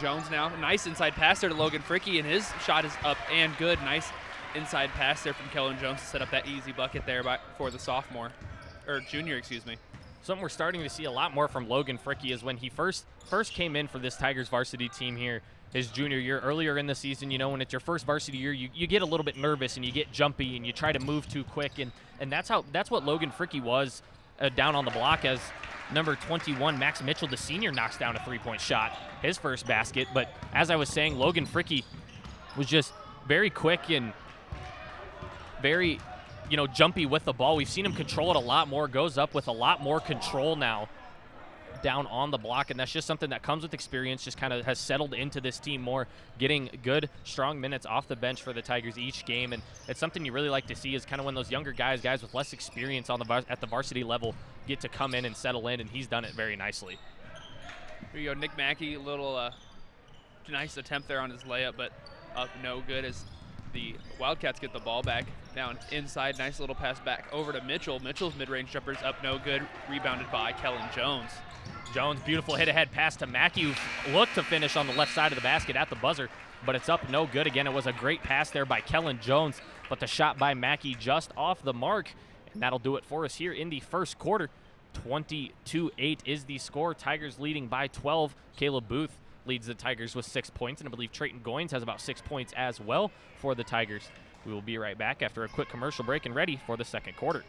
Speaker 8: Jones now, nice inside pass there to Logan Fricke, and his shot is up and good. Nice inside pass there from Kellen Jones to set up that easy bucket there for the junior, excuse me.
Speaker 7: Something we're starting to see a lot more from Logan Fricke is when he first came in for this Tigers varsity team here his junior year. Earlier in the season, you know, when it's your first varsity year, you get a little bit nervous and you get jumpy and you try to move too quick, and that's what Logan Fricke was down on the block as number 21, Max Mitchell, the senior, knocks down a 3-point shot, his first basket. But as I was saying, Logan Fricke was just very quick and very, jumpy with the ball. We've seen him control it a lot more, goes up with a lot more control now down on the block, and that's just something that comes with experience, just kind of has settled into this team more, getting good, strong minutes off the bench for the Tigers each game. And it's something you really like to see is kind of when those younger guys with less experience at the varsity level get to come in and settle in, and he's done it very nicely.
Speaker 8: Here you go, Nick Mackey, a little nice attempt there on his layup, but up no good as the Wildcats get the ball back down inside. Nice little pass back over to Mitchell. Mitchell's mid-range jumper's up no good, rebounded by Kellen Jones.
Speaker 7: Jones, beautiful hit-ahead pass to Mackey, who looked to finish on the left side of the basket at the buzzer. but it's up no good. Again, it was a great pass there by Kellen Jones, but the shot by Mackey just off the mark, and that'll do it for us here in the first quarter. 22-8 is the score. Tigers leading by 12. Caleb Booth leads the Tigers with 6 points, and I believe Trayton Goins has about 6 points as well for the Tigers. We will be right back after a quick commercial break and ready for the second quarter.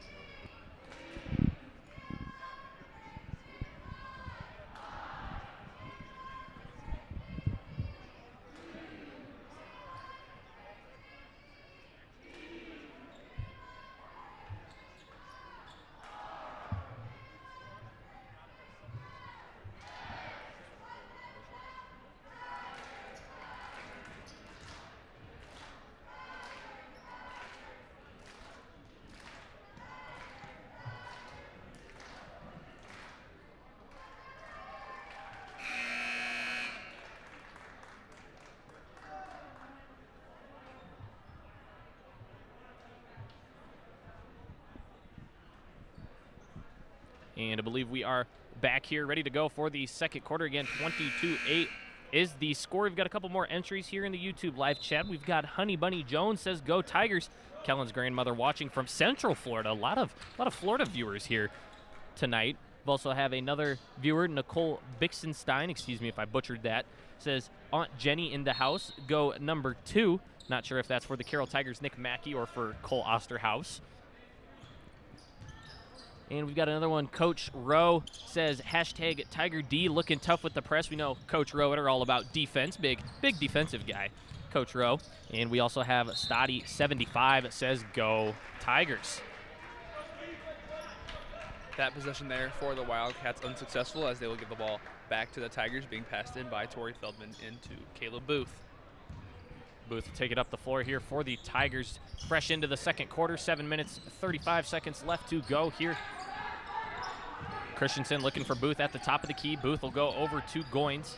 Speaker 7: And I believe we are back here ready to go for the second quarter. Again, 22-8 is the score. We've got a couple more entries here in the YouTube live chat. We've got Honey Bunny Jones says, "Go Tigers." Kellen's grandmother watching from Central Florida. A lot of Florida viewers here tonight. We also have another viewer, Nicole Bixenstein, excuse me if I butchered that, says, "Aunt Jenny in the house, go number 2. Not sure if that's for the Carroll Tigers' Nick Mackey or for Cole Osterhaus. And we've got another one. Coach Rowe says, hashtag Tiger D looking tough with the press. We know Coach Rowe are all about defense. Big defensive guy, Coach Rowe. And we also have Stoddy75 says, go Tigers.
Speaker 8: That possession there for the Wildcats unsuccessful, as they will give the ball back to the Tigers, being passed in by Torrey Feldman into Caleb Booth.
Speaker 7: Booth will take it up the floor here for the Tigers. Fresh into the second quarter, 7 minutes, 35 seconds left to go here. Christensen looking for Booth at the top of the key. Booth will go over to Goins.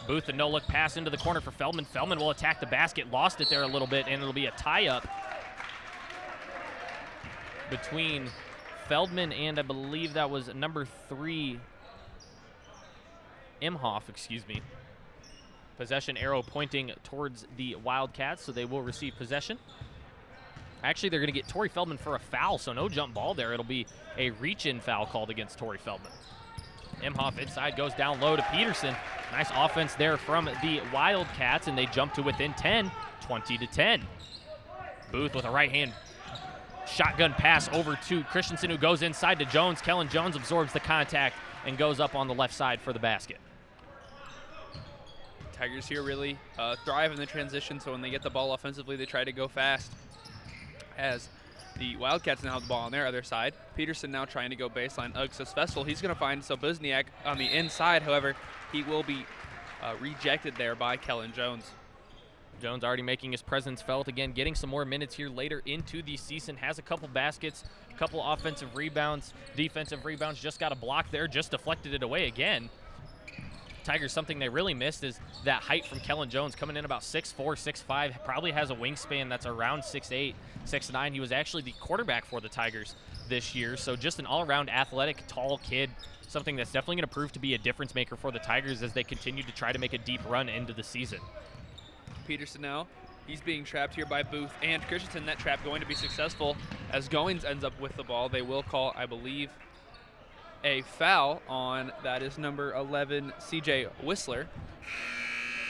Speaker 7: Booth, a no-look pass into the corner for Feldman. Feldman will attack the basket, lost it there a little bit, and it'll be a tie-up between Feldman and I believe that was number 3, Imhoff, excuse me. Possession arrow pointing towards the Wildcats, so they will receive possession. Actually, they're going to get Torrey Feldman for a foul, so no jump ball there. It'll be a reach-in foul called against Torrey Feldman. Imhoff inside, goes down low to Peterson. Nice offense there from the Wildcats, and they jump to within 10, 20-10. Booth with a right-hand shotgun pass over to Christensen, who goes inside to Jones. Kellen Jones absorbs the contact and goes up on the left side for the basket.
Speaker 8: Tigers here really thrive in the transition, so when they get the ball offensively, they try to go fast. As the Wildcats now have the ball on their other side. Peterson now trying to go baseline. Successful. He's going to find Sobuzniak on the inside. However, he will be rejected there by Kellen Jones.
Speaker 7: Jones already making his presence felt again, getting some more minutes here later into the season. Has a couple baskets, a couple offensive rebounds, defensive rebounds. Just got a block there, just deflected it away again. Tigers, something they really missed is that height from Kellen Jones, coming in about 6'4", 6'5", probably has a wingspan that's around 6'8", 6'9". He was actually the quarterback for the Tigers this year, so just an all-around athletic, tall kid, something that's definitely going to prove to be a difference maker for the Tigers as they continue to try to make a deep run into the season.
Speaker 8: Peterson now, he's being trapped here by Booth and Christensen. That trap going to be successful as Goins ends up with the ball. They will call, I believe, a foul on, that is number 11, CJ Whistler.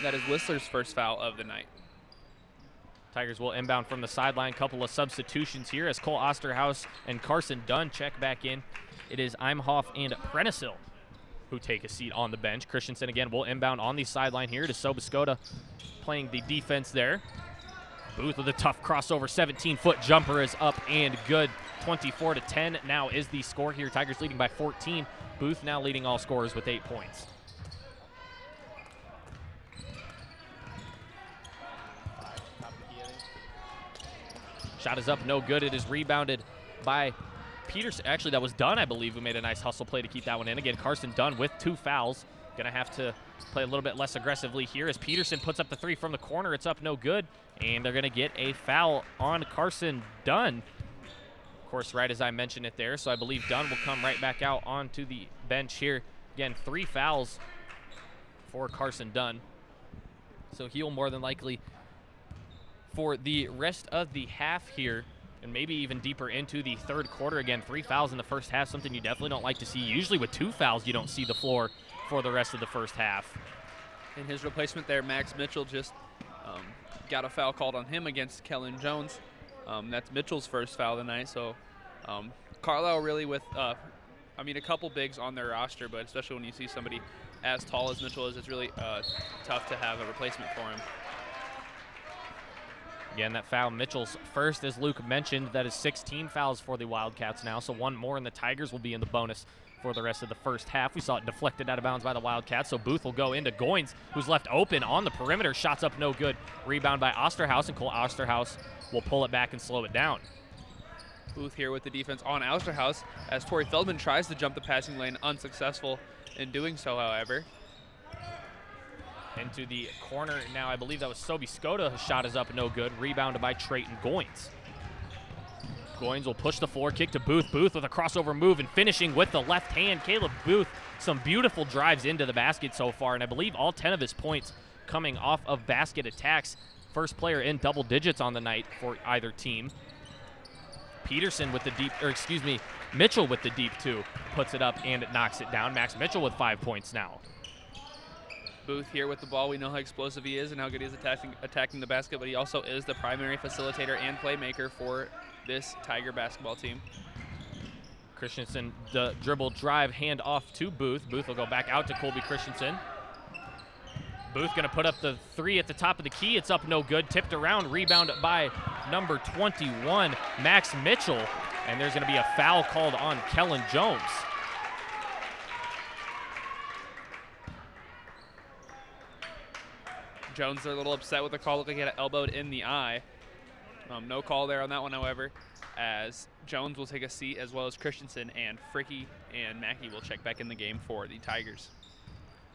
Speaker 8: That is Whistler's first foul of the night.
Speaker 7: Tigers will inbound from the sideline. Couple of substitutions here as Cole Osterhaus and Carson Dunn check back in. It is Imhoff and Prenticehill who take a seat on the bench. Christensen again will inbound on the sideline here to Sobuscoda playing the defense there. Booth with a tough crossover, 17-foot jumper is up and good. 24-10 now is the score here. Tigers leading by 14. Booth now leading all scorers with 8 points. Shot is up, no good. It is rebounded by Peterson. Actually, that was Dunn, I believe, who made a nice hustle play to keep that one in. Again, Carson Dunn with 2 fouls. Gonna have to play a little bit less aggressively here as Peterson puts up the 3 from the corner. It's up no good, and they're gonna get a foul on Carson Dunn. Of course, right as I mentioned it there, so I believe Dunn will come right back out onto the bench here. Again, 3 fouls for Carson Dunn. So he'll more than likely, for the rest of the half here, and maybe even deeper into the third quarter. Again, 3 fouls in the first half, something you definitely don't like to see. Usually with 2 fouls, you don't see the floor for the rest of the first half.
Speaker 8: In his replacement there, Max Mitchell just got a foul called on him against Kellen Jones. That's Mitchell's first foul of the night. So Carlisle really with, a couple bigs on their roster, but especially when you see somebody as tall as Mitchell is, it's really tough to have a replacement for him.
Speaker 7: Again, that foul, Mitchell's first, as Luke mentioned. That is 16 fouls for the Wildcats now, so 1 more, and the Tigers will be in the bonus for the rest of the first half. We saw it deflected out of bounds by the Wildcats, so Booth will go into Goins, who's left open on the perimeter. Shots up, no good. Rebound by Osterhaus, and Cole Osterhaus will pull it back and slow it down.
Speaker 8: Booth here with the defense on Osterhaus as Torrey Feldman tries to jump the passing lane, unsuccessful in doing so, however.
Speaker 7: Into the corner now, I believe that was Sobi Skoda. His shot is up, no good. Rebounded by Trayton Goins. Goins will push the floor, kick to Booth. Booth with a crossover move and finishing with the left hand. Caleb Booth, some beautiful drives into the basket so far, and I believe all 10 of his points coming off of basket attacks. First player in double digits on the night for either team. Peterson with the deep, Mitchell with the deep 2. Puts it up and it knocks it down. Max Mitchell with 5 points now.
Speaker 8: Booth here with the ball. We know how explosive he is and how good he is attacking the basket, but he also is the primary facilitator and playmaker for this Tiger basketball team.
Speaker 7: Christensen, the dribble drive, hand off to Booth. Booth will go back out to Colby Christensen. Booth going to put up the 3 at the top of the key. It's up, no good. Tipped around, rebound by number 21, Max Mitchell. And there's going to be a foul called on Kellen Jones.
Speaker 8: Jones are a little upset with the call. Looked like he had it elbowed in the eye. No call there on that one, however, as Jones will take a seat, as well as Christensen, and Fricky and Mackey will check back in the game for the Tigers.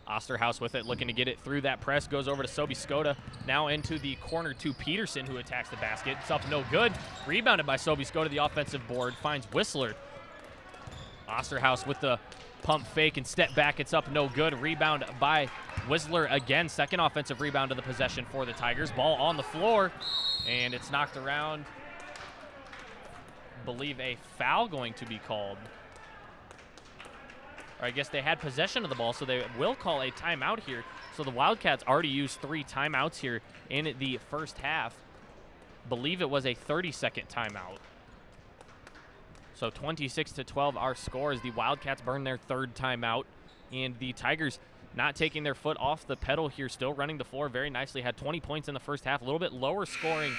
Speaker 7: Osterhaus with it, looking to get it through that press, goes over to Sobi Skoda. Now into the corner to Peterson, who attacks the basket. It's up, no good. Rebounded by Sobi Skoda, the offensive board, finds Whistler. Osterhaus with the pump fake and step back. It's up, no good. Rebound by Whistler again. Second offensive rebound of the possession for the Tigers. Ball on the floor, and it's knocked around. Believe a foul going to be called. Or I guess they had possession of the ball, so they will call a timeout here. So the Wildcats already used 3 timeouts here in the first half. Believe it was a 30-second timeout. So 26-12 our score as the Wildcats burn their 3rd timeout. And the Tigers not taking their foot off the pedal here, still running the floor very nicely. Had 20 points in the first half, a little bit lower scoring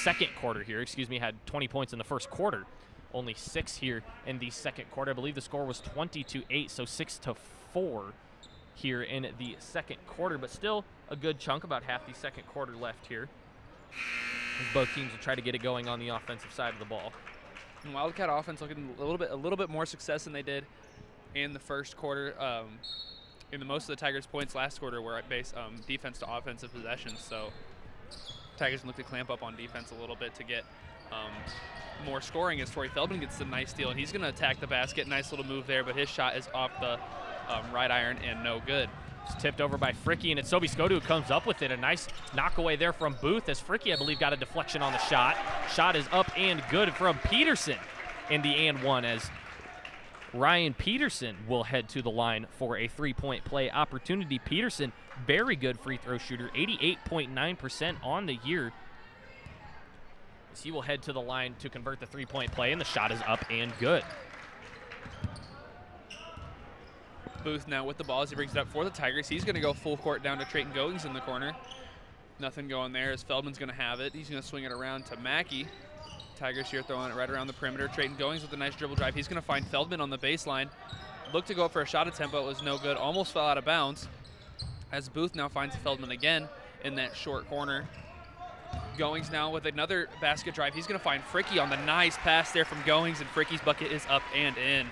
Speaker 7: second quarter here. Had 20 points in the first quarter. Only 6 here in the second quarter. I believe the score was 20-8, so 6-4 here in the second quarter. But still a good chunk, about half the second quarter left here. As both teams will try to get it going on the offensive side of the ball.
Speaker 8: And Wildcat offense looking a little bit more success than they did in the first quarter. In the most of the Tigers' points last quarter were based defense to offensive possessions. So Tigers look to clamp up on defense a little bit to get more scoring as Torrey Feldman gets a nice steal, and he's going to attack the basket. Nice little move there, but his shot is off the right iron and no good.
Speaker 7: It's tipped over by Fricky, and it's Sobi Skoda who comes up with it. A nice knockaway there from Booth as Fricky, I believe, got a deflection on the shot. Shot is up and good from Peterson in the and one as Ryan Peterson will head to the line for a 3-point play opportunity. Peterson, very good free throw shooter, 88.9% on the year. As he will head to the line to convert the 3-point play, and the shot is up and good.
Speaker 8: Booth now with the ball as he brings it up for the Tigers. He's going to go full court down to Trayton Goings in the corner. Nothing going there as Feldman's going to have it. He's going to swing it around to Mackey. Tigers here throwing it right around the perimeter. Trayton Goings with a nice dribble drive. He's going to find Feldman on the baseline. Looked to go for a shot attempt, but it was no good. Almost fell out of bounds as Booth now finds Feldman again in that short corner. Goings now with another basket drive. He's going to find Fricky on the nice pass there from Goings, and Fricky's bucket is up and in.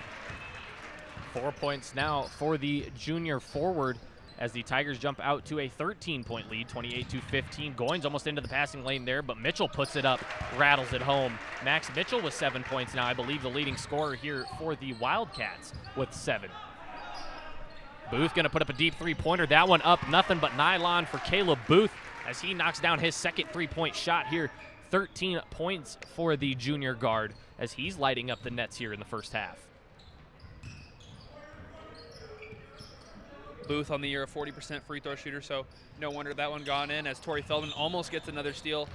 Speaker 7: 4 points now for the junior forward as the Tigers jump out to a 13-point lead, 28-15. Goins almost into the passing lane there, but Mitchell puts it up, rattles it home. Max Mitchell with 7 points now, I believe the leading scorer here for the Wildcats with 7. Booth going to put up a deep 3-pointer. That one up, nothing but nylon for Caleb Booth. as he knocks down his second three-point shot here. 13 points for the junior guard as he's lighting up the nets here in the first half.
Speaker 8: Booth on the year, a 40% free throw shooter, so no wonder that one gone in as Torrey Feldman almost gets another steal.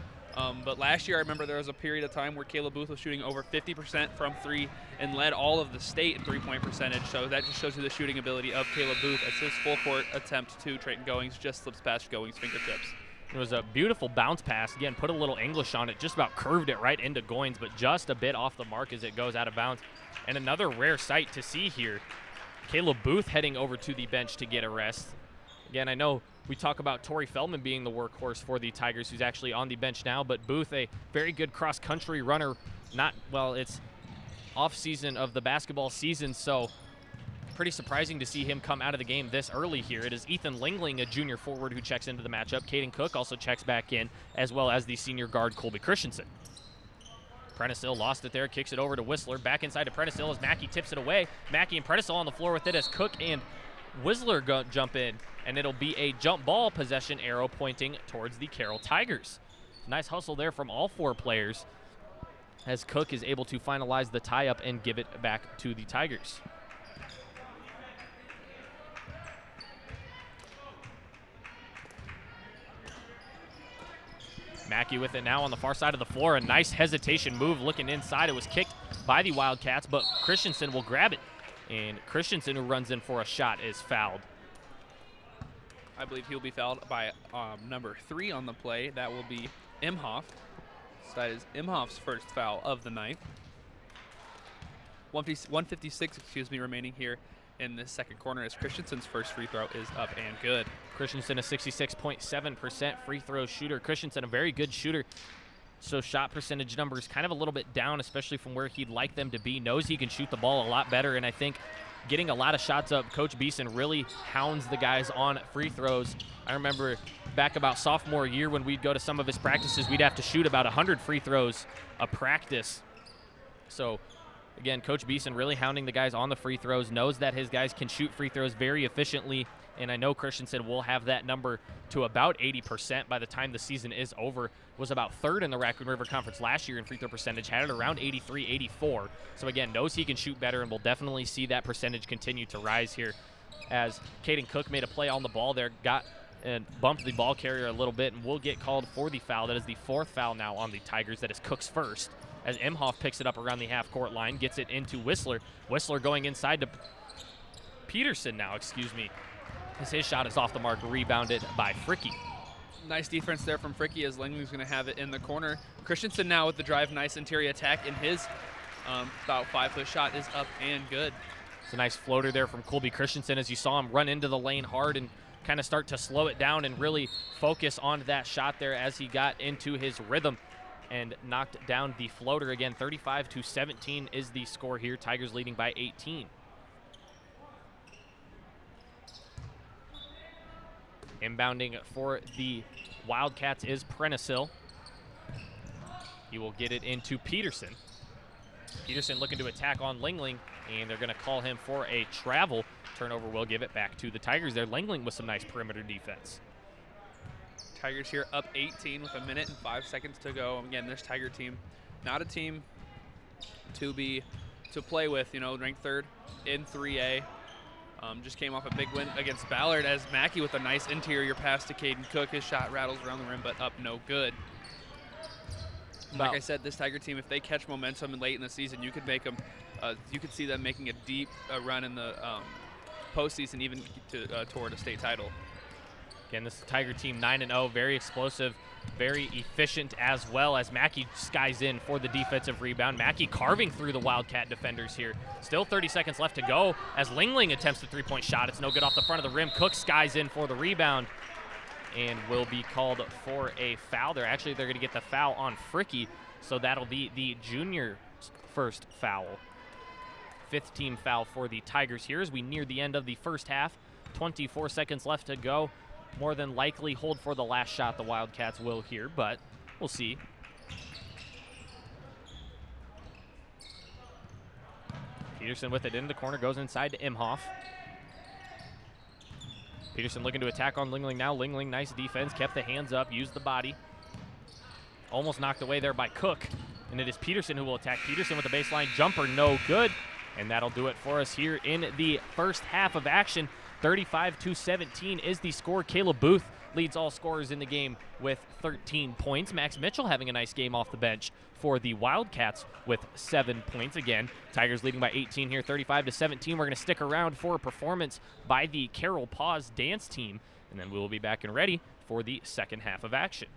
Speaker 8: But last year, I remember there was a period of time where Caleb Booth was shooting over 50% from three and led all of the state in three-point percentage. So that just shows you the shooting ability of Caleb Booth as his full-court attempt to Trayton Goings just slips past Goings' fingertips.
Speaker 7: It was a beautiful bounce pass. Again, put a little English on it, just about curved it right into Goins, but just a bit off the mark as it goes out of bounds. And another rare sight to see here. Caleb Booth heading over to the bench to get a rest. Again, I know we talk about Torrey Feldman being the workhorse for the Tigers, who's actually on the bench now, but Booth, a very good cross-country runner. It's off-season of the basketball season, so pretty surprising to see him come out of the game this early here. It is Ethan Lingling, a junior forward, who checks into the matchup. Caden Cook also checks back in, as well as the senior guard, Colby Christensen. Prentice Hill lost it there, kicks it over to Whistler. Back inside to Prentice Hill as Mackey tips it away. Mackey and Prentice Hill on the floor with it as Cook and Whistler jump in, and it'll be a jump ball possession arrow pointing towards the Carroll Tigers. Nice hustle there from all four players as Cook is able to finalize the tie-up and give it back to the Tigers. Mackey with it now on the far side of the floor. A nice hesitation move looking inside. It was kicked by the Wildcats, but Christensen will grab it. And Christensen, who runs in for a shot, is fouled.
Speaker 8: I believe he'll be fouled by number 3 on the play. That will be Imhoff. So that is Imhoff's first foul of the night. 156, remaining here in this second corner as Christensen's first free throw is up and good.
Speaker 7: Christensen, a 66.7% free throw shooter. Christensen, a very good shooter. So shot percentage numbers kind of a little bit down, especially from where he'd like them to be. Knows he can shoot the ball a lot better, and I think getting a lot of shots up, Coach Beeson really hounds the guys on free throws. I remember back about sophomore year when we'd go to some of his practices, we'd have to shoot about 100 free throws a practice. So again, Coach Beeson really hounding the guys on the free throws, knows that his guys can shoot free throws very efficiently, and I know Christensen will have that number to about 80% by the time the season is over. Was about 3rd in the Raccoon River Conference last year in free throw percentage, had it around 83, 84. So again, knows he can shoot better, and we'll definitely see that percentage continue to rise here as Caden Cook made a play on the ball there, got and bumped the ball carrier a little bit, and will get called for the foul. That is the 4th foul now on the Tigers. That is Cook's first, as Imhoff picks it up around the half-court line, gets it into Whistler. Whistler going inside to Peterson now, as his shot is off the mark, rebounded by Fricky.
Speaker 8: Nice defense there from Fricky as Langley's going to have it in the corner. Christensen now with the drive, nice interior attack, and his about 5-foot shot is up and good.
Speaker 7: It's a nice floater there from Colby Christensen as you saw him run into the lane hard and kind of start to slow it down and really focus on that shot there as he got into his rhythm and knocked down the floater again. 35-17 is the score here. Tigers leading by 18. Inbounding for the Wildcats is Prentice Hill. He will get it into Peterson. Peterson looking to attack on Lingling, and they're going to call him for a travel. Turnover will give it back to the Tigers there. Lingling with some nice perimeter defense.
Speaker 8: Tigers here up 18 with 1 minute and 5 seconds to go. Again, this Tiger team, not a team to play with, ranked 3rd in 3A. Just came off a big win against Ballard as Mackey with a nice interior pass to Caden Cook. His shot rattles around the rim, but up no good. Like I said, this Tiger team, if they catch momentum late in the season, you could make them. You could see them making a deep run in the postseason, even toward a state title.
Speaker 7: Again, this Tiger team 9-0, very explosive, very efficient as well, as Mackey skies in for the defensive rebound. Mackey carving through the Wildcat defenders here. Still 30 seconds left to go as Lingling attempts the three-point shot. It's no good off the front of the rim. Cook skies in for the rebound and will be called for a foul. They're going to get the foul on Fricky, so that'll be the junior first foul. 5th team foul for the Tigers here as we near the end of the first half. 24 seconds left to go. More than likely hold for the last shot the Wildcats will here, but we'll see. Peterson with it into the corner, goes inside to Imhoff. Peterson looking to attack on Lingling now. Lingling, nice defense, kept the hands up, used the body. Almost knocked away there by Cook. And it is Peterson who will attack. Peterson with the baseline jumper, no good. And that'll do it for us here in the first half of action. 35-17 is the score. Caleb Booth leads all scorers in the game with 13 points. Max Mitchell having a nice game off the bench for the Wildcats with 7 points. Again, Tigers leading by 18 here, 35-17. We're going to stick around for a performance by the Carroll Paws dance team, and then we will be back and ready for the second half of action.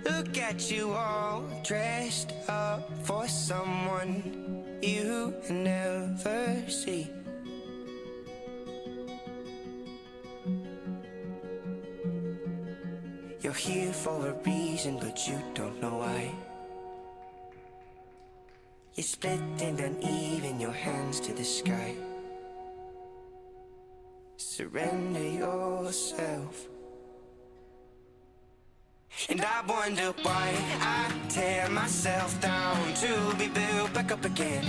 Speaker 13: Look at you all dressed up for someone you never see. You're here for a reason, but you don't know why. You're split and uneven, your hands to the sky. Surrender yourself. And I wonder why I tear myself down to be built back up again.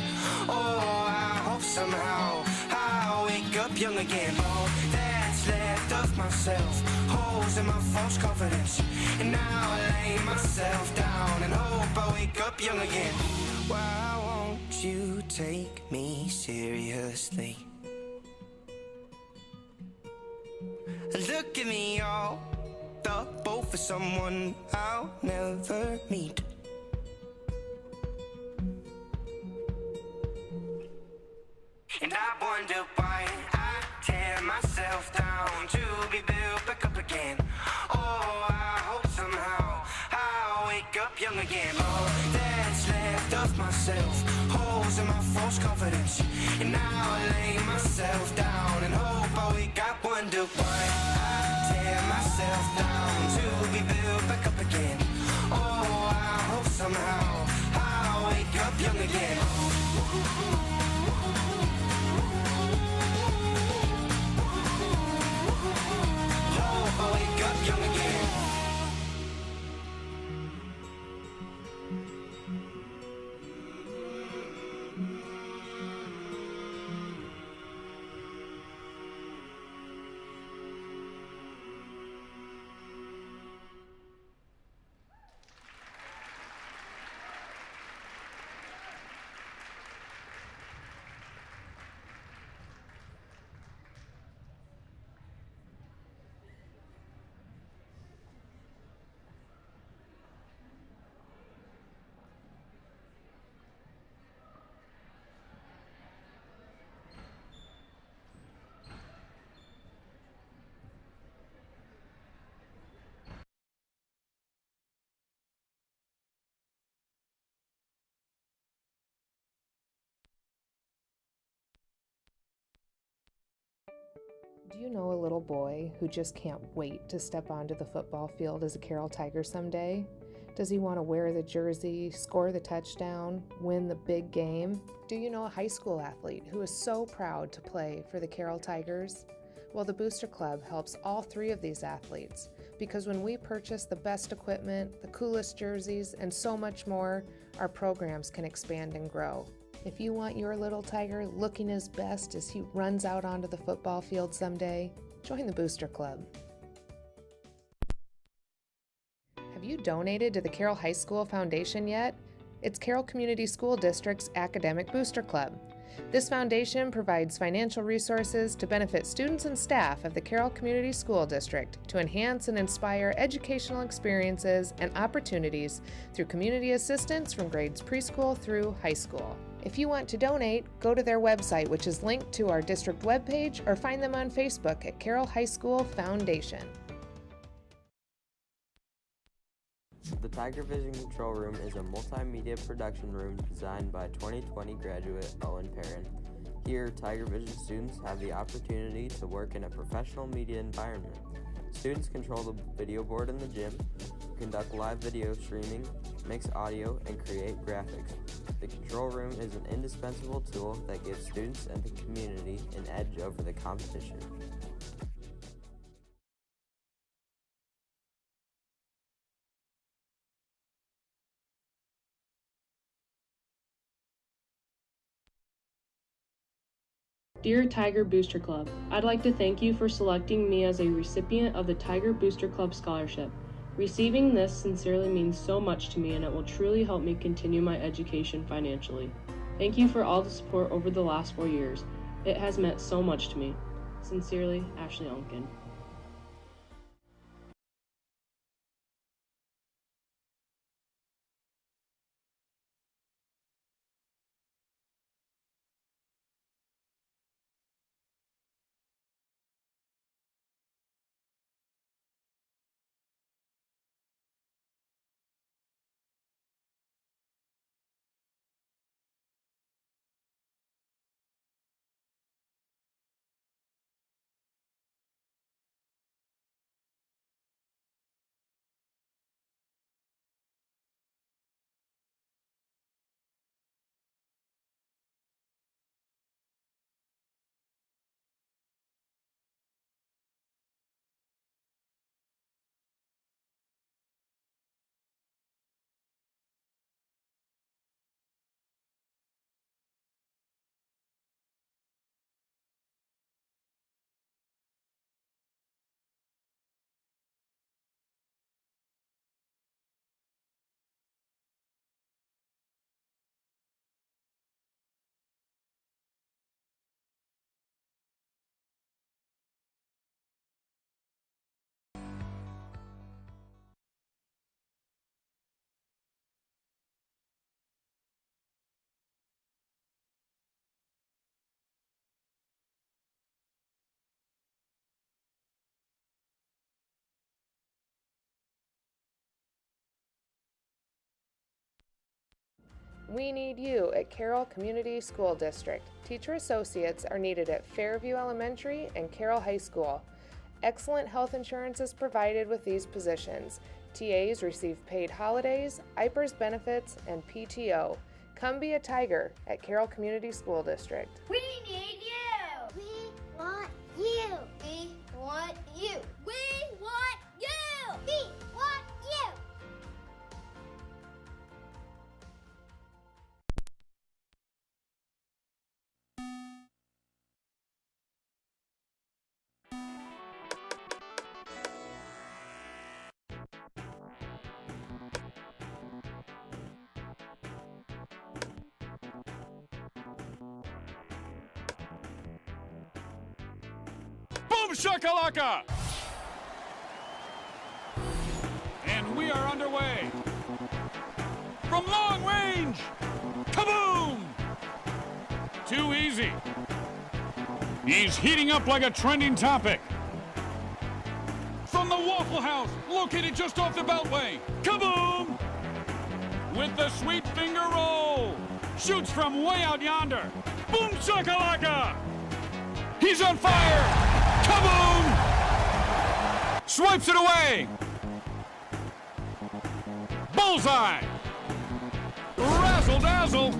Speaker 13: Oh, I hope somehow I'll wake up young again. All that's left of myself, holes in my false confidence. And now I lay myself down and hope I wake up young again. Why won't you take me seriously? Look at me all double for someone I'll never meet. And I wonder why I tear myself down to be built back up again. Oh, I hope somehow I'll wake up young again. All that's left of myself, holes in my false confidence. And now I lay myself down and hope I wake up, wonder why I tear myself down to be built back up again. Oh, I hope somehow I'll wake up young again. Hope I wake up young again.
Speaker 1: Do you know a little boy who just can't wait to step onto the football field as a Carroll Tiger someday? Does he want to wear the jersey, score the touchdown, win the big game? Do you know a high school athlete who is so proud to play for the Carroll Tigers? Well, the Booster Club helps all three of these athletes because when we purchase the best equipment, the coolest jerseys, and so much more, our programs can expand and grow. If you want your little Tiger looking his best as he runs out onto the football field someday, join the Booster Club. Have you donated to the Carroll High School Foundation yet? It's Carroll Community School District's Academic Booster Club. This foundation provides financial resources to benefit students and staff of the Carroll Community School District to enhance and inspire educational experiences and opportunities through community assistance from grades preschool through high school. If you want to donate, go to their website, which is linked to our district webpage, or find them on Facebook at Carroll High School Foundation.
Speaker 10: The Tiger Vision Control Room is a multimedia production room designed by 2020 graduate Owen Perrin. Here, Tiger Vision students have the opportunity to work in a professional media environment. Students control the video board in the gym, conduct live video streaming, mix audio, and create graphics. The control room is an indispensable tool that gives students and the community an edge over the competition.
Speaker 2: Dear Tiger Booster Club, I'd like to thank you for selecting me as a recipient of the Tiger Booster Club Scholarship. Receiving this sincerely means so much to me, and it will truly help me continue my education financially. Thank you for all the support over the last 4 years. It has meant so much to me. Sincerely, Ashley Onken.
Speaker 1: We need you at Carroll Community School District. Teacher associates are needed at Fairview Elementary and Carroll High School. Excellent health insurance is provided with these positions. TAs receive paid holidays, IPERS benefits, and PTO. Come be a Tiger at Carroll Community School District.
Speaker 12: We need you. We want you. We want you. We want you. We want you.
Speaker 14: Boom shakalaka! And we are underway. From long range, kaboom! Too easy. He's heating up like a trending topic. From the Waffle House, located just off the Beltway, kaboom! With the sweet finger roll, shoots from way out yonder. Boom shakalaka! He's on fire! Kaboom! Swipes it away! Bullseye! Razzle dazzle!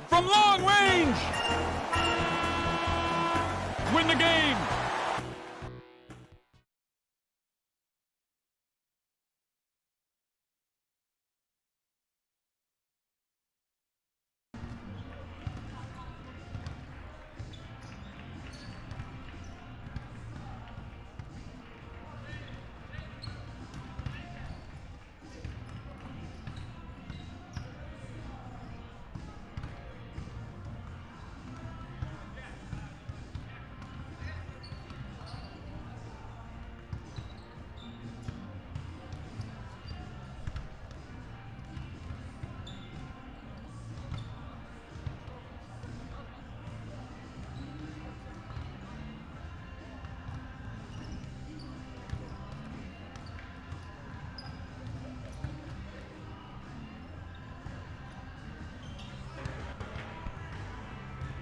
Speaker 14: From long range! Win the game!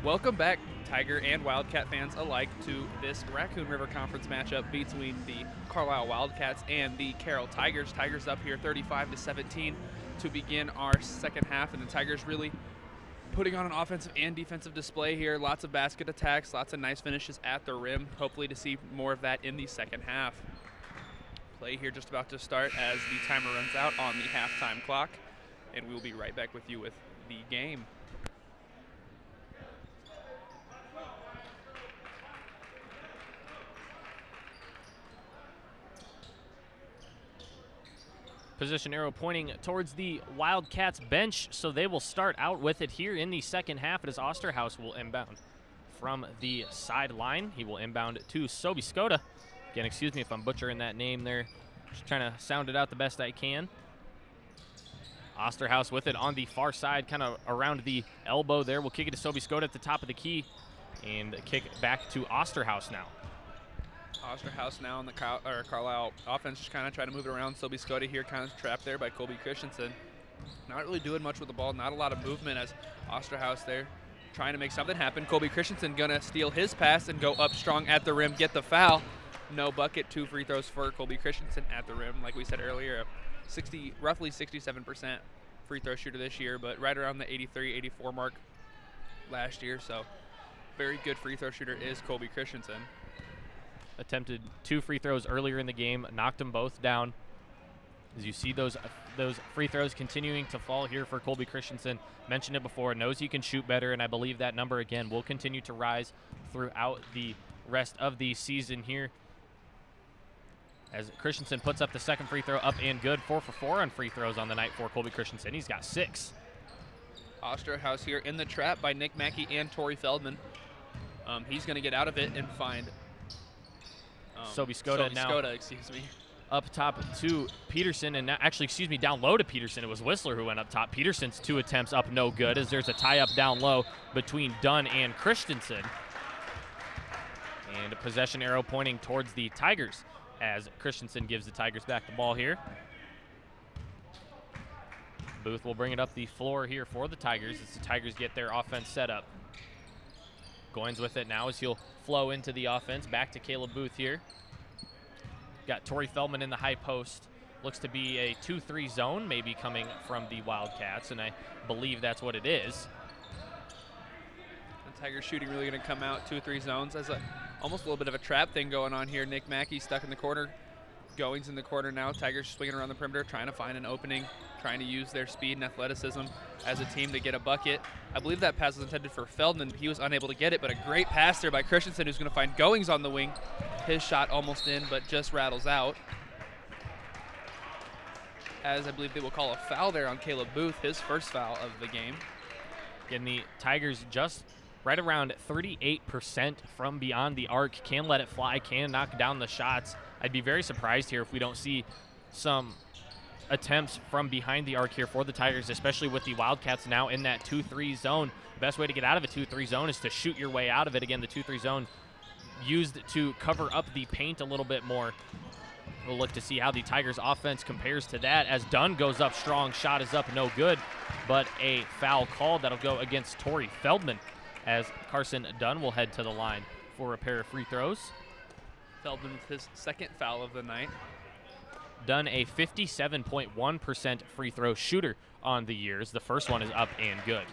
Speaker 8: Welcome back, Tiger and Wildcat fans alike, to this Raccoon River Conference matchup between the Carlisle Wildcats and the Carroll Tigers. Tigers up here 35-17 to begin our second half, and the Tigers really putting on an offensive and defensive display here. Lots of basket attacks, lots of nice finishes at the rim. Hopefully to see more of that in the second half. Play here just about to start as the timer runs out on the halftime clock, and we'll be right back with you with the game.
Speaker 7: Position arrow pointing towards the Wildcats bench, so they will start out with it here in the second half as Osterhaus will inbound from the sideline. He will inbound to Sobiskota. Again, excuse me if I'm butchering that name there. Just trying to sound it out the best I can. Osterhaus with it on the far side, kind of around the elbow there. We'll kick it to Sobiskota at the top of the key and kick back to Osterhaus now.
Speaker 8: Osterhaus now on the Carlisle offense, just kind of trying to move it around. Sobiskota here kind of trapped there by Colby Christensen. Not really doing much with the ball, not a lot of movement as Osterhaus there trying to make something happen. Colby Christensen gonna steal his pass and go up strong at the rim, get the foul. No bucket, 2 free throws for Colby Christensen at the rim. Like we said earlier, roughly 67% free throw shooter this year, but right around the 83, 84 mark last year. So very good free throw shooter is Colby Christensen.
Speaker 7: Attempted 2 free throws earlier in the game, knocked them both down. As you see those free throws continuing to fall here for Colby Christensen. Mentioned it before, knows he can shoot better, and I believe that number again will continue to rise throughout the rest of the season here. As Christensen puts up the second free throw, up and good. 4 for 4 on free throws on the night for Colby Christensen. He's got 6.
Speaker 8: Osterhaus here in the trap by Nick Mackey and Torrey Feldman. He's going to get out of it and find
Speaker 7: Sobiskota now,
Speaker 8: excuse me,
Speaker 7: up top to Peterson, and now, actually, excuse me, down low to Peterson. It was Whistler who went up top. Peterson's 2 attempts up, no good, as there's a tie-up down low between Dunn and Christensen. And a possession arrow pointing towards the Tigers as Christensen gives the Tigers back the ball here. Booth will bring it up the floor here for the Tigers as the Tigers get their offense set up. Goins with it now as he'll flow into the offense. Back to Caleb Booth here. Got Torrey Feldman in the high post. Looks to be a 2-3 zone maybe coming from the Wildcats, and I believe that's what it is.
Speaker 8: The Tigers shooting really going to come out 2-3 zones. As almost a little bit of a trap thing going on here. Nick Mackey stuck in the corner. Goings in the corner now. Tigers swinging around the perimeter, trying to find an opening, trying to use their speed and athleticism as a team to get a bucket. I believe that pass was intended for Feldman. He was unable to get it, but a great pass there by Christensen, who's going to find Goings on the wing. His shot almost in, but just rattles out. As I believe they will call a foul there on Caleb Booth, his first foul of the game.
Speaker 7: Again, the Tigers just right around 38% from beyond the arc. Can let it fly, can knock down the shots. I'd be very surprised here if we don't see some attempts from behind the arc here for the Tigers, especially with the Wildcats now in that 2-3 zone. The best way to get out of a 2-3 zone is to shoot your way out of it. Again, the 2-3 zone used to cover up the paint a little bit more. We'll look to see how the Tigers offense compares to that as Dunn goes up strong. Shot is up, no good, but a foul called. That'll go against Torrey Feldman as Carson Dunn will head to the line for a pair of free throws.
Speaker 8: Feldman with his second foul of the night.
Speaker 7: Dunn a 57.1% free throw shooter on the years. The first one is up and good.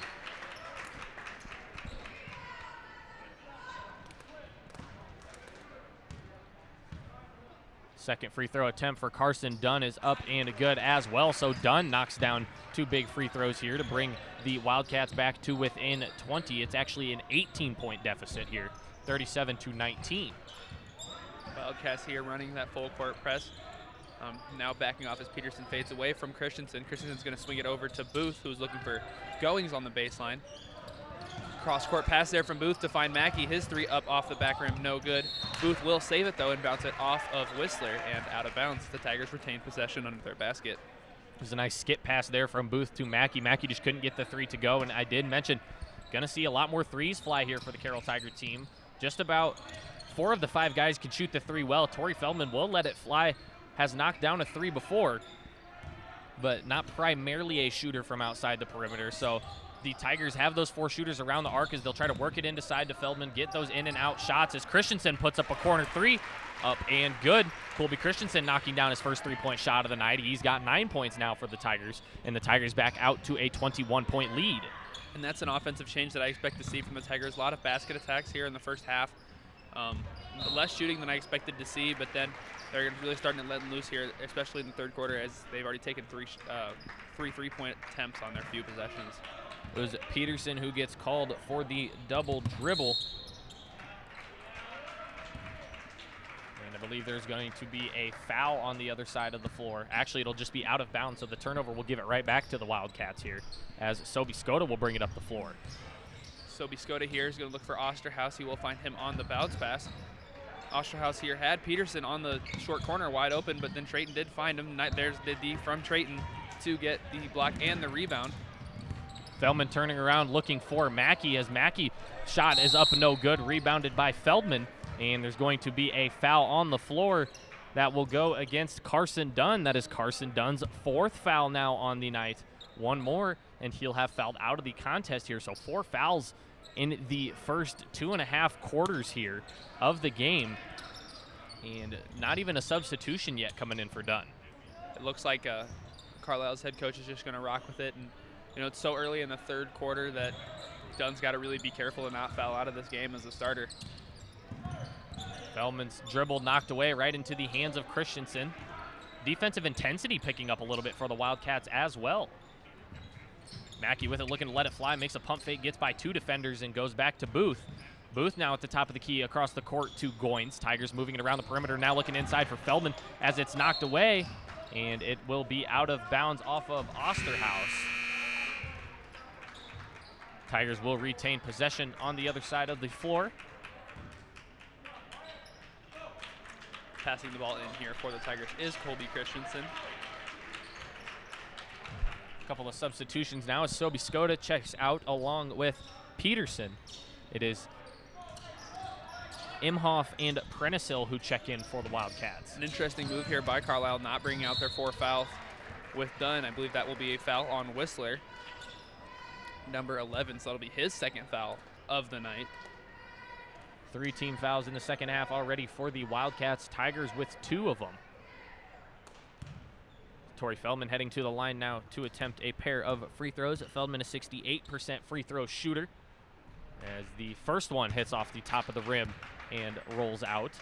Speaker 7: Second free throw attempt for Carson Dunn is up and good as well. So Dunn knocks down 2 big free throws here to bring the Wildcats back to within 20. It's actually an 18-point deficit here, 37-19.
Speaker 8: Wildcats here running that full court press. Now backing off as Peterson fades away from Christensen. Christensen's going to swing it over to Booth, who's looking for Goings on the baseline. Cross-court pass there from Booth to find Mackey. His 3 up off the back rim, no good. Booth will save it, though, and bounce it off of Whistler and out of bounds. The Tigers retain possession under their basket.
Speaker 7: There's a nice skip pass there from Booth to Mackey. Mackey just couldn't get the 3 to go, and I did mention going to see a lot more 3s fly here for the Carroll Tiger team. Just about 4 of the 5 guys can shoot the 3 well. Torrey Feldman will let it fly, has knocked down a 3 before, but not primarily a shooter from outside the perimeter. So the Tigers have those 4 shooters around the arc as they'll try to work it into side to Feldman, get those in and out shots as Christensen puts up a corner 3, up and good. Colby Christensen knocking down his first 3-point shot of the night. He's got 9 points now for the Tigers, and the Tigers back out to a 21-point lead.
Speaker 8: And that's an offensive change that I expect to see from the Tigers. A lot of basket attacks here in the first half. Less shooting than I expected to see, but then they're really starting to let loose here, especially in the third quarter, as they've already taken 3 3-point attempts on their few possessions.
Speaker 7: It was Peterson who gets called for the double dribble. And I believe there's going to be a foul on the other side of the floor. Actually, it'll just be out of bounds, so the turnover will give it right back to the Wildcats here, as Sobi Skoda will bring it up the floor.
Speaker 8: Sobi Skoda here is going to look for Osterhaus. He will find him on the bounce pass. Osterhaus here had Peterson on the short corner wide open, but then Trayton did find him. There's the D from Trayton to get the block and the rebound.
Speaker 7: Feldman turning around looking for Mackey, as Mackey shot is up no good, rebounded by Feldman, and there's going to be a foul on the floor that will go against Carson Dunn. That is Carson Dunn's 4th foul now on the night. 1 more and he'll have fouled out of the contest here, so 4 fouls in the first 2.5 quarters here of the game, and not even a substitution yet coming in for Dunn.
Speaker 8: It looks like Carlisle's head coach is just going to rock with it, and you know, it's so early in the third quarter that Dunn's got to really be careful to not foul out of this game as a starter.
Speaker 7: Feldman's dribble knocked away right into the hands of Christensen. Defensive intensity picking up a little bit for the Wildcats as well. Mackey with it, looking to let it fly, makes a pump fake, gets by 2 defenders and goes back to Booth. Booth now at the top of the key across the court to Goins. Tigers moving it around the perimeter, now looking inside for Feldman as it's knocked away, and it will be out of bounds off of Osterhaus. Tigers will retain possession on the other side of the floor.
Speaker 8: Passing the ball in here for the Tigers is Colby Christensen.
Speaker 7: A couple of substitutions now as Sobi Skoda checks out along with Peterson. It is Imhoff and Prentice-Hill who check in for the Wildcats.
Speaker 8: An interesting move here by Carlisle, not bringing out their 4 fouls with Dunn. I believe that will be a foul on Whistler, number 11, so that'll be his 2nd foul of the night.
Speaker 7: 3 team fouls in the second half already for the Wildcats. Tigers with 2 of them. Torrey Feldman heading to the line now to attempt a pair of free throws. Feldman a 68% free throw shooter, as the first one hits off the top of the rim and rolls out.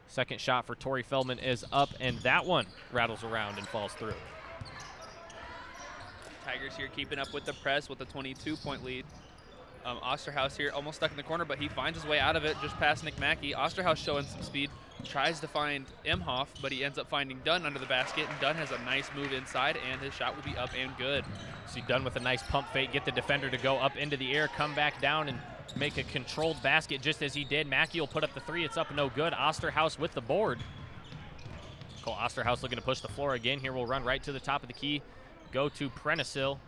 Speaker 7: Second shot for Torrey Feldman is up, and that one rattles around and falls through.
Speaker 8: Tigers here keeping up with the press with a 22-point lead. Osterhaus here almost stuck in the corner, but he finds his way out of it just past Nick Mackey. Osterhaus showing some speed, tries to find Imhoff, but he ends up finding Dunn under the basket, and Dunn has a nice move inside, and his shot will be up and good.
Speaker 7: See Dunn with a nice pump fake, get the defender to go up into the air, come back down, and make a controlled basket just as he did. Mackey will put up the 3, it's up no good. Osterhaus with the board. Cole Osterhaus looking to push the floor again here. We'll run right to the top of the key, go to Prentice-Hill.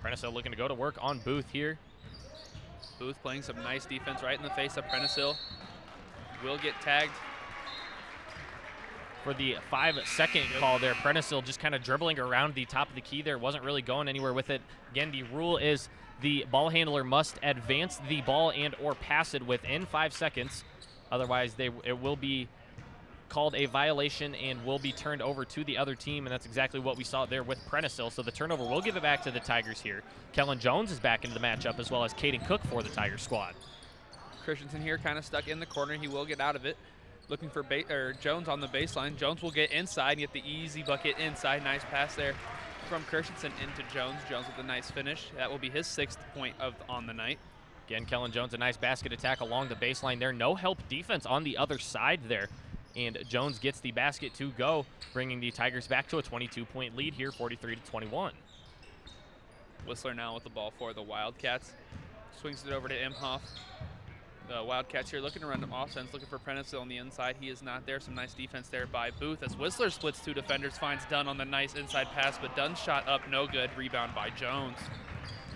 Speaker 7: Prentice-Hill looking to go to work on Booth here.
Speaker 8: Booth playing some nice defense right in the face of Prentice-Hill. Will get tagged.
Speaker 7: For the 5-second call there, Prentice-Hill just kind of dribbling around the top of the key there, wasn't really going anywhere with it. Again, the rule is the ball handler must advance the ball and or pass it within 5 seconds. Otherwise, it will be called a violation and will be turned over to the other team, and that's exactly what we saw there with Prentice-Hill. So the turnover will give it back to the Tigers here. Kellen Jones is back into the matchup, as well as Caden Cook for the Tigers squad.
Speaker 8: Christensen here kind of stuck in the corner. He will get out of it. Looking for Jones on the baseline. Jones will get inside and get the easy bucket inside. Nice pass there from Christensen into Jones. Jones with a nice finish. That will be his 6th point on the night.
Speaker 7: Again, Kellen Jones, a nice basket attack along the baseline there. No help defense on the other side there. And Jones gets the basket to go, bringing the Tigers back to a 22-point lead here, 43-21.
Speaker 8: Whistler now with the ball for the Wildcats. Swings it over to Imhoff. The Wildcats here looking to run offense, looking for Prentice-Hill on the inside. He is not there. Some nice defense there by Booth as Whistler splits 2 defenders, finds Dunn on the nice inside pass, but Dunn's shot up no good. Rebound by Jones.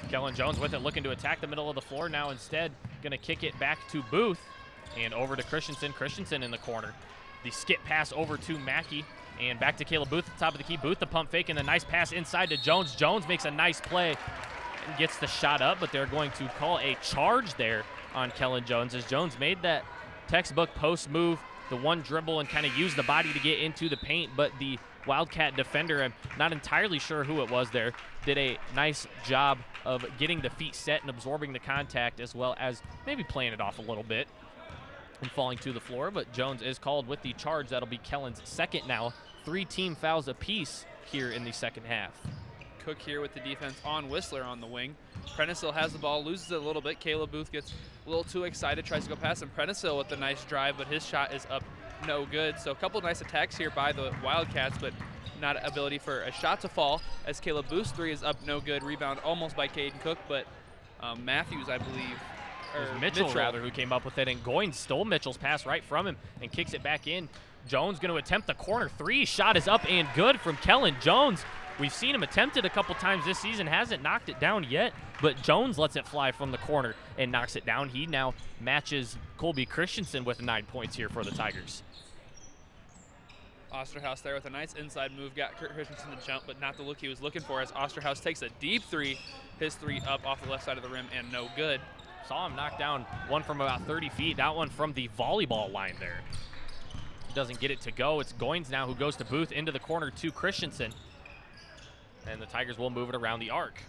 Speaker 7: Kellen Jones with it, looking to attack the middle of the floor now. Instead, going to kick it back to Booth. And over to Christensen. Christensen in the corner. The skip pass over to Mackey. And back to Caleb Booth at the top of the key. Booth the pump fake and the nice pass inside to Jones. Jones makes a nice play and gets the shot up, but they're going to call a charge there on Kellen Jones as Jones made that textbook post move, the one dribble, and kind of used the body to get into the paint, but the Wildcat defender, I'm not entirely sure who it was there, did a nice job of getting the feet set and absorbing the contact, as well as maybe playing it off a little bit and falling to the floor. But Jones is called with the charge. That'll be Kellen's second now. 3 team fouls apiece here in the second half.
Speaker 8: Cook here with the defense on Whistler on the wing. Prentice-Hill has the ball, loses it a little bit. Caleb Booth gets a little too excited, tries to go past him. Prentice-Hill with a nice drive, but his shot is up no good. So a couple nice attacks here by the Wildcats, but not ability for a shot to fall as Caleb Booth's 3 is up no good. Rebound almost by Caden Cook, but Matthews, I believe,
Speaker 7: It was Mitchell rather who came up with it, and Goins stole Mitchell's pass right from him and kicks it back in. Jones going to attempt the corner 3. Shot is up and good from Kellen Jones. We've seen him attempt it a couple times this season, hasn't knocked it down yet, but Jones lets it fly from the corner and knocks it down. He now matches Colby Christensen with 9 points here for the Tigers.
Speaker 8: Osterhaus there with a nice inside move, got Kurt Christensen to jump, but not the look he was looking for as Osterhaus takes a deep 3, his 3 up off the left side of the rim and no good.
Speaker 7: Saw him knock down one from about 30 feet, that one from the volleyball line there. Doesn't get it to go. It's Goins now who goes to Booth into the corner to Christensen. And the Tigers will move it around the arc.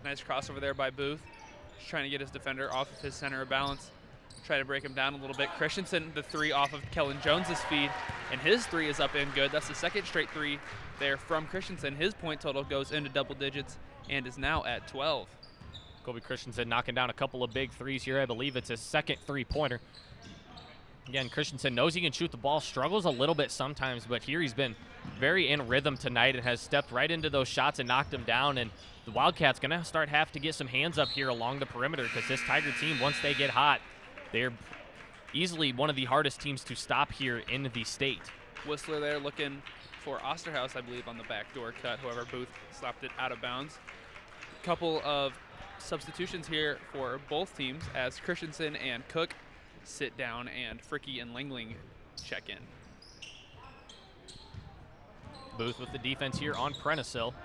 Speaker 8: Nice crossover there by Booth. Just trying to get his defender off of his center of balance. Try to break him down a little bit. Christensen, the 3 off of Kellen Jones's feed, and his 3 is up and good. That's the second straight 3 there from Christensen. His point total goes into double digits and is now at 12.
Speaker 7: Colby Christensen knocking down a couple of big 3s here. I believe it's his second 3-pointer. Again, Christensen knows he can shoot the ball, struggles a little bit sometimes, but here he's been very in rhythm tonight and has stepped right into those shots and knocked them down. And the Wildcats going to have to get some hands up here along the perimeter because this Tiger team, once they get hot, they're easily one of the hardest teams to stop here in the state.
Speaker 8: Whistler there looking for Osterhaus, I believe, on the backdoor cut. However, Booth slapped it out of bounds. Couple of substitutions here for both teams as Christensen and Cook sit down and Fricky and Lingling check in.
Speaker 7: Booth with the defense here on Prentice-Hill.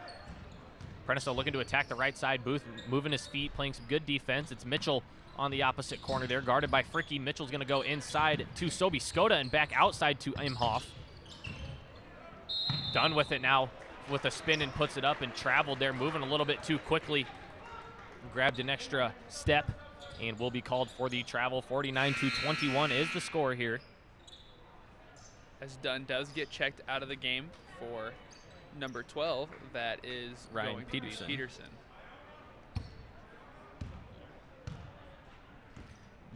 Speaker 7: Prentice-Hill looking to attack the right side. Booth moving his feet, playing some good defense. It's Mitchell on the opposite corner there, guarded by Fricky. Mitchell's going to go inside to Sobi Skoda and back outside to Imhoff. Done with it now with a spin and puts it up and traveled there, moving a little bit too quickly. Grabbed an extra step and will be called for the travel. 49-21 is the score here.
Speaker 8: As Dunn does get checked out of the game for number 12, that is
Speaker 7: Ryan
Speaker 8: going
Speaker 7: Peterson.
Speaker 8: to be Peterson.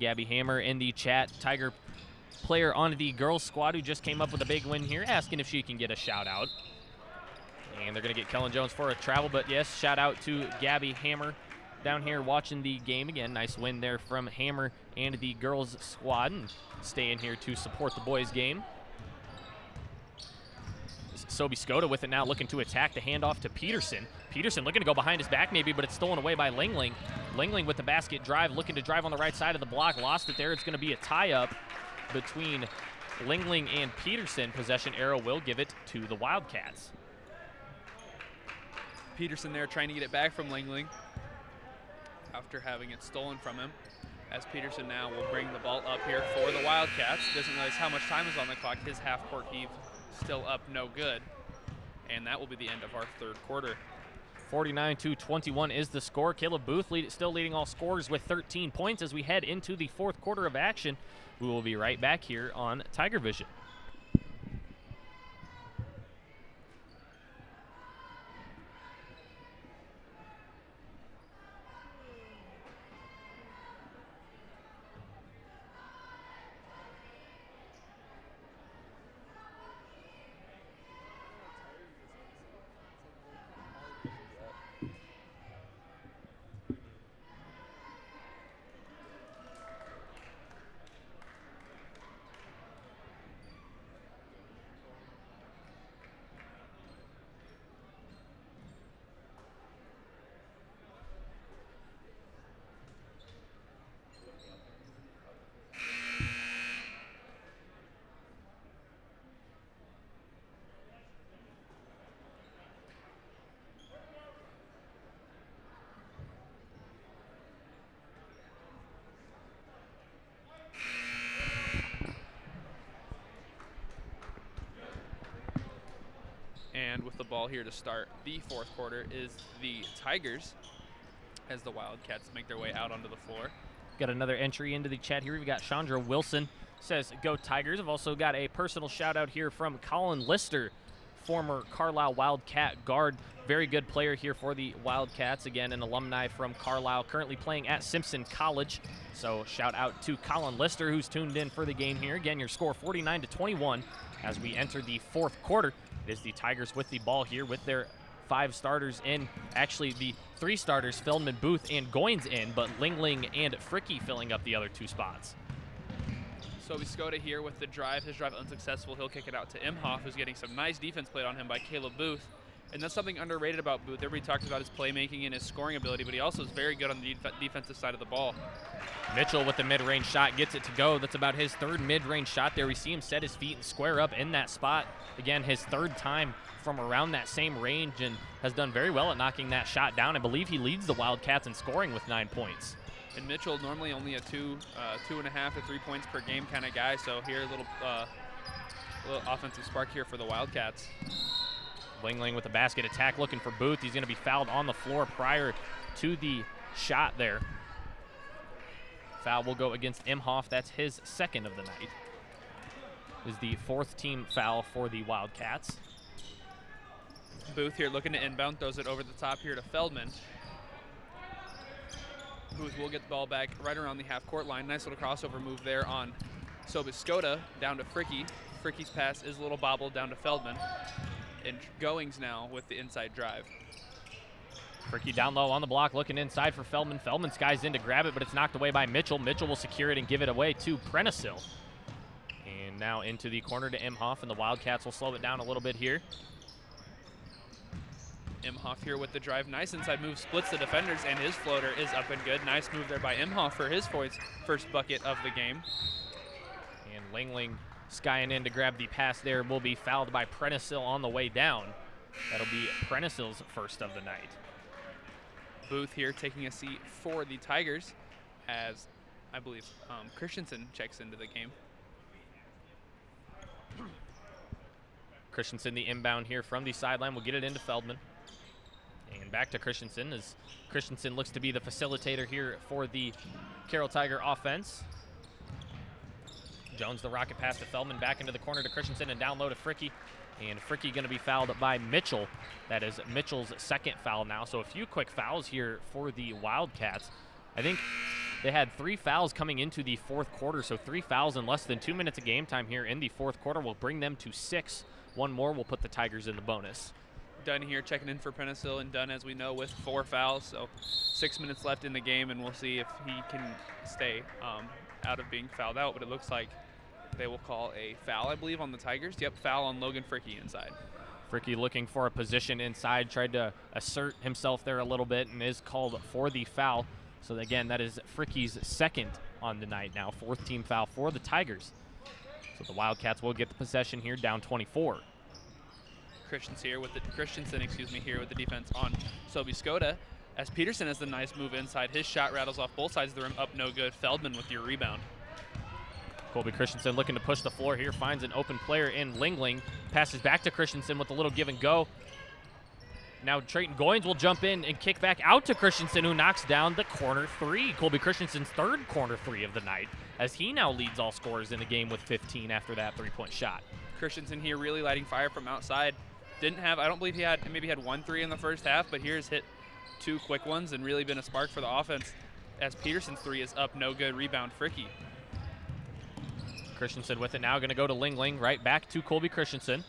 Speaker 7: Gabby Hammer in the chat, Tiger player on the girls squad who just came up with a big win here, asking if she can get a shout out. And they're going to get Kellen Jones for a travel, but yes, shout out to Gabby Hammer down here watching the game again. Nice win there from Hammer and the girls squad, and staying here to support the boys game. Sobi Skoda with it now, looking to attack the handoff to Peterson. Peterson looking to go behind his back maybe, but it's stolen away by Lingling. Lingling with the basket drive, looking to drive on the right side of the block, lost it there. It's going to be a tie-up between Lingling and Peterson. Possession arrow will give it to the Wildcats.
Speaker 8: Peterson there trying to get it back from Lingling after having it stolen from him. As Peterson now will bring the ball up here for the Wildcats. Doesn't realize how much time is on the clock. His half-court heave still up no good. And that will be the end of our third quarter.
Speaker 7: 49-21 is the score. Caleb Booth still leading all scorers with 13 points as we head into the fourth quarter of action. We will be right back here on Tiger Vision.
Speaker 8: ball here to start the fourth quarter is the Tigers, as the Wildcats make their way out onto the floor.
Speaker 7: Got another entry into the chat here. We've got Chandra Wilson says, "Go Tigers." I've also got a personal shout out here from Colin Lister, former Carlisle Wildcat guard. Very good player here for the Wildcats. Again, an alumni from Carlisle, currently playing at Simpson College. So shout out to Colin Lister, who's tuned in for the game here. Again, your score 49-21 as we enter the fourth quarter. It is the Tigers with the ball here with their 5 starters in. Actually, the 3 starters, Feldman, Booth, and Goins in, but Lingling and Fricky filling up the other 2 spots.
Speaker 8: So Skoda here with the drive. His drive unsuccessful. He'll kick it out to Imhoff, who's getting some nice defense played on him by Caleb Booth. And that's something underrated about Booth. Everybody talks about his playmaking and his scoring ability, but he also is very good on the defensive side of the ball.
Speaker 7: Mitchell with the mid-range shot gets it to go. That's about his 3rd mid-range shot there. We see him set his feet and square up in that spot. Again, his 3rd time from around that same range, and has done very well at knocking that shot down. I believe he leads the Wildcats in scoring with 9 points.
Speaker 8: And Mitchell normally only a 2.5 to 3 points per game kind of guy, so here a little offensive spark here for the Wildcats.
Speaker 7: Lingling with a basket attack looking for Booth. He's going to be fouled on the floor prior to the shot there. Foul will go against Imhoff. That's his 2nd of the night. Is the 4th team foul for the Wildcats.
Speaker 8: Booth here looking to inbound, throws it over the top here to Feldman. Booth will get the ball back right around the half-court line. Nice little crossover move there on Skoda down to Fricky. Fricky's pass is a little bobbled down to Feldman. And Goings now with the inside drive.
Speaker 7: Fricky down low on the block, looking inside for Feldman. Feldman skies in to grab it, but it's knocked away by Mitchell. Mitchell will secure it and give it away to Prentisil. And now into the corner to Imhoff, and the Wildcats will slow it down a little bit here.
Speaker 8: Imhoff here with the drive. Nice inside move, splits the defenders, and his floater is up and good. Nice move there by Imhoff for his first bucket of the game.
Speaker 7: And Lingling skying in to grab the pass there, will be fouled by Prentisil on the way down. That'll be Prentisil's 1st of the night.
Speaker 8: Booth here taking a seat for the Tigers as I believe Christensen checks into the game.
Speaker 7: Christensen, the inbound here from the sideline, will get it into Feldman. And back to Christensen as Christensen looks to be the facilitator here for the Carroll Tiger offense. Jones, the rocket pass to Feldman, back into the corner to Christensen and down low to Fricky. And Fricky going to be fouled by Mitchell. That is Mitchell's 2nd foul now. So a few quick fouls here for the Wildcats. I think they had 3 fouls coming into the 4th quarter, so 3 fouls in less than 2 minutes of game time here in the 4th quarter will bring them to 6. 1 more will put the Tigers in the bonus.
Speaker 8: Dunn here checking in for Prentisil, and Dunn, as we know, with 4 fouls, so 6 minutes left in the game, and we'll see if he can stay out of being fouled out, but it looks like they will call a foul, I believe, on the Tigers. Yep, foul on Logan Fricky inside.
Speaker 7: Fricky looking for a position inside, tried to assert himself there a little bit and is called for the foul. So again, that is Fricky's 2nd on the night now, 4th team foul for the Tigers. So the Wildcats will get the possession here, down 24.
Speaker 8: Christensen here with the defense on Skoda. As Peterson has the nice move inside. His shot rattles off both sides of the rim, up no good. Feldman with your rebound.
Speaker 7: Colby Christensen looking to push the floor here, finds an open player in Lingling, passes back to Christensen with a little give and go. Now Trayton Goins will jump in and kick back out to Christensen, who knocks down the corner 3. Colby Christensen's 3rd corner 3 of the night, as he now leads all scorers in the game with 15 after that 3-point shot.
Speaker 8: Christensen here really lighting fire from outside. I don't believe he had 1 3 in the first half, but here's hit 2 quick ones and really been a spark for the offense, as Peterson's 3 is up, no good. Rebound Fricky.
Speaker 7: Christensen with it now, going to go to Lingling, right back to Colby Christensen.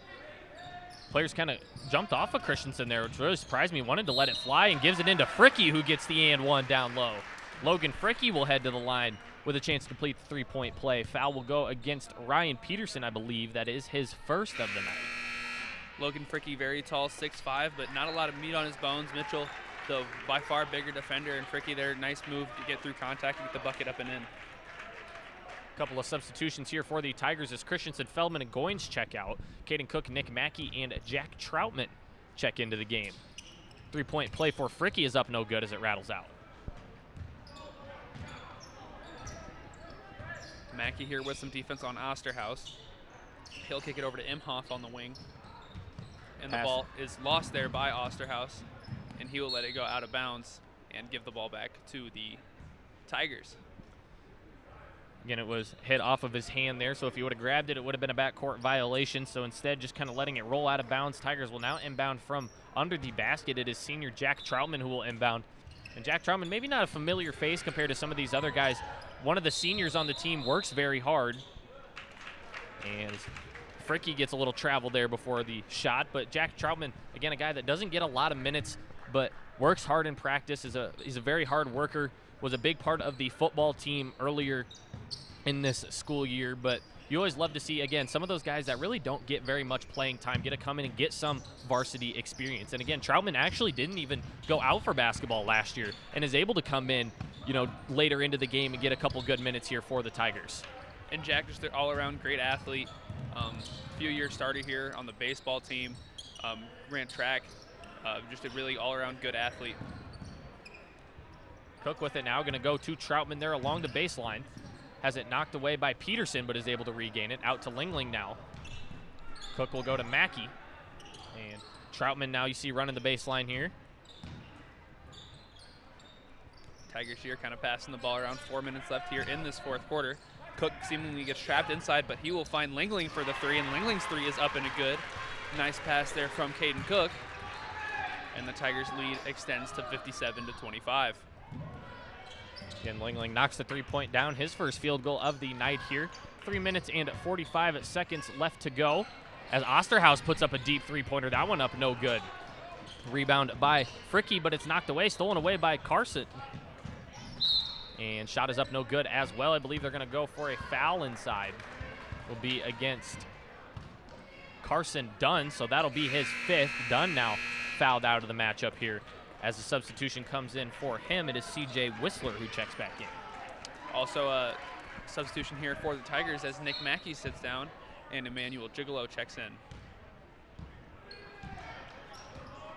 Speaker 7: Players kind of jumped off of Christensen there, which really surprised me. Wanted to let it fly and gives it into Fricky, who gets the and 1 down low. Logan Fricky will head to the line with a chance to complete the 3-point play. Foul will go against Ryan Peterson, I believe. That is his 1st of the night.
Speaker 8: Logan Fricky, very tall, 6'5", but not a lot of meat on his bones. Mitchell, the by far bigger defender, and Fricky there, nice move to get through contact and get the bucket up and in.
Speaker 7: Couple of substitutions here for the Tigers as Christensen, Feldman, and Goins check out. Caden Cook, Nick Mackey, and Jack Troutman check into the game. 3-point play for Fricky is up no good as it rattles out.
Speaker 8: Mackey here with some defense on Osterhaus. He'll kick it over to Imhoff on the wing. And the ball is lost there by Osterhaus, and he will let it go out of bounds and give the ball back to the Tigers.
Speaker 7: Again, it was hit off of his hand there, so if he would have grabbed it, it would have been a backcourt violation. So instead, just kind of letting it roll out of bounds. Tigers will now inbound from under the basket. It is senior Jack Troutman who will inbound. And Jack Troutman, maybe not a familiar face compared to some of these other guys. One of the seniors on the team works very hard. And Fricky gets a little travel there before the shot. But Jack Troutman, again, a guy that doesn't get a lot of minutes, but works hard in practice. He's a very hard worker. Was a big part of the football team earlier in this school year, but you always love to see, again, some of those guys that really don't get very much playing time get to come in and get some varsity experience. And again, Troutman actually didn't even go out for basketball last year and is able to come in, later into the game and get a couple good minutes here for the Tigers.
Speaker 8: And Jack, just an all-around great athlete. Few-year starter here on the baseball team, ran track, just a really all-around good athlete.
Speaker 7: Cook with it now, going to go to Troutman there along the baseline. Has it knocked away by Peterson, but is able to regain it. Out to Lingling now. Cook will go to Mackey. And Troutman now you see running the baseline here.
Speaker 8: Tigers here kind of passing the ball around. 4 minutes left here in this fourth quarter. Cook seemingly gets trapped inside, but he will find Lingling for the three, and Lingling's three is up and a good. Nice pass there from Caden Cook. And the Tigers lead extends to 57-25.
Speaker 7: Again, Lingling knocks the three-point down, his first field goal of the night here. 3 minutes and 45 seconds left to go as Osterhaus puts up a deep three-pointer. That one up no good. Rebound by Fricky, but it's knocked away, stolen away by Carson. And shot is up no good as well. I believe they're going to go for a foul inside. Will be against Carson Dunn, so that'll be his fifth. Dunn now fouled out of the matchup here. As the substitution comes in for him, it is C.J. Whistler who checks back in.
Speaker 8: Also a substitution here for the Tigers as Nick Mackey sits down and Emmanuel Gigolo checks in.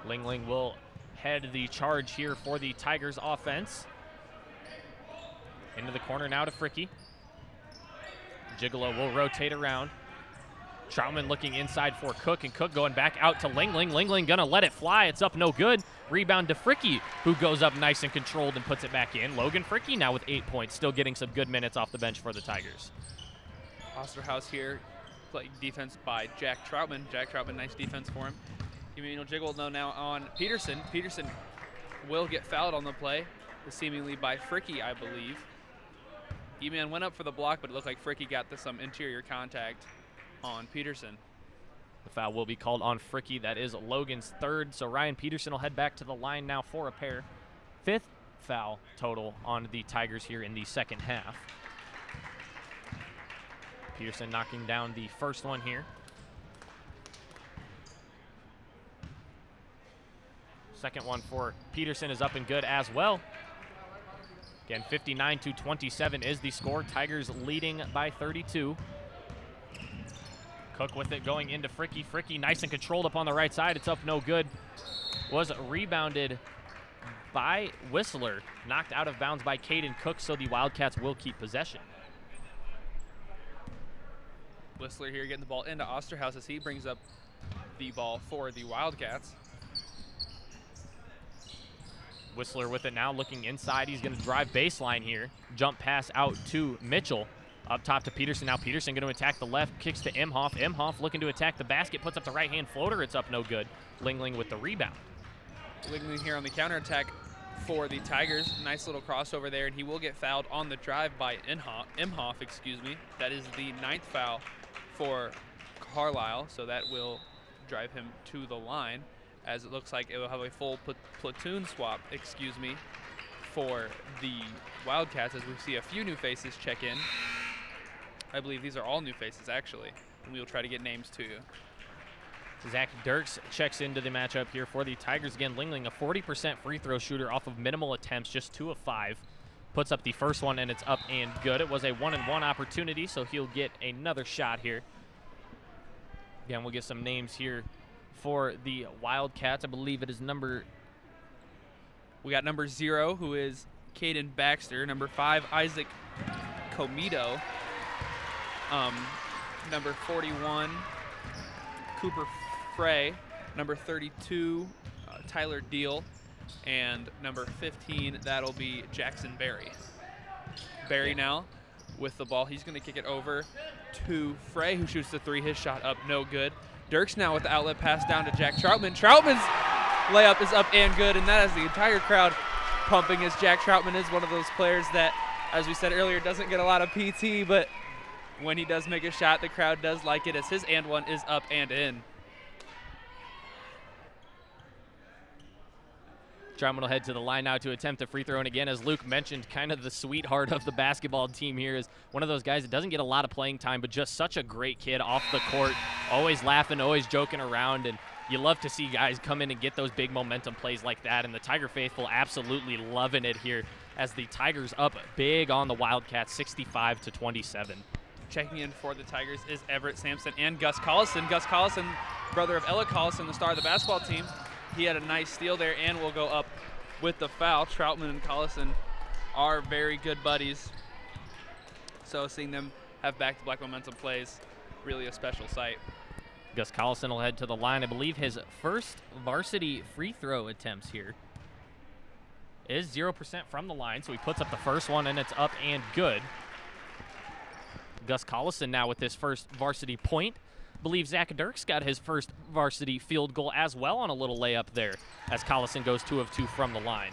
Speaker 7: Lingling will head the charge here for the Tigers offense. Into the corner now to Fricky. Gigolo will rotate around. Troutman looking inside for Cook, and Cook going back out to Lingling. Lingling gonna let it fly. It's up no good. Rebound to Fricky, who goes up nice and controlled and puts it back in. Logan Fricky now with 8 points, still getting some good minutes off the bench for the Tigers.
Speaker 8: Osterhaus here, playing defense by Jack Troutman. Jack Troutman, nice defense for him. Emmanuel Gigolo now on Peterson. Peterson will get fouled on the play, seemingly by Fricky, I believe. E-Man went up for the block, but it looked like Fricky got some interior contact on Peterson.
Speaker 7: The foul will be called on Fricky. That is Logan's third, so Ryan Peterson will head back to the line now for a pair. Fifth foul total on the Tigers here in the second half. Peterson knocking down the first one here. Second one for Peterson is up and good as well. Again, 59-27 is the score. Tigers leading by 32. Cook with it going into Fricky. Fricky nice and controlled up on the right side. It's up no good. Was rebounded by Whistler. Knocked out of bounds by Caden Cook, so the Wildcats will keep possession.
Speaker 8: Whistler here getting the ball into Osterhaus as he brings up the ball for the Wildcats.
Speaker 7: Whistler with it now, looking inside. He's going to drive baseline here. Jump pass out to Mitchell. Up top to Peterson. Now Peterson going to attack the left. Kicks to Imhoff. Imhoff looking to attack the basket. Puts up the right-hand floater. It's up no good. Lingling with the rebound.
Speaker 8: Lingling here on the counterattack for the Tigers. Nice little crossover there, and he will get fouled on the drive by Imhoff. That is the 9th foul for Carlisle, so that will drive him to the line, as it looks like it will have a full platoon swap, for the Wildcats, as we see a few new faces check in. I believe these are all new faces, actually, and we will try to get names to you.
Speaker 7: Zach Dirks checks into the matchup here for the Tigers. Again, Lingling, a 40% free throw shooter off of minimal attempts, just 2 of 5. Puts up the first one, and it's up and good. It was a 1-and-1 opportunity, so he'll get another shot here. Again, we'll get some names here for the Wildcats. I believe it is
Speaker 8: we got number 0, who is Caden Baxter. Number 5, Isaac Comito. Number 41, Cooper Frey. number 32, Tyler Deal, and number 15, that'll be Jackson Berry. Berry now with the ball. He's going to kick it over to Frey, who shoots the three. His shot up, no good. Dirks now with the outlet pass down to Jack Troutman. Troutman's layup is up and good, and that has the entire crowd pumping, as Jack Troutman is one of those players that, as we said earlier, doesn't get a lot of PT, but when he does make a shot, the crowd does like it, as his and one is up and in.
Speaker 7: Troutman will head to the line now to attempt a free throw. And again, as Luke mentioned, kind of the sweetheart of the basketball team here, is one of those guys that doesn't get a lot of playing time, but just such a great kid off the court, always laughing, always joking around. And you love to see guys come in and get those big momentum plays like that. And the Tiger faithful absolutely loving it here, as the Tigers up big on the Wildcats, 65-27.
Speaker 8: Checking in for the Tigers is Everett Sampson and Gus Collison. Gus Collison, brother of Ella Collison, the star of the basketball team. He had a nice steal there and will go up with the foul. Troutman and Collison are very good buddies. So seeing them have back-to-back momentum plays, really a special sight.
Speaker 7: Gus Collison will head to the line. I believe his first varsity free throw attempts here is 0% from the line, so he puts up the first one, and it's up and good. Gus Collison now with his first varsity point. I believe Zach Dirks got his first varsity field goal as well on a little layup there, as Collison goes 2 of 2 from the line.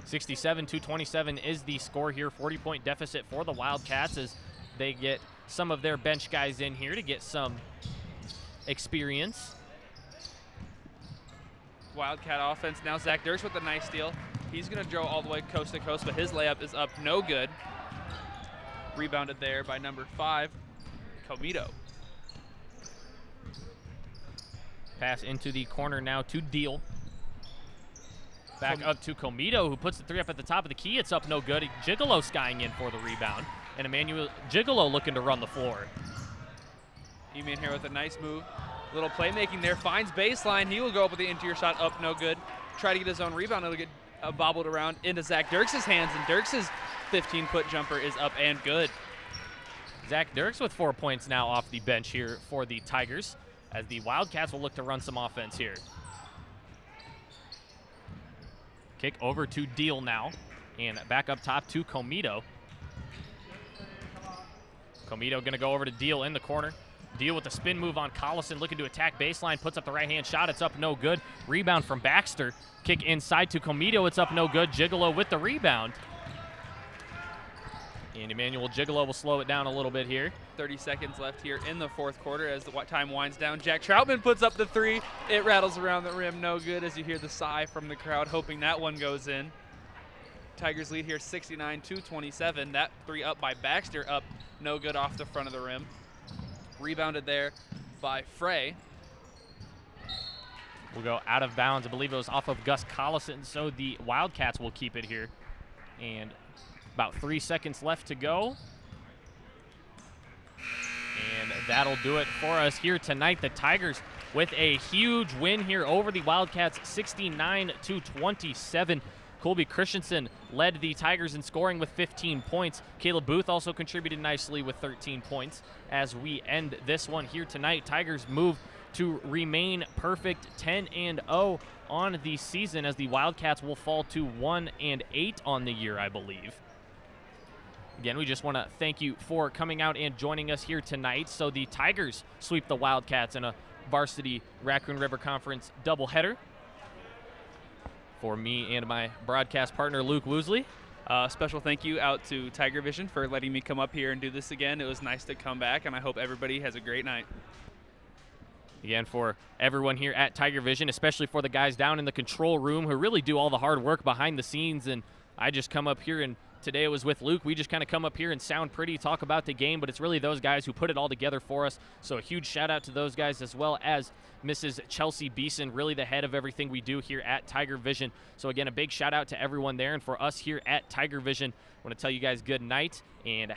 Speaker 7: 67-27 is the score here. 40-point deficit for the Wildcats as they get some of their bench guys in here to get some experience.
Speaker 8: Wildcat offense. Now Zach Dirks with a nice steal. He's going to drill all the way coast to coast, but his layup is up no good. Rebounded there by number 5, Comito.
Speaker 7: Pass into the corner now to Deal. Back up to Comito, who puts the three up at the top of the key. It's up no good. Gigolo skying in for the rebound. And Emmanuel Gigolo looking to run the floor.
Speaker 8: Eman here with a nice move. Little playmaking there. Finds baseline. He will go up with the interior shot, up no good. Try to get his own rebound. It'll get bobbled around into Zach Dirks' hands, and Dirks' 15-foot jumper is up and good.
Speaker 7: Zach Dirks with 4 points now off the bench here for the Tigers, as the Wildcats will look to run some offense here. Kick over to Deal now, and back up top to Comito. Comito going to go over to Deal in the corner. Deal with the spin move on Collison, looking to attack baseline, puts up the right-hand shot. It's up no good. Rebound from Baxter. Kick inside to Comito. It's up no good. Gigolo with the rebound. And Emmanuel Gigolo will slow it down a little bit here.
Speaker 8: 30 seconds left here in the fourth quarter as the time winds down. Jack Troutman puts up the three. It rattles around the rim, no good, as you hear the sigh from the crowd, hoping that one goes in. Tigers lead here 69-27. That three up by Baxter, up no good off the front of the rim. Rebounded there by Frey.
Speaker 7: We'll go out of bounds. I believe it was off of Gus Collison, so the Wildcats will keep it here. And about 3 seconds left to go. And that'll do it for us here tonight. The Tigers with a huge win here over the Wildcats, 69-27. Colby Christensen led the Tigers in scoring with 15 points. Caleb Booth also contributed nicely with 13 points. As we end this one here tonight, Tigers move to remain perfect 10-0 on the season, as the Wildcats will fall to 1-8 on the year, I believe. Again, we just want to thank you for coming out and joining us here tonight. So the Tigers sweep the Wildcats in a varsity Raccoon River Conference doubleheader. For me and my broadcast partner, Luke Woosley.
Speaker 8: Special thank you out to Tiger Vision for letting me come up here and do this again. It was nice to come back, and I hope everybody has a great night.
Speaker 7: Again, for everyone here at Tiger Vision, especially for the guys down in the control room who really do all the hard work behind the scenes. And I just come up here, and today it was with Luke. We just kind of come up here and sound pretty, talk about the game, but it's really those guys who put it all together for us. So a huge shout out to those guys, as well as Mrs. Chelsea Beeson, really the head of everything we do here at Tiger Vision. So again, a big shout out to everyone there. And for us here at Tiger Vision, I want to tell you guys good night and